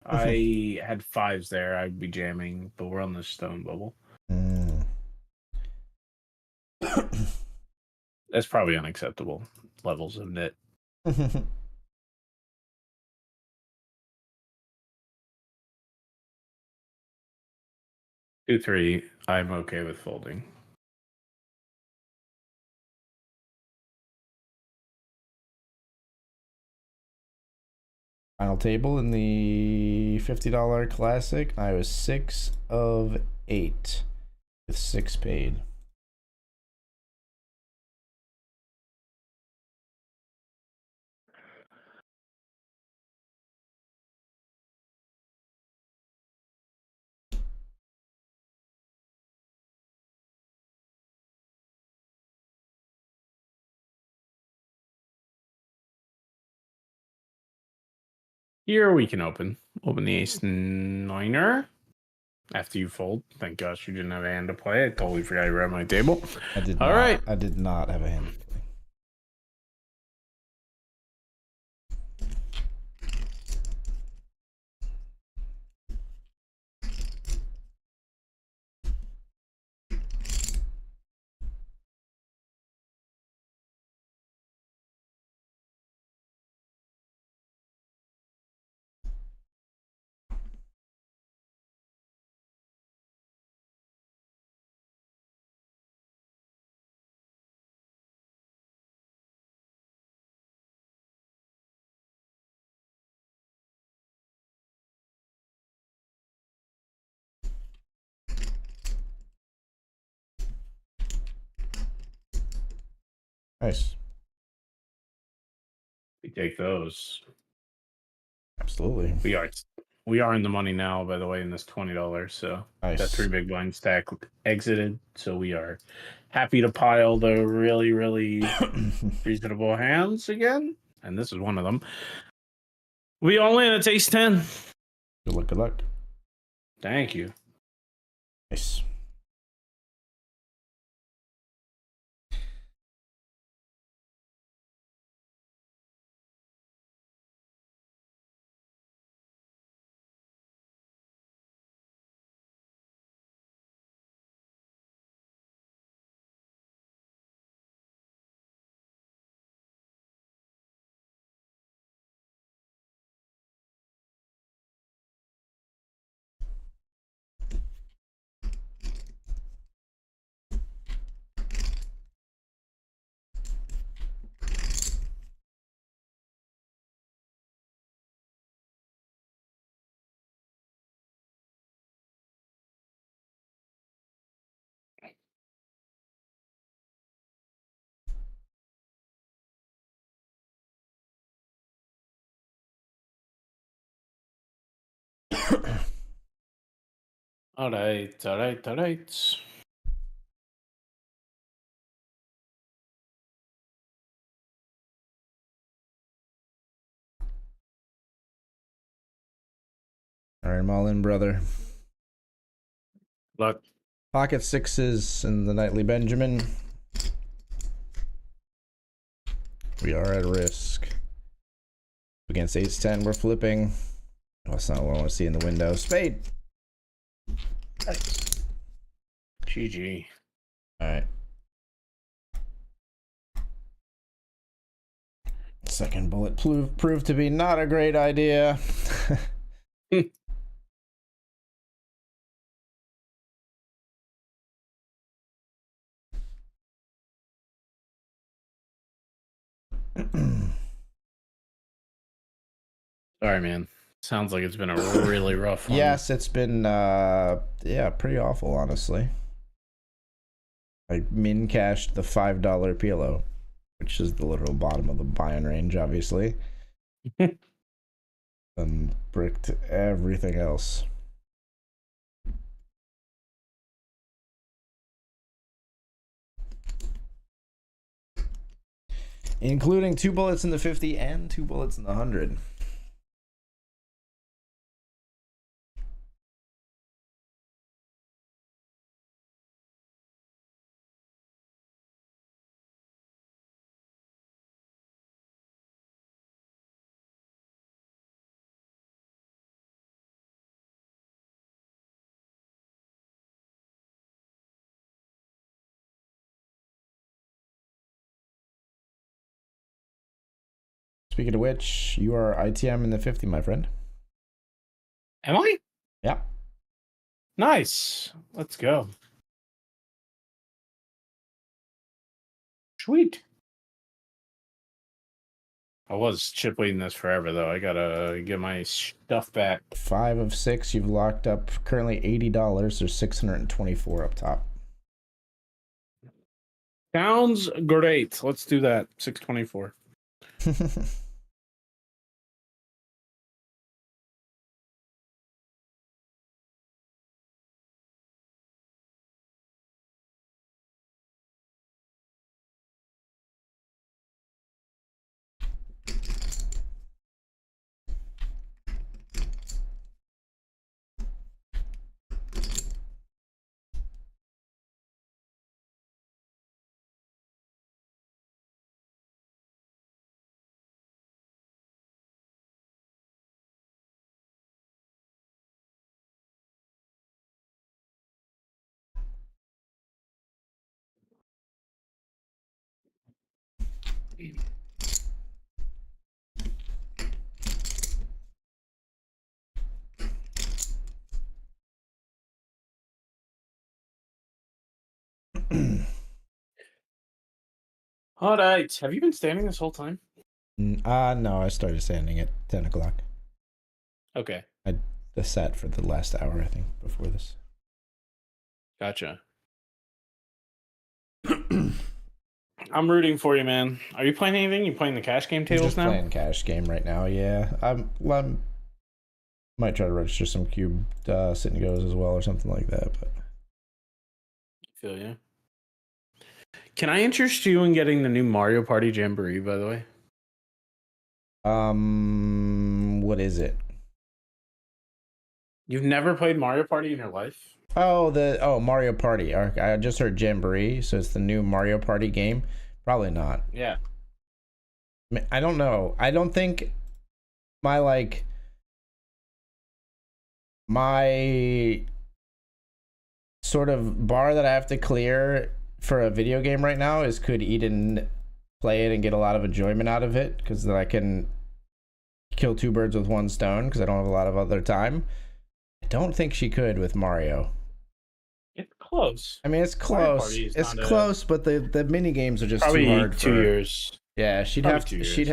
I had fives there. I'd be jamming, but we're on the stone bubble. That's probably unacceptable levels of knit. 2-3. I'm okay with folding. Final table in the $50 classic. I was 6 of 8 with 6 paid. Here we can open the ace niner after you fold. Thank gosh you didn't have a hand to play. I totally forgot you were at my table. I did All not. right. I did not have a hand. Nice. We take those. Absolutely. We are in the money now, by the way, in this $20. So Nice. that 3 big blind stack exited. So we are happy to pile the really, really reasonable hands again. And this is one of them. We all in at ace 10. Good luck. Good luck. Thank you. Nice. All right. All right. All right, I'm all in, brother. Luck. Pocket sixes and the nightly Benjamin. We are at risk. Against ace 10, we're flipping. Oh, that's not what I want to see in the window. Spade. GG. All right. Second bullet proved to be not a great idea. Sorry, man. Sounds like it's been a really rough one. Yes, it's been yeah, pretty awful, honestly. I min cashed the $5 PLO, which is the literal bottom of the buy-in range, obviously. And bricked everything else. Including 2 bullets in the 50 and 2 bullets in the 100. Speaking of which, you are ITM in the 50, my friend. Am I? Yeah. Nice. Let's go. Sweet. I was chip leading this forever, though. I gotta get my stuff back. 5 of 6. You've locked up currently $80. There's 624 up top. Sounds great. Let's do that. 624. All right. Have you been standing this whole time? No, I started standing at 10 o'clock. Okay. I sat for the last hour, I think, before this. Gotcha. I'm rooting for you, man. Are you playing anything? You playing the cash game tables just now? Playing cash game right now, yeah. I'm might try to register some cube sit and goes as well or something like that, but Feel you. Can I interest you in getting the new Mario Party Jamboree, by the way? What is it? You've never played Mario Party in your life? Oh, Mario Party. I just heard Jamboree, so it's the new Mario Party game. Probably not. Yeah. I don't know. I don't think my my sort of bar that I have to clear for a video game right now is could Eden play it and get a lot of enjoyment out of it, because then I can kill two birds with one stone because I don't have a lot of other time. I don't think she could with Mario. It's close. I mean, it's close. It's close, but the mini games are just probably too hard. 2 years. Yeah, she'd definitely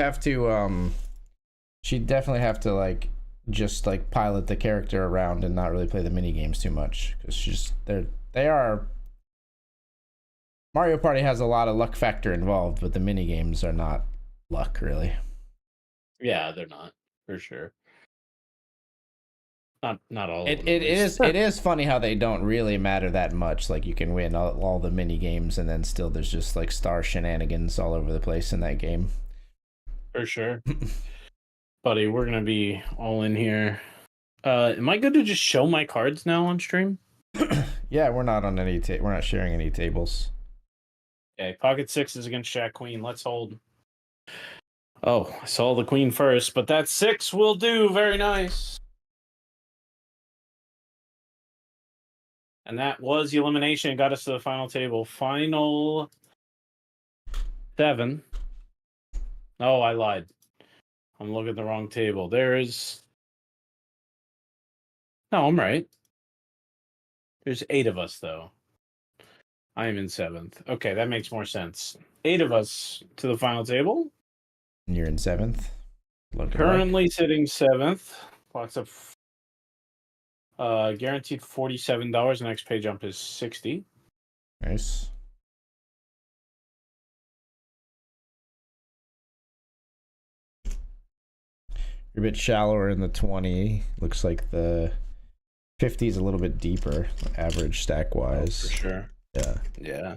have to like just like pilot the character around and not really play the mini games too much, because they are. Mario Party has a lot of luck factor involved, but the mini games are not luck really. Yeah, they're not, for sure. Not all of them. It is funny how they don't really matter that much. Like, you can win all the mini games, and then still there's just like star shenanigans all over the place in that game. For sure. Buddy, we're gonna be all in here. Am I good to just show my cards now on stream? Yeah, we're not on any we're not sharing any tables. Okay, pocket sixes against Jack Queen. Let's hold. Oh, I saw the queen first, but that 6 will do. Very nice. And that was the elimination. Got us to the final table. Final 7. Oh, I lied. I'm looking at the wrong table. There's... No, I'm right. There's 8 of us, though. I am in 7th. Okay, that makes more sense. 8 of us to the final table. And you're in 7th. Currently sitting 7th. Clock's up. Guaranteed $47. The next pay jump is 60. Nice. You're a bit shallower in the 20. Looks like the 50 is a little bit deeper, average stack wise. Oh, for sure. Yeah. Yeah.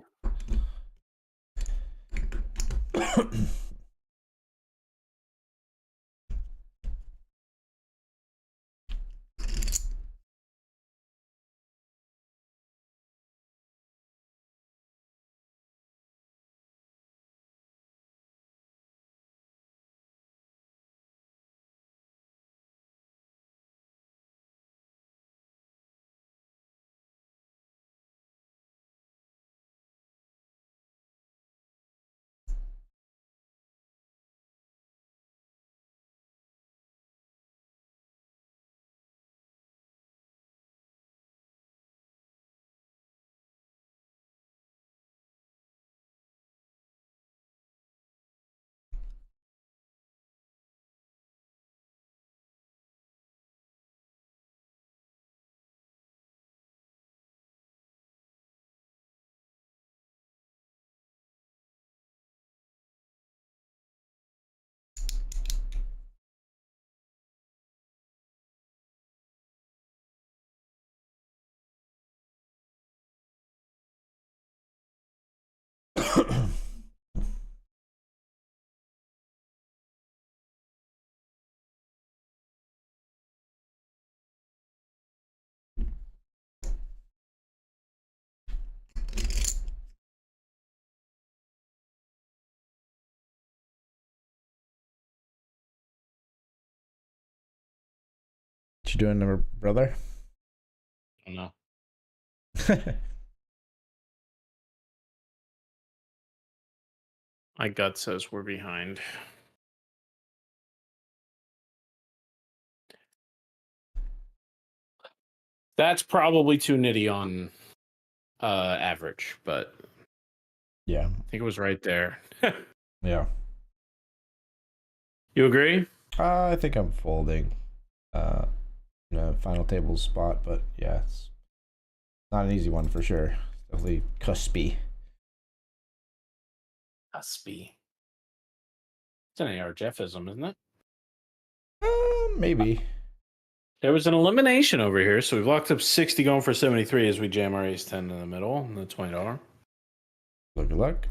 What you doing, brother? I don't know. My gut says we're behind. That's probably too nitty on average, but Yeah. I think it was right there. Yeah. You agree? I think I'm folding. In a final table spot, but yeah, it's not an easy one for sure. Definitely cuspy. Cuspy. It's an ARJeffism, isn't it? Maybe. There was an elimination over here, so we've locked up 60 going for 73 as we jam our ace 10 in the middle and the $20. Good luck.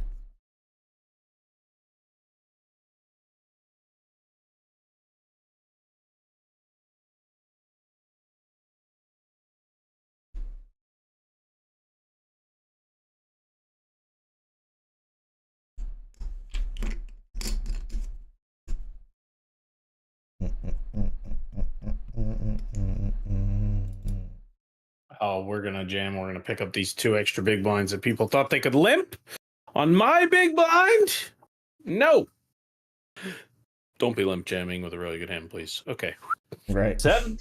Oh, we're gonna jam. We're gonna pick up these 2 extra big blinds that people thought they could limp on my big blind. No, don't be limp jamming with a really good hand, please. Okay, Right. 7.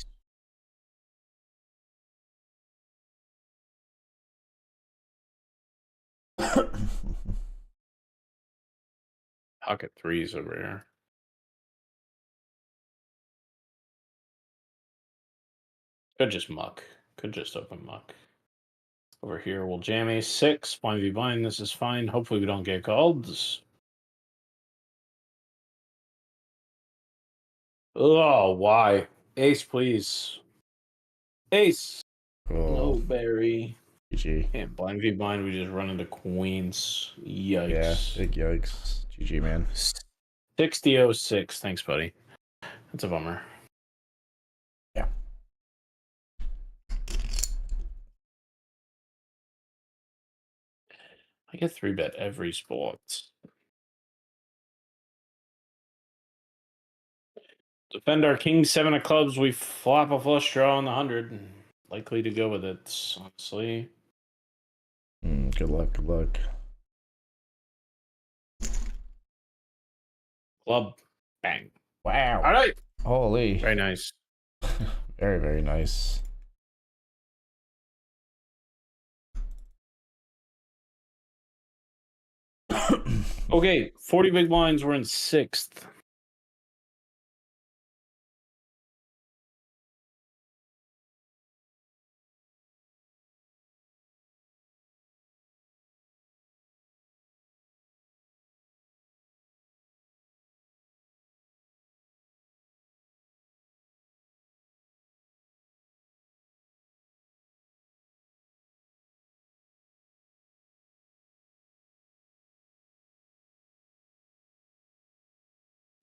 Pocket 3s over here. Could just muck. Could just open muck. Over here, we'll jam ace 6. Blind v blind. This is fine. Hopefully, we don't get called. Oh, why? Ace, please. Ace. No Cool. berry. GG. And blind v blind, we just run into queens. Yeah, Yikes. big yikes. GG, man. 60-06. Thanks, buddy. That's a bummer. Yeah. I get 3-bet every spot. Defend our king 7 of clubs. We flop a flush draw on the 100. Likely to go with it, honestly. Good luck. Good luck. Club. Bang. Wow. All right. Holy. Very nice. Very, very nice. Okay, 40 big blinds. We're in 6th.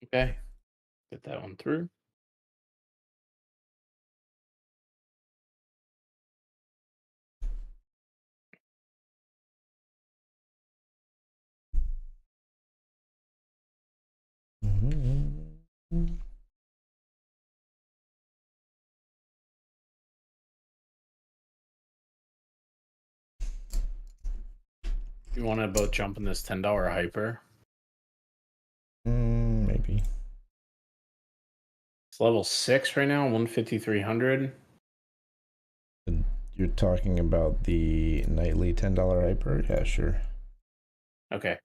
Okay. Get that one through. You want to both jump in this $10 hyper? Maybe. It's level 6 right now, 15300. You're talking about the nightly $10 hyper? Yeah, sure. Okay.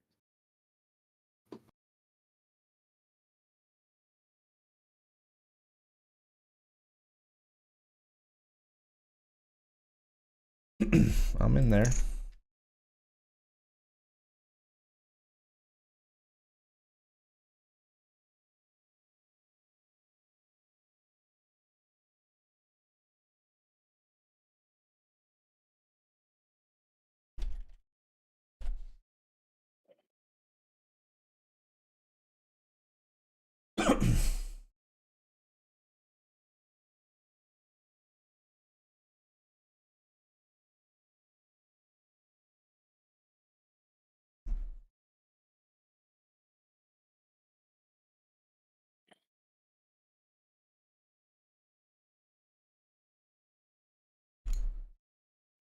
I'm in there.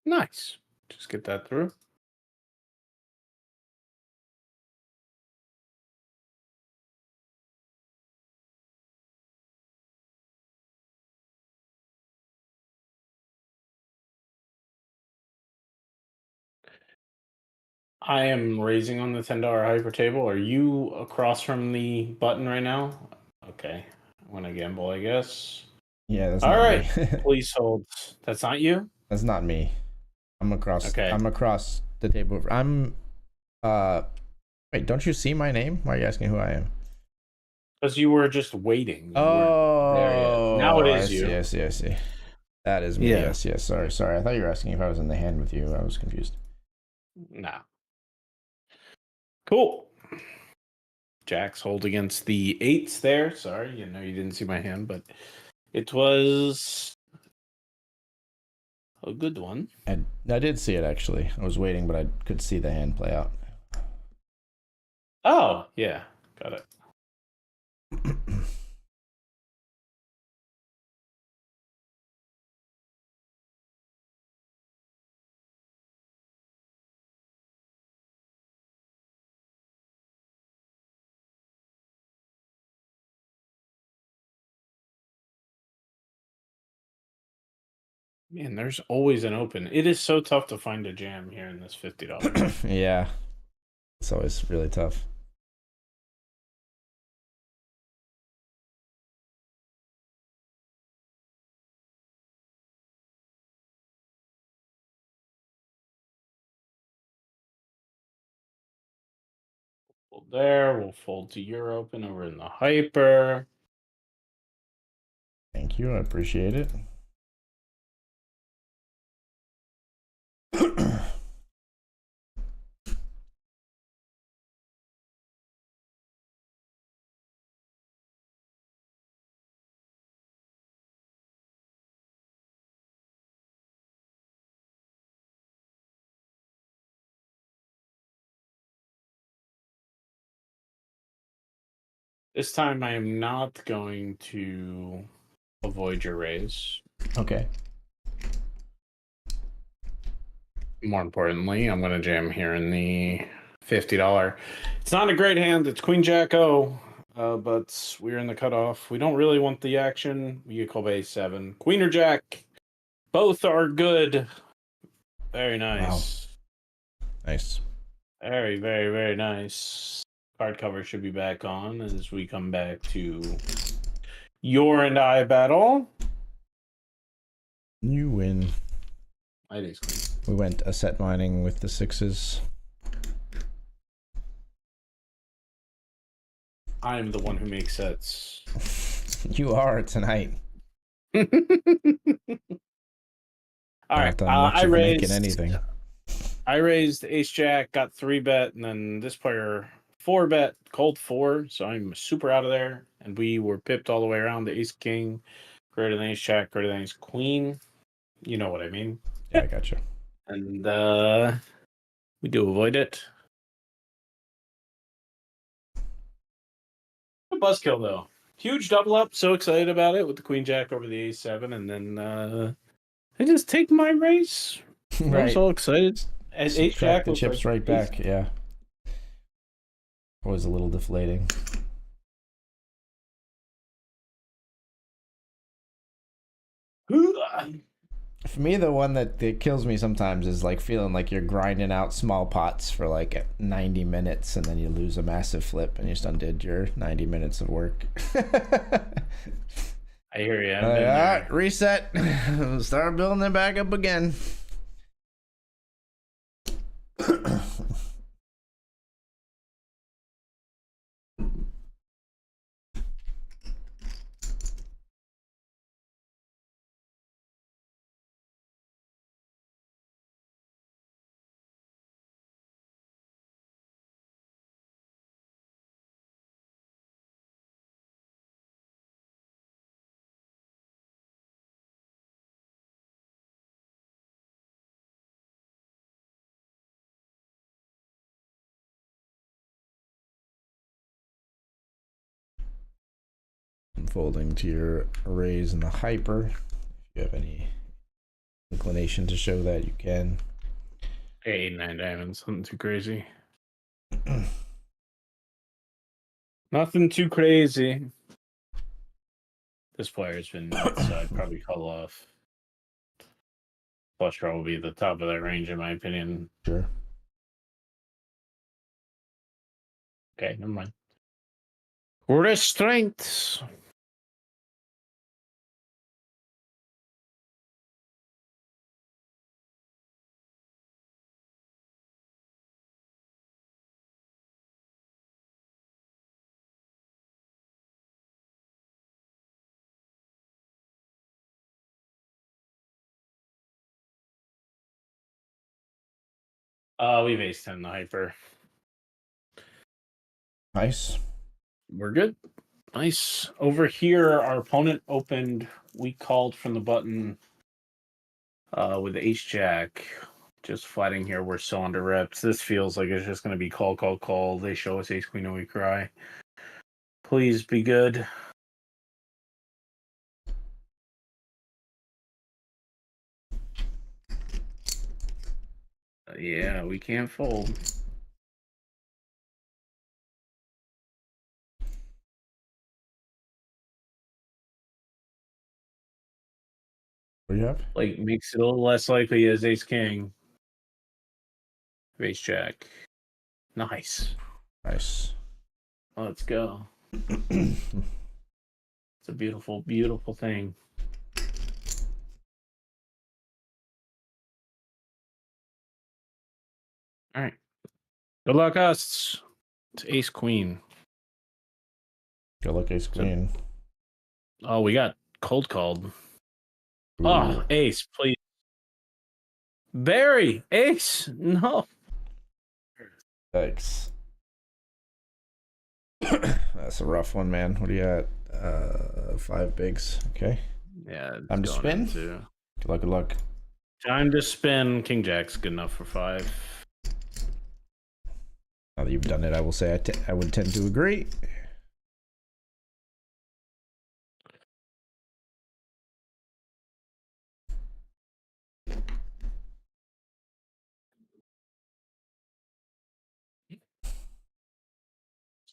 Nice. Just get that through. I am raising on the $10 hyper table. Are you across from the button right now? Okay. I want to gamble, I guess. Yeah, that's All not right. me. Please hold. That's not you? That's not me. I'm across. Okay. I'm across the table. I'm. Wait, don't you see my name? Why are you asking who I am? Because you were just waiting. You weren't there yet. Now it Oh, I is see. you. I see. I see. That is me. Yeah. Yes. Yes. Sorry. Sorry. I thought you were asking if I was in the hand with you. I was confused. Nah. Cool. Jacks hold against the eights there. Sorry, you didn't see my hand, but it was a good one. I did see it actually. I was waiting, but I could see the hand play out. Oh, yeah. Got it. Man, there's always an open. It is so tough to find a jam here in this $50. Yeah, it's always really tough. Fold there. We'll fold to your open over in the hyper. Thank you. I appreciate it. This time I am not going to avoid your raise. Okay. More importantly, I'm going to jam here in the $50. It's not a great hand. It's Queen Jack O, but we're in the cutoff. We don't really want the action. We could call base 7. Queen or Jack. Both are good. Very nice. Wow. Nice. Very, very, very nice. Card cover should be back on as we come back to your and I battle. You win. It is Queen. We went asset mining with the sixes. I am the one who makes sets. You are tonight. All right. I raised making anything. I raised ace jack, got 3-bet, and then this player 4-bet, called 4, so I'm super out of there. And we were pipped all the way around the ace king, greater than ace jack, greater than ace queen. You know what I mean? Yeah, I gotcha. And we do avoid it. A buzzkill though. Huge double up, so excited about it with the queen jack over the ace 7, and then I just take my race. Right. I was all excited. And ace jack the chips like right back. Yeah. Was a little deflating. For me, the one that kills me sometimes is like feeling like you're grinding out small pots for like 90 minutes and then you lose a massive flip and you just undid your 90 minutes of work. I hear you. All right, reset. Start building it back up again. I'm folding to your raise and the hyper. If you have any inclination to show that, you can. 8-9 diamonds, something too crazy. Nothing too crazy. This player's been nuts, so I'd probably call off. Flush draw will be the top of that range, in my opinion. Sure. Okay, never mind. Restraints. We've ace 10 the hyper. Nice. We're good. Nice. Over here, our opponent opened. We called from the button with ace jack. Just flatting here. We're so under reps. This feels like it's just going to be call, call, call. They show us ace queen and we cry. Please be good. Yeah, we can't fold. What do you have? Like, makes it a little less likely as ace king. Ace jack. Nice. Nice. Let's go. It's a beautiful, beautiful thing. All right. Good luck, us. It's ace queen. Good luck, ace queen. Oh, we got cold called. Ooh. Oh, ace, please. Barry, ace. No. Thanks. That's a rough one, man. What do you got? 5 bigs. Okay. Yeah. Time to spin. Into... Good luck. Good luck. Time to spin. King jack's good enough for 5. Now that you've done it, I will say I would tend to agree.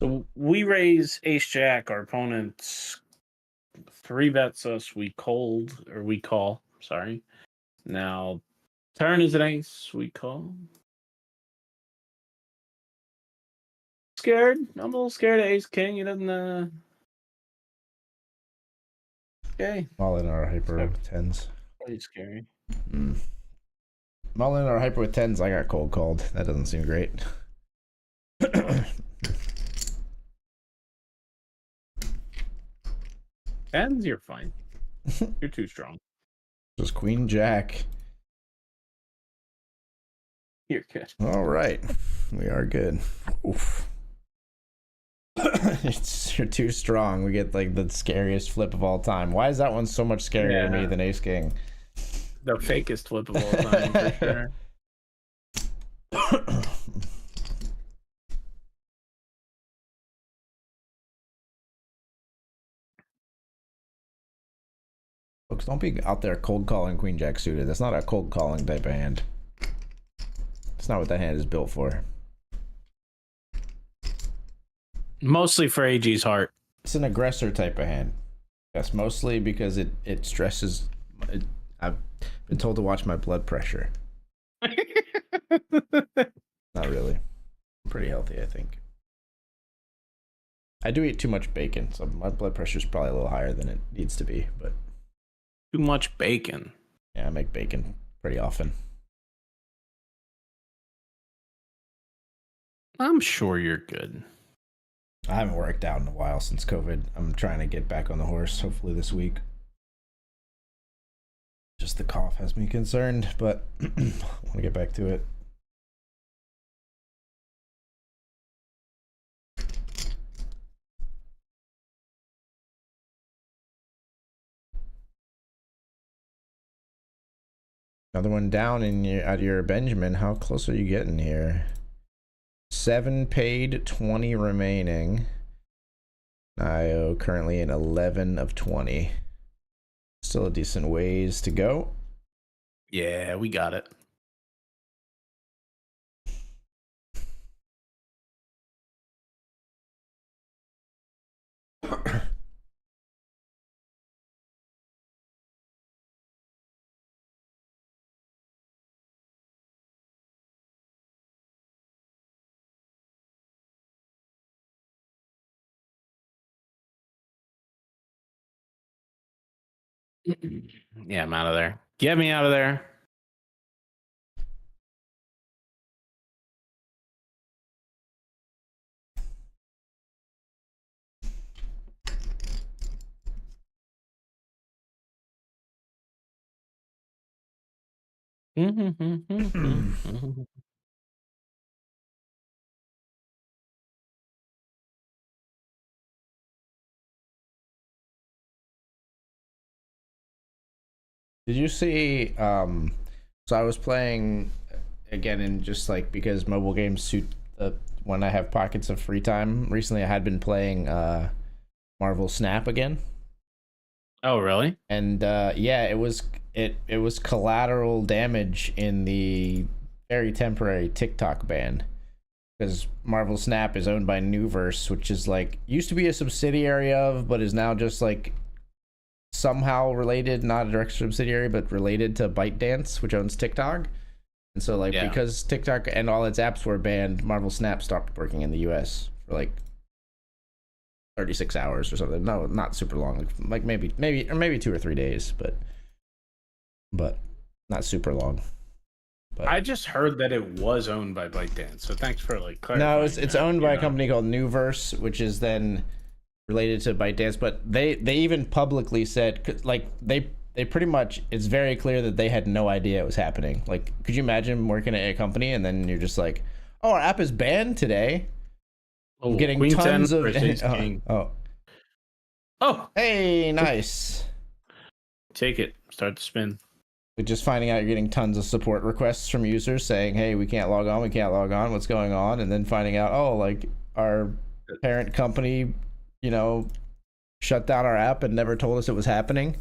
So we raise ace jack. Our opponents 3 bets us. We call. Sorry. Now, turn is an ace. We call. Scared. I'm a little scared of ace king. He doesn't. Okay. All in our hyper with 10s. Pretty scary. All in our hyper with 10s. I got cold called. That doesn't seem great. Tens, you're fine. You're too strong. Just queen jack. You're good. All right, we are good. Oof. You're too strong. We get like the scariest flip of all time. Why is that one so much scarier to me than ace king? The fakest flip of all time, for sure. Folks, don't be out there cold calling queen jack suited. That's not a cold calling type of hand. That's not what that hand is built for. Mostly for AG's heart. It's an aggressor type of hand. Yes, mostly because it stresses. I've been told to watch my blood pressure. Not really. I'm pretty healthy, I think. I do eat too much bacon, so my blood pressure is probably a little higher than it needs to be. But Too much bacon. yeah, I make bacon pretty often. I'm sure you're good. I haven't worked out in a while since COVID. I'm trying to get back on the horse, hopefully this week. Just the cough has me concerned, but I want to get back to it. Another one down in your Benjamin. How close are you getting here? 7 paid, 20 remaining. Naigo currently in 11 of 20. Still a decent ways to go. Yeah, we got it. Yeah, I'm out of there. Get me out of there. Did you see? So I was playing again, and just like because mobile games suit when I have pockets of free time. Recently, I had been playing Marvel Snap again. Oh, really? And yeah, it was collateral damage in the very temporary TikTok ban, because Marvel Snap is owned by Newverse, which is like used to be a subsidiary of, but is now just like somehow related, not a direct subsidiary, but related to ByteDance, which owns TikTok. And so like because TikTok and all its apps were banned, Marvel Snap stopped working in the US for like 36 hours or something. No, not super long. Like maybe 2 or 3 days, but not super long. But I just heard that it was owned by ByteDance, so thanks for like clarifying. No, it's owned by a company called Newverse, which is then related to ByteDance. But they even publicly said, like they pretty much, it's very clear that they had no idea it was happening. Like, could you imagine working at a company and then you're just like, oh, our app is banned today. I'm getting Queen tons 10 of King. Oh, hey, nice. Take it. Start the spin. Just finding out you're getting tons of support requests from users saying, hey, we can't log on, what's going on? And then finding out, oh, like our parent company, shut down our app and never told us it was happening.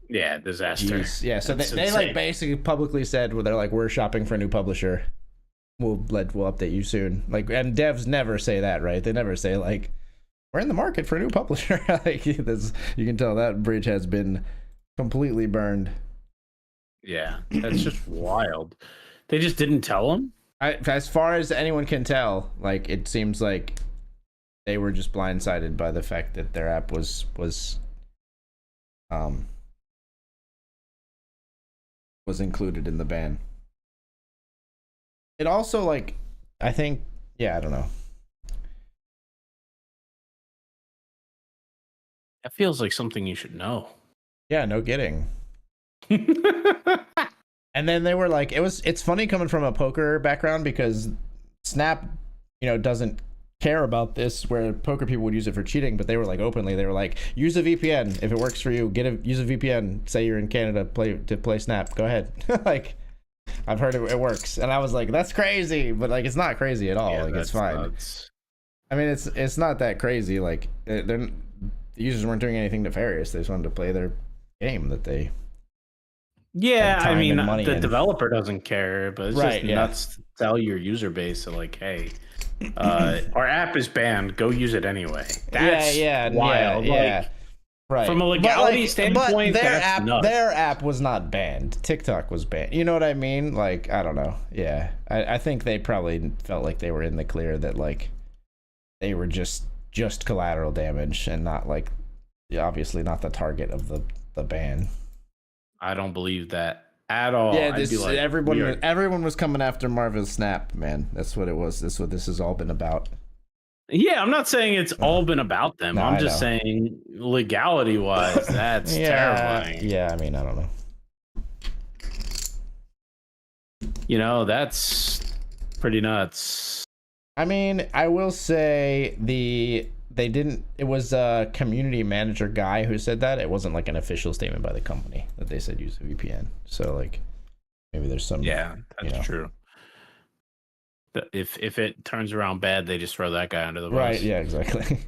Yeah, disaster. Jeez. Yeah, so they like basically publicly said, where they're like, we're shopping for a new publisher. We'll update you soon. Like, and devs never say that, right? They never say like, we're in the market for a new publisher. Like, you can tell that bridge has been completely burned. Yeah, that's just wild. They just didn't tell him? As far as anyone can tell, like, it seems like they were just blindsided by the fact that their app was included in the ban. It also, like, I think, yeah, I don't know. That feels like something you should know. Yeah, no kidding. And then they were like, it's funny coming from a poker background, because Snap, doesn't care about this, where poker people would use it for cheating, but they were like openly, they were like, use a VPN if it works for you. Use a VPN. Say you're in Canada, play Snap. Go ahead. Like, I've heard it works, and I was like, that's crazy, but like, it's not crazy at all. Yeah, like, it's fine. Nuts. I mean, it's not that crazy. Like, the users weren't doing anything nefarious. They just wanted to play their game that they. Yeah, I mean, the developer doesn't care, but it's just nuts to tell your user base that, like, hey, our app is banned. Go use it anyway. That's wild. Yeah, right. From a legality standpoint, their app was not banned. TikTok was banned. You know what I mean? Like, I don't know. Yeah, I think they probably felt like they were in the clear, that like they were just collateral damage and not like, obviously not the target of the ban. I don't believe that at all. Yeah, everyone was coming after Marvel Snap, man. That's what it was. That's what this has all been about. Yeah, I'm not saying it's all been about them. No, I'm just saying legality-wise, that's terrifying. Yeah, I mean, I don't know. That's pretty nuts. I mean, I will say it was a community manager guy who said that. It wasn't like an official statement by the company that they said use a VPN. So like, maybe there's some. Yeah, that's true. If it turns around bad, they just throw that guy under the bus. Right? Yeah, exactly.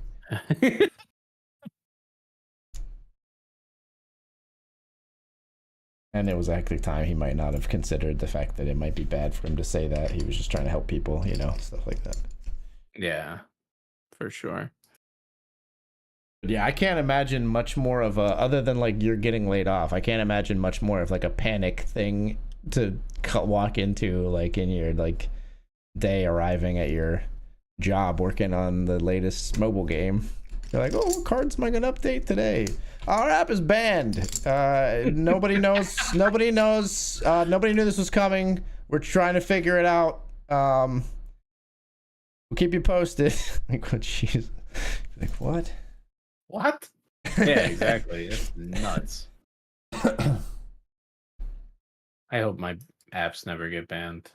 And it was actually time he might not have considered the fact that it might be bad for him to say that. He was just trying to help people, stuff like that. Yeah, for sure. Yeah, I can't imagine much more of other than like you're getting laid off, I can't imagine much more of like a panic thing to walk into, like in your like day arriving at your job working on the latest mobile game. You're like, oh, what cards am I gonna update today? Our app is banned. Nobody knows. Nobody knows. Nobody knew this was coming. We're trying to figure it out. We'll keep you posted. Like, what? Jeez. Like, what? What? Yeah, exactly. It's nuts. I hope my apps never get banned.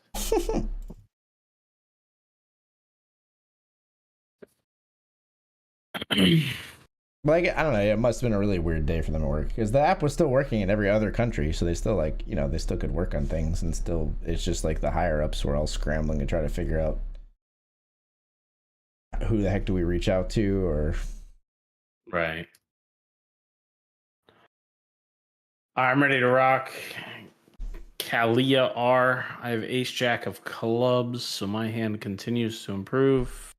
Like, I don't know. It must have been a really weird day for them at work because the app was still working in every other country, so they still like, you know, they still could work on things, and still, it's just like the higher ups were all scrambling to try to figure out who the heck do we reach out to, or Right. I'm ready to rock. Kalia R. I have ace jack of clubs, so my hand continues to improve.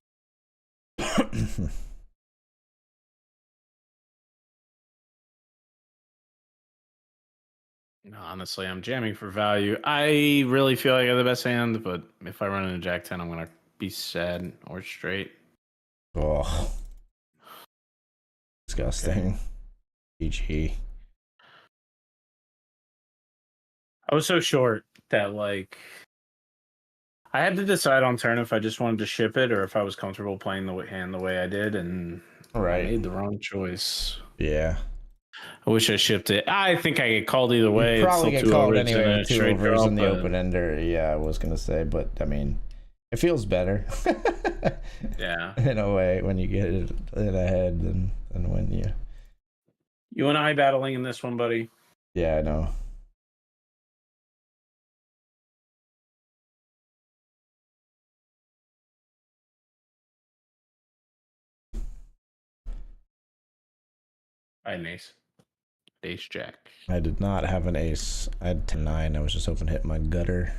Honestly, I'm jamming for value. I really feel like I have the best hand, but if I run into jack 10, I'm going to be sad or straight. Oh, disgusting. GG. I was so short that, like, I had to decide on turn if I just wanted to ship it or if I was comfortable playing the hand the way I did, and I made the wrong choice. Yeah. I wish I shipped it. I think I get called either way. You'd probably get called anyway with 2 overs in the draw, open ender. Yeah, I was gonna say, but I mean, it feels better. Yeah. In a way, when you get it in ahead than when you. You and I battling in this one, buddy. Yeah, I know. I had an ace. Ace jack. I did not have an ace. I had 10-9. I was just hoping to hit my gutter.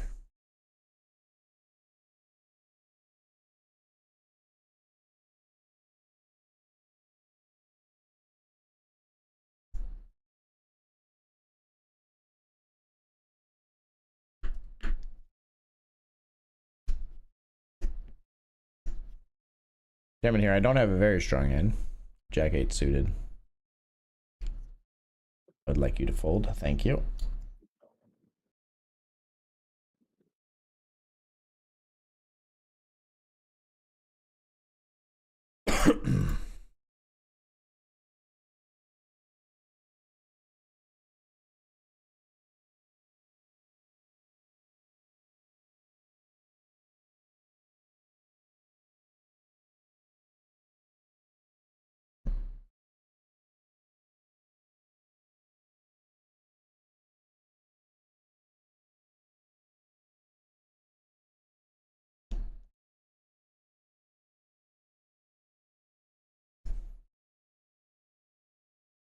Jamming here. I don't have a very strong hand. Jack 8 suited. I'd like you to fold. Thank you.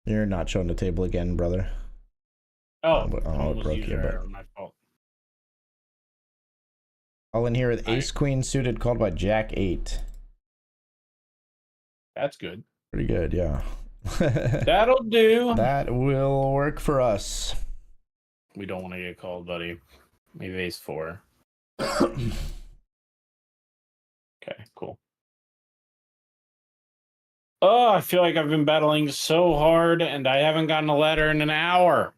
You're not showing the table again, brother. Oh, it broke you, but my fault. All in here with ace queen suited, called by jack 8. That's good. Pretty good, yeah. That'll do. That will work for us. We don't want to get called, buddy. We have ace 4. Okay, cool. Oh, I feel like I've been battling so hard and I haven't gotten a letter in an hour.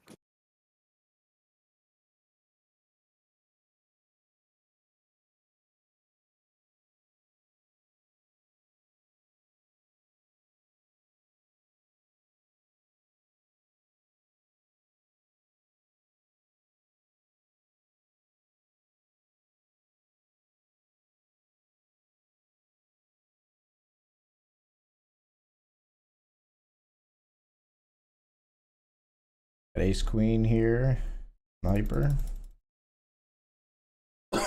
Ace queen here. Sniper. All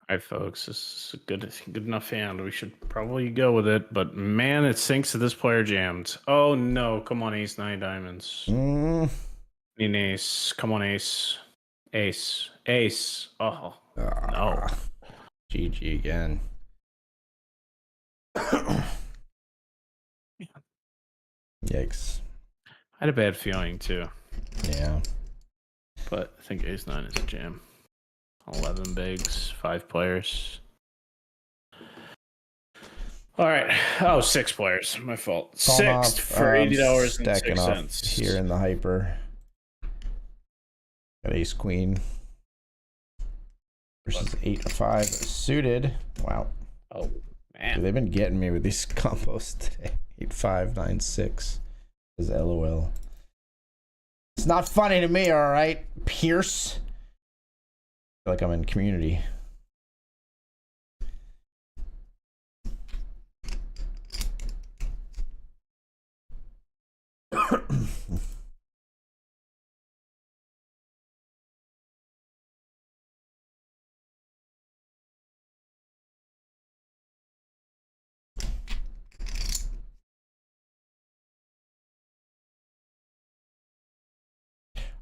right, folks, this is a good enough hand. We should probably go with it, but man, it sinks that this player jammed. Oh no, come on, ace 9 diamonds. Need an ace. Come on, ace. Ace. Ace. Oh, no. GG again. Yikes. I had a bad feeling too. Yeah. But I think ace 9 is a jam. 11 bigs, 5 players. All right. Oh, 6 players. My fault. Calling Six off, for $80 and stacking off 6 cents. here in the hyper. Got ace queen versus 8-5 suited. Wow. Oh man, Dude, they've been getting me with these combos today. 8-5, 9-6 is LOL. It's not funny to me, all right, Pierce. I feel like I'm in community.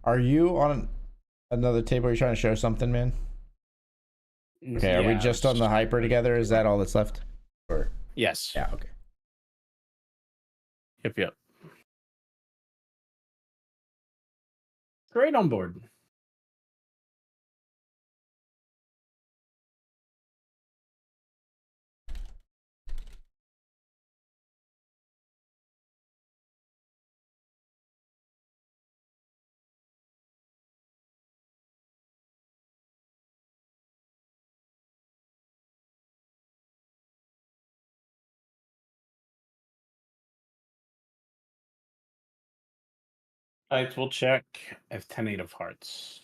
Are you on another table? Are you trying to show something, man? Okay, are we just on the hyper together? Is that all that's left? Or yes. yeah, okay. Yep. Great on board. All right, we'll check. I have 10-8 of hearts.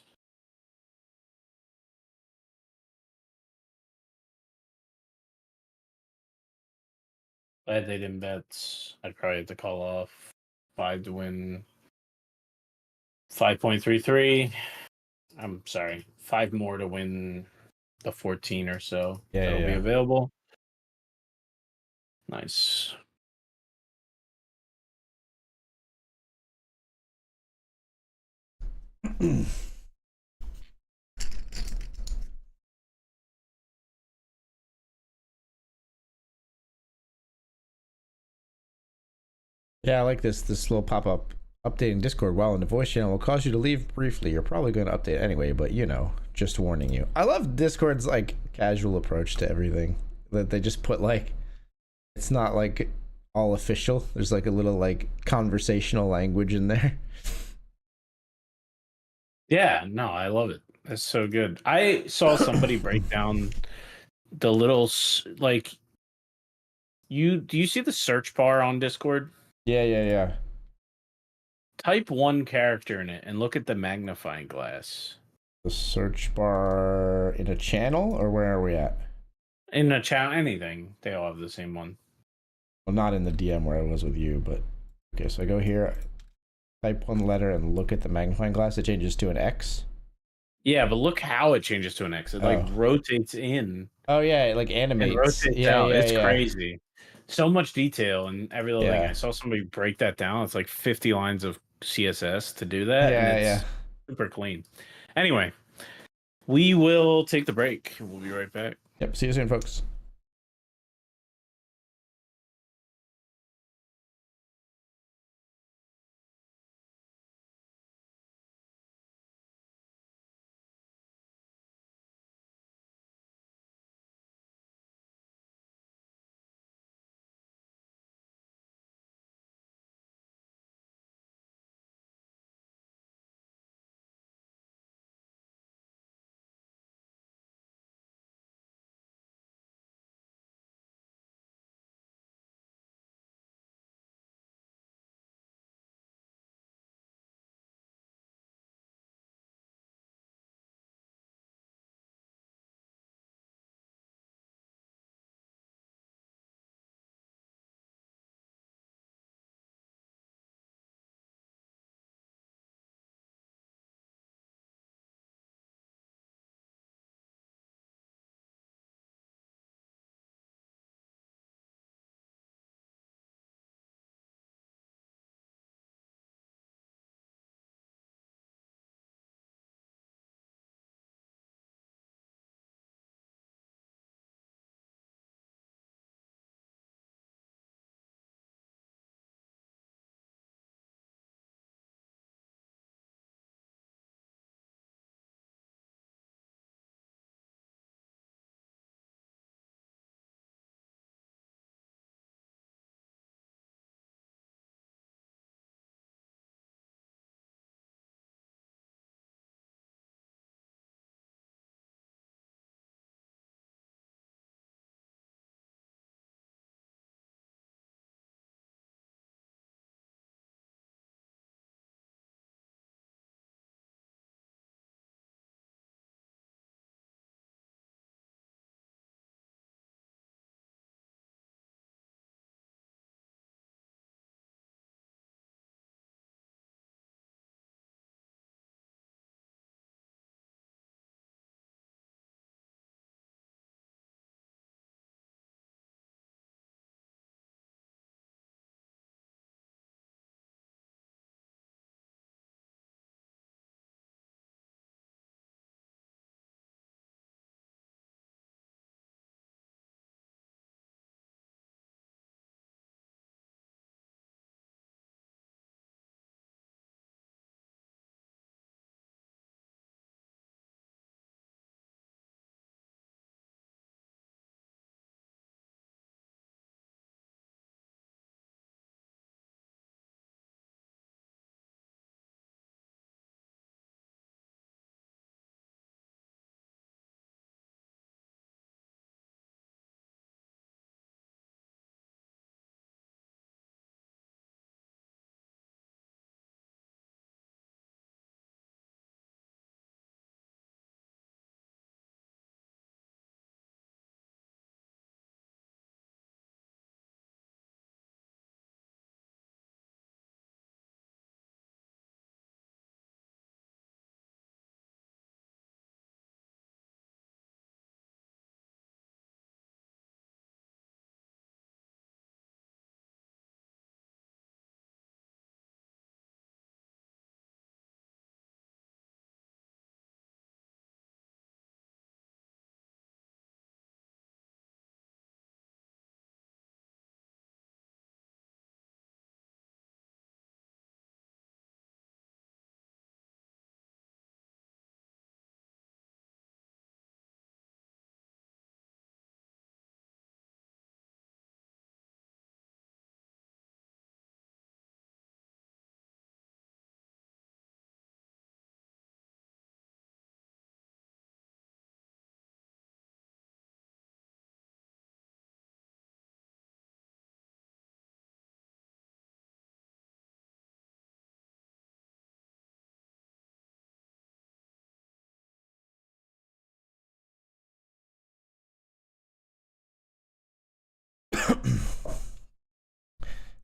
Glad they didn't bet. I'd probably have to call off 5 to win 5.33. I'm sorry, 5 more to win the 14 or so. That'll be available. Nice. Yeah, I like this little pop-up. Updating Discord while in the voice channel will cause you to leave briefly. You're probably going to update anyway, but you know, just warning you. I love Discord's like casual approach to everything. That they just put like, it's not like all official. There's like a little like conversational language in there. Yeah, no, I love it. That's so good. I saw somebody break down the little like do you see the search bar on Discord? Yeah. Type one character in it and look at the magnifying glass. The search bar in a channel, or where are we at? In a chat, anything. They all have the same one. Well, not in the DM where I was with you, but okay. So I go here, type one letter, and look at the magnifying glass. It changes to an X. Yeah, but look how it changes to an X. It like rotates in. Oh yeah, it like animates. And rotates out. It's crazy. So much detail and every little thing. I saw somebody break that down. It's like 50 lines of CSS to do that. And it's super clean. Anyway, we will take the break. We'll be right back. Yep. See you soon, folks.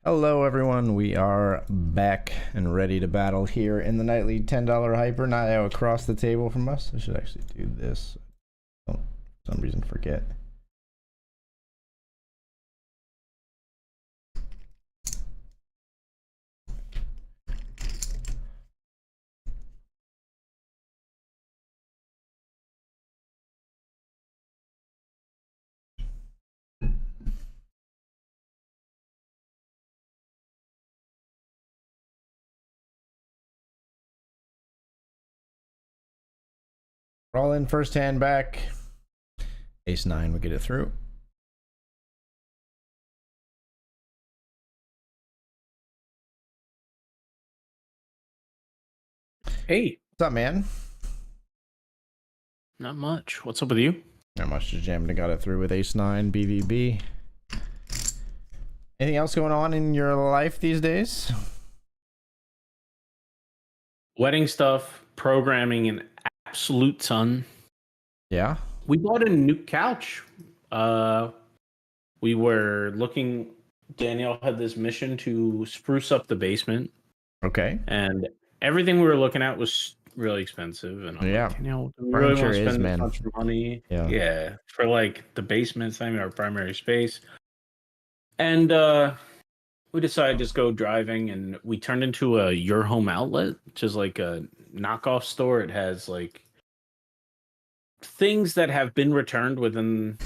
Hello, everyone. We are back and ready to battle here in the nightly $10 hyper. Naigo across the table from us. I should actually do this. I don't, for some reason, forget. We're all in first hand back. Ace 9 will get it through. Hey, What's up, man? not much. What's up with you? Not much, just jamming and got it through with Ace 9 BVB. Anything else going on in your life these days? Wedding stuff, programming an absolute ton. Yeah. We bought a new couch. We were looking. Danielle had this mission to spruce up the basement, Okay. and everything we were looking at was really expensive. And I'm Yeah. like, do we really want to Furniture is, spend man. this much money? Yeah. For like the basement, it's not even our primary space. And we decided to just go driving, and we turned into a Your Home Outlet, which is like a knockoff store. It has like things that have been returned within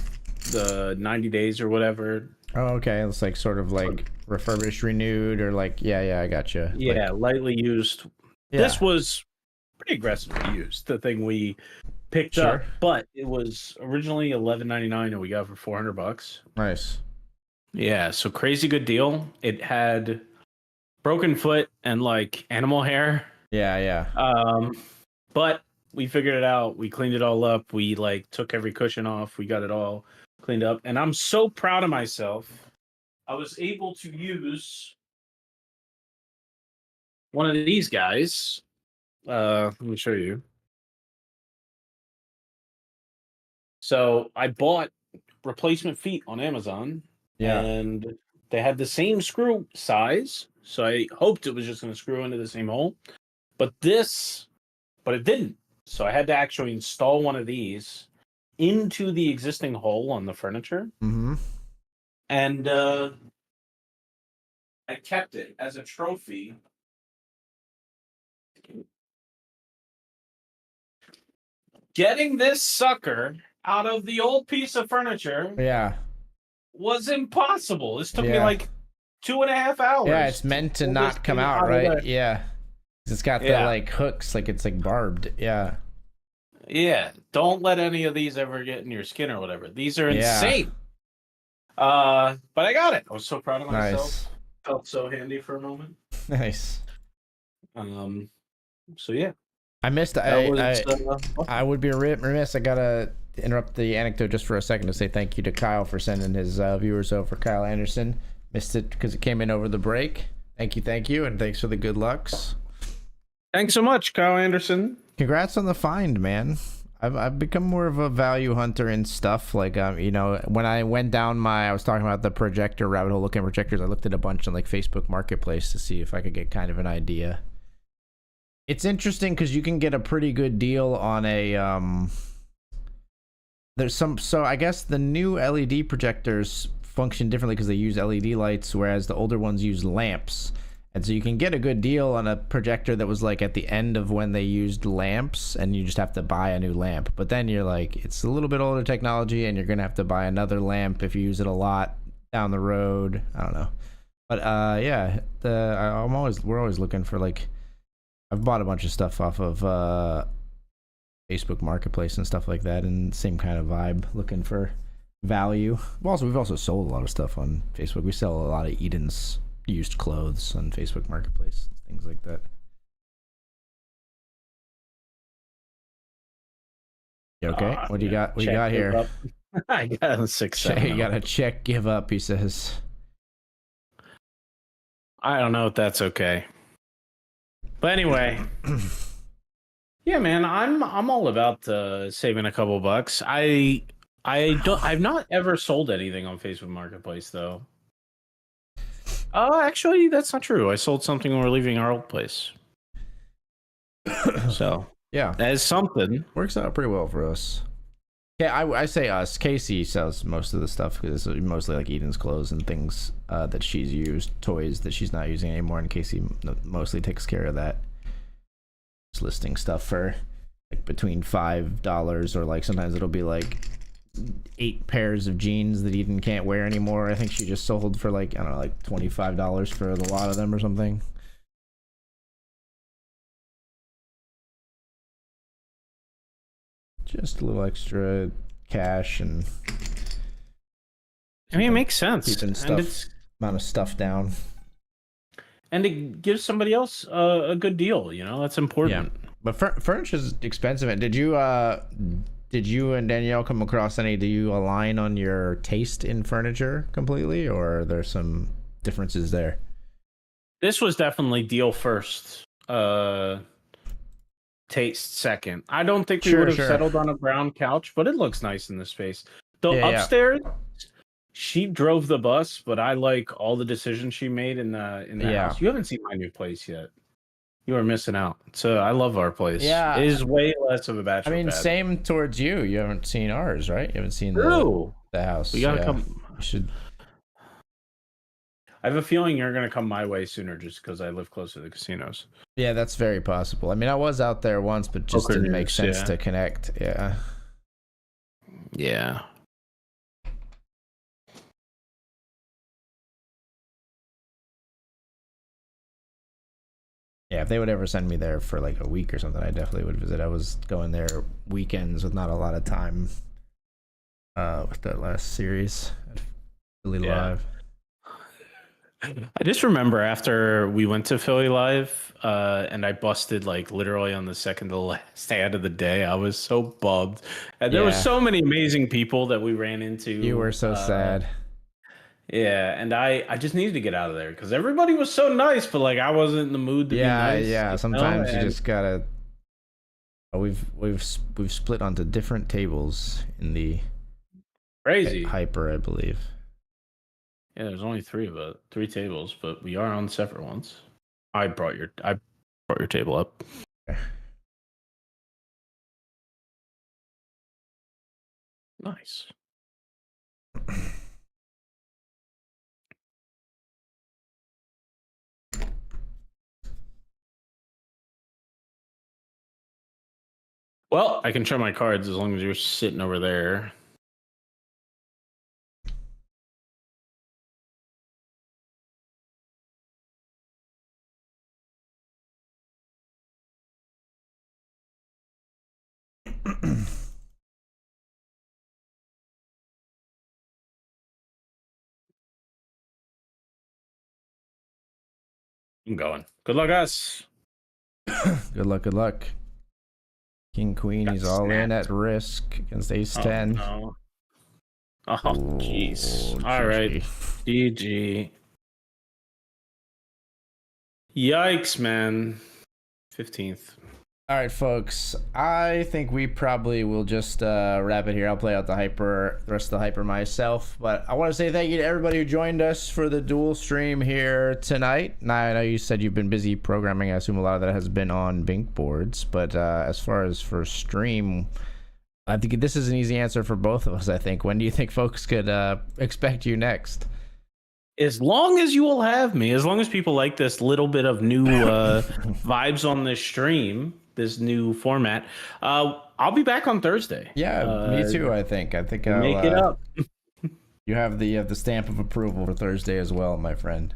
the 90 days or whatever. Oh, okay. It's like sort of like refurbished, renewed, or like, yeah, I gotcha. Yeah, like, lightly used. Yeah. This was pretty aggressively used, the thing we picked Sure. up, but it was originally $11.99 and we got it for $400. Nice. Yeah, so crazy good deal. It had broken foot and like animal hair. Yeah. But we figured it out. We cleaned it all up. We like took every cushion off. We got it all cleaned up, and I'm so proud of myself. I was able to use one of these guys. Let me show you. So I bought replacement feet on Amazon, Yeah. and they had the same screw size. So I hoped it was just going to screw into the same hole, but it didn't. So I had to actually install one of these into the existing hole on the furniture. Mm-hmm. And I kept it as a trophy. Getting this sucker out of the old piece of furniture was impossible. This took me like 2.5 hours. Yeah, it's meant to not come out, right? Yeah. It's got the like hooks, like it's like barbed. Yeah. Yeah. Don't let any of these ever get in your skin or whatever. These are insane. But I got it. I was so proud of myself. Nice. Felt so handy for a moment. Nice. So yeah. I missed. I would be remiss. I gotta interrupt the anecdote just for a second to say thank you to Kyle for sending his viewers over. Kyle Anderson missed it because it came in over the break. Thank you, and thanks for the good lucks. Thanks so much, Kyle Anderson. Congrats on the find, man. I've become more of a value hunter and stuff. Like you know, when I went down I was talking about the projector rabbit hole, looking at projectors. I looked at a bunch on like Facebook Marketplace to see if I could get kind of an idea. It's interesting because you can get a pretty good deal on a there's some, so I guess the new LED projectors function differently because they use LED lights, whereas the older ones use lamps. And so you can get a good deal on a projector that was like at the end of when they used lamps, and you just have to buy a new lamp. But then you're like, it's a little bit older technology, and you're gonna have to buy another lamp if you use it a lot down the road. I don't know, but yeah, we're always looking for like. I've bought a bunch of stuff off of Facebook Marketplace and stuff like that, and same kind of vibe, looking for value. We've also sold a lot of stuff on Facebook. We sell a lot of Eden's used clothes on Facebook Marketplace, things like that. You okay? What do you got? What you got here? I got a 6-7. You got a check, give up, he says. I don't know if that's okay. But anyway, yeah, man, I'm all about saving a couple bucks. I've not ever sold anything on Facebook Marketplace though. Actually, that's not true. I sold something when we're leaving our old place. So Yeah, that is something. works out pretty well for us. Yeah, I say us. Casey sells most of the stuff because it's mostly like Eden's clothes and things that she's used, toys that she's not using anymore, and Casey mostly takes care of that. Just listing stuff for like between $5 or like sometimes it'll be like 8 pairs of jeans that Eden can't wear anymore. I think she just sold for like, I don't know, like $25 for the lot of them or something. Just a little extra cash and I mean, it makes sense. keeping stuff, amount of stuff down. And it gives somebody else a good deal, you know, that's important. Yeah. But furniture's expensive. And did you and Danielle come across any, do you align on your taste in furniture completely, or are there some differences there? This was definitely deal first. Taste second. I don't think we would have settled on a brown couch, but it looks nice in this space. Though upstairs, she drove the bus, but I like all the decisions she made in the house. You haven't seen my new place yet. You are missing out. So I love our place. Yeah, it is way less of a bachelor. I mean, same towards you. You haven't seen ours, right? You haven't seen the house. We gotta come. You should. I have a feeling you're gonna come my way sooner, just because I live close to the casinos. Yeah, that's very possible. I mean, I was out there once, but just didn't make sense to connect. Yeah. Yeah. Yeah, if they would ever send me there for like a week or something, I definitely would visit. I was going there weekends with not a lot of time with that last series at Philly Live. I just remember after we went to Philly Live and I busted like literally on the second to last day of the day. I was so bummed. And there were so many amazing people that we ran into. You were so sad. Yeah, and I just needed to get out of there because everybody was so nice, but like I wasn't in the mood to be nice. Yeah, sometimes you just gotta. We've split onto different tables in the crazy hyper, I believe. Yeah, there's only 3 tables, but we are on separate ones. I brought your table up. Okay. Nice. Well, I can show my cards as long as you're sitting over there. I'm going. Good luck, us. Good luck. King Queen, he's all in at risk against Ace 10. No. Oh, jeez. All right. GG. Yikes, man. 15th. All right, folks. I think we probably will just wrap it here. I'll play out the rest of the hyper myself. But I want to say thank you to everybody who joined us for the dual stream here tonight. Now, I know you said you've been busy programming. I assume a lot of that has been on Bink boards. But as far as for stream, I think this is an easy answer for both of us, I think. When do you think folks could expect you next? As long as you will have me, as long as people like this little bit of new vibes on this stream, this new format, I'll be back on Thursday. Yeah, me too. I think I'll make it up. You have the stamp of approval for Thursday as well, my friend.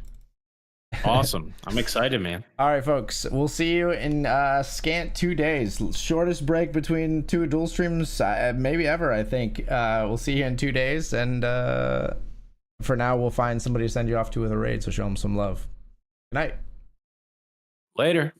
Awesome. I'm excited, man. All right, folks. We'll see you in scant 2 days. Shortest break between 2 dual streams maybe ever, I think. We'll see you in 2 days, and for now, we'll find somebody to send you off to with a raid, so show them some love. Good night. Later.